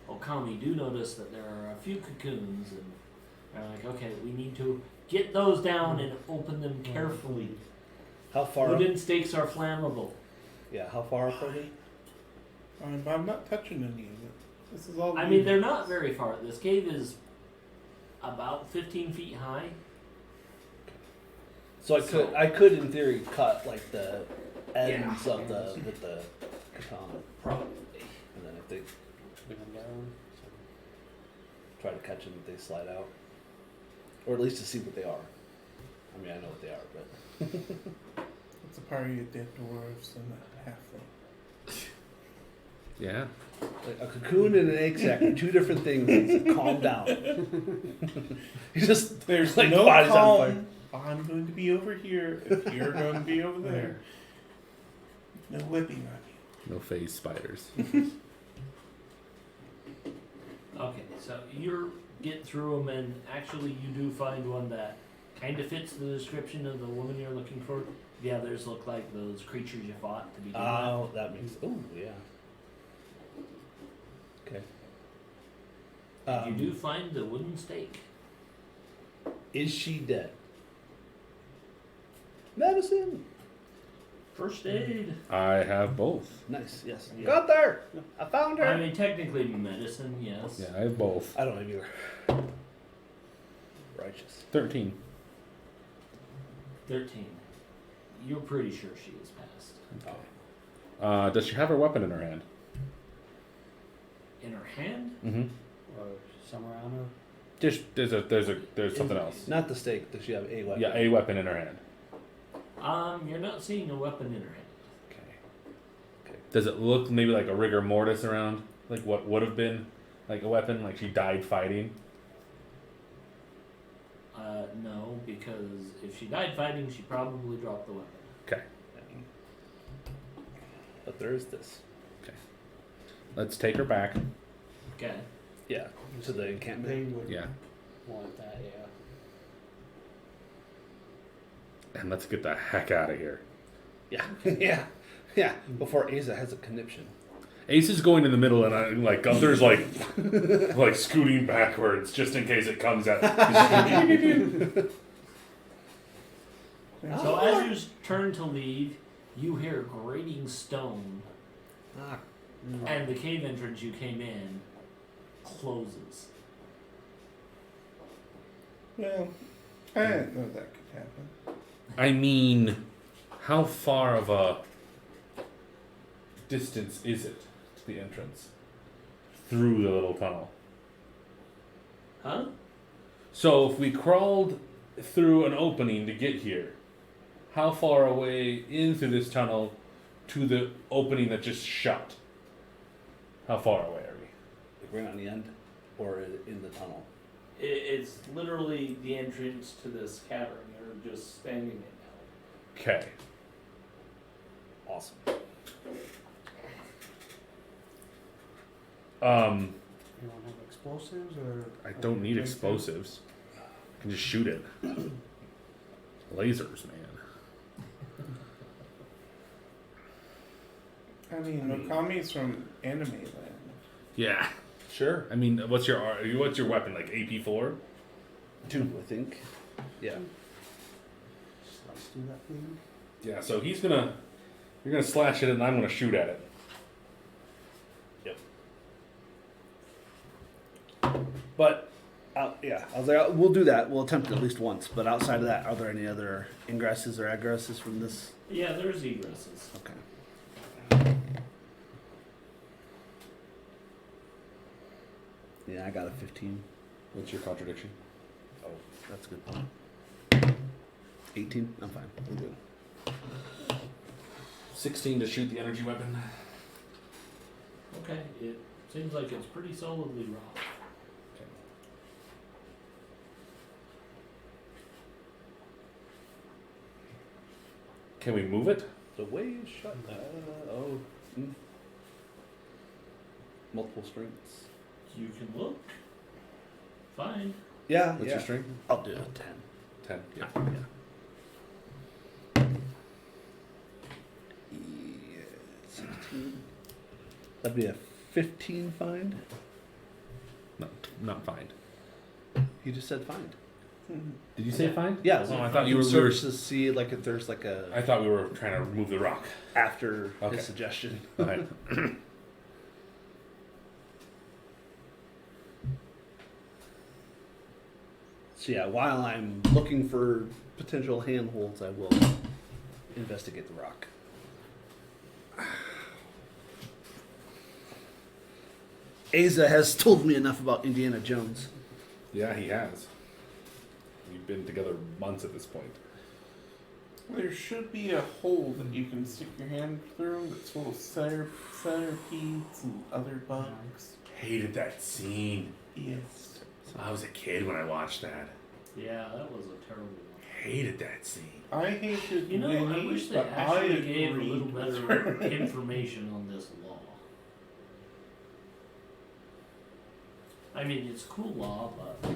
Okami do notice that there are a few cocoons, and they're like, okay, we need to get those down and open them carefully.
How far up?
Wooden stakes are flammable.
Yeah, how far up are they?
I'm not touching any of it. This is all.
I mean, they're not very far. This cave is about 15 feet high.
So I could in theory cut like the ends
Yeah.
of the with the katana,
Probably.
and then if they
Bring them down.
try to catch them, they slide out, or at least to see what they are. I mean, I know what they are, but
It's a party of dead dwarves and a halfling.
Yeah.
like a cocoon and an egg sac are two different things. Calm down. You just
There's
like
no
bodies on
calm. I'm going to be over here if you're going to be over there. No whipping on you.
No phase spiders.
Okay, so you get through them, and actually you do find one that kind of fits the description of the woman you're looking for. The others look like those creatures you fought to begin with.
Oh, that makes. Oh, yeah. Okay.
You do find the wooden stake.
Is she dead? Medicine.
First aid.
I have both.
Nice. Yes.
Yeah.
Got there. I found her.
I mean, technically medicine, yes.
Yeah, I have both.
I don't have either. Righteous.
13.
13. You're pretty sure she is passed.
Does she have her weapon in her hand?
In her hand?
Mm-hmm.
Or somewhere on her.
There's something else.
Not the stake. Does she have a weapon?
Yeah, a weapon in her hand.
You're not seeing a weapon in her hand.
Okay. Does it look maybe like a rigor mortis around? Like what would have been Like a weapon, like she died fighting?
No, because if she died fighting, she probably dropped the weapon.
Okay.
But there is this.
Let's take her back.
Okay.
Yeah. To the encampment.
They would
Yeah.
want that, yeah.
And let's get the heck out of here.
Yeah. Yeah. Yeah. Before Asa has a conniption.
Ace is going in the middle, and Gunther's like scooting backwards just in case it comes out.
So as you turn to leave, you hear grating stone,
Ah.
and the cave entrance you came in closes.
Well, I didn't know that could happen.
I mean, how far of a distance is it to the entrance through the little tunnel?
Huh?
So if we crawled through an opening to get here, how far away into this tunnel to the opening that just shut? How far away are we?
Like right on the end, or in the tunnel.
It's literally the entrance to this cavern. You're just standing in now.
Okay.
Awesome.
You don't have explosives or?
I don't need explosives. I can just shoot it. Lasers, man.
I mean, Okami's from anime land.
Yeah.
Sure.
I mean, what's your weapon? Like AP4?
2, I think. Yeah.
Let's do that thing.
Yeah. So you're gonna slash it, and I'm gonna shoot at it.
But, yeah, I was like, we'll do that. We'll attempt it at least once. But outside of that, are there any other ingresses or egresses from this?
Yeah, there's egresses.
Okay. Yeah, I got a 15.
What's your contradiction?
Oh, that's a good point. 18? I'm fine. I'm good.
16 to shoot the energy weapon.
Okay, it seems like it's pretty solidly rock.
Can we move it?
The waves shut. Multiple strengths.
You can look. Fine.
Yeah.
What's your strength?
I'll do a 10.
10.
Yeah. Yeah, 16. That'd be a 15 find.
No, not find.
You just said find.
Did you say find?
Yeah.
Oh, I thought you
can
were.
search to see like if there's like a
I thought we were trying to remove the rock.
after
Okay.
his suggestion.
Okay.
So yeah, while I'm looking for potential handholds, I will investigate the rock. Asa has told me enough about Indiana Jones.
Yeah, he has. We've been together months at this point.
There should be a hole that you can stick your hand through that's full of centipedes and other bugs.
Hated that scene.
Yes.
I was a kid when I watched that.
Yeah, that was a terrible one.
Hated that scene.
I hated
You know, I
Winnie,
wish they
but I
actually gave a
agreed
little
with
better
her.
information on this law. I mean, it's cool law, but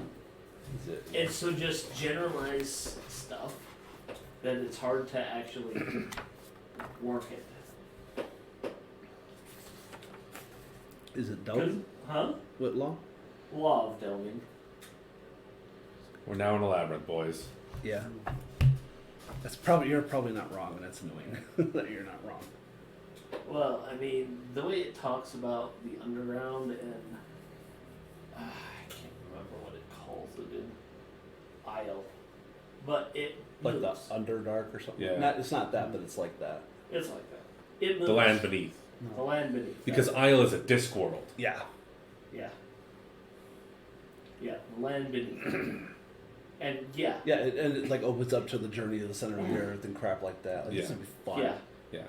Is it?
it's so just generalized stuff that it's hard to actually work it.
Is it
'Cause-
Delvin?
Huh?
What law?
Law of delving.
We're now in a labyrinth, boys.
Yeah. You're probably not wrong, and that's annoying that you're not wrong.
Well, I mean, the way it talks about the underground and I can't remember what it calls it in Isle, but it
Like the
moves.
Underdark or something.
Yeah.
It's not that, but it's like that.
It's like that. It moves.
The land beneath.
The land beneath.
Because Isle is a disc world.
Yeah.
Yeah. Yeah, the land beneath. And yeah.
Yeah, and it like opens up to the journey of the center of the earth and crap like that. Like, This
Yeah.
would be fun.
Yeah.
Yeah.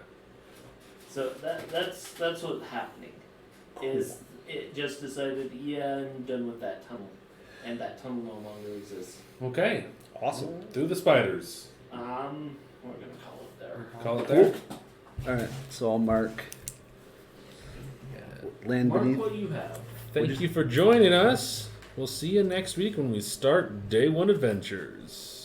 So that's what's happening. Is it just decided, yeah, I'm done with that tunnel. And that tunnel no longer exists.
Okay.
Awesome.
Through the spiders.
We're gonna call it there.
Call it there.
All right, so I'll mark land
Mark
beneath.
what you have.
Thank you for joining us. We'll see you next week when we start Day 1 Adventures.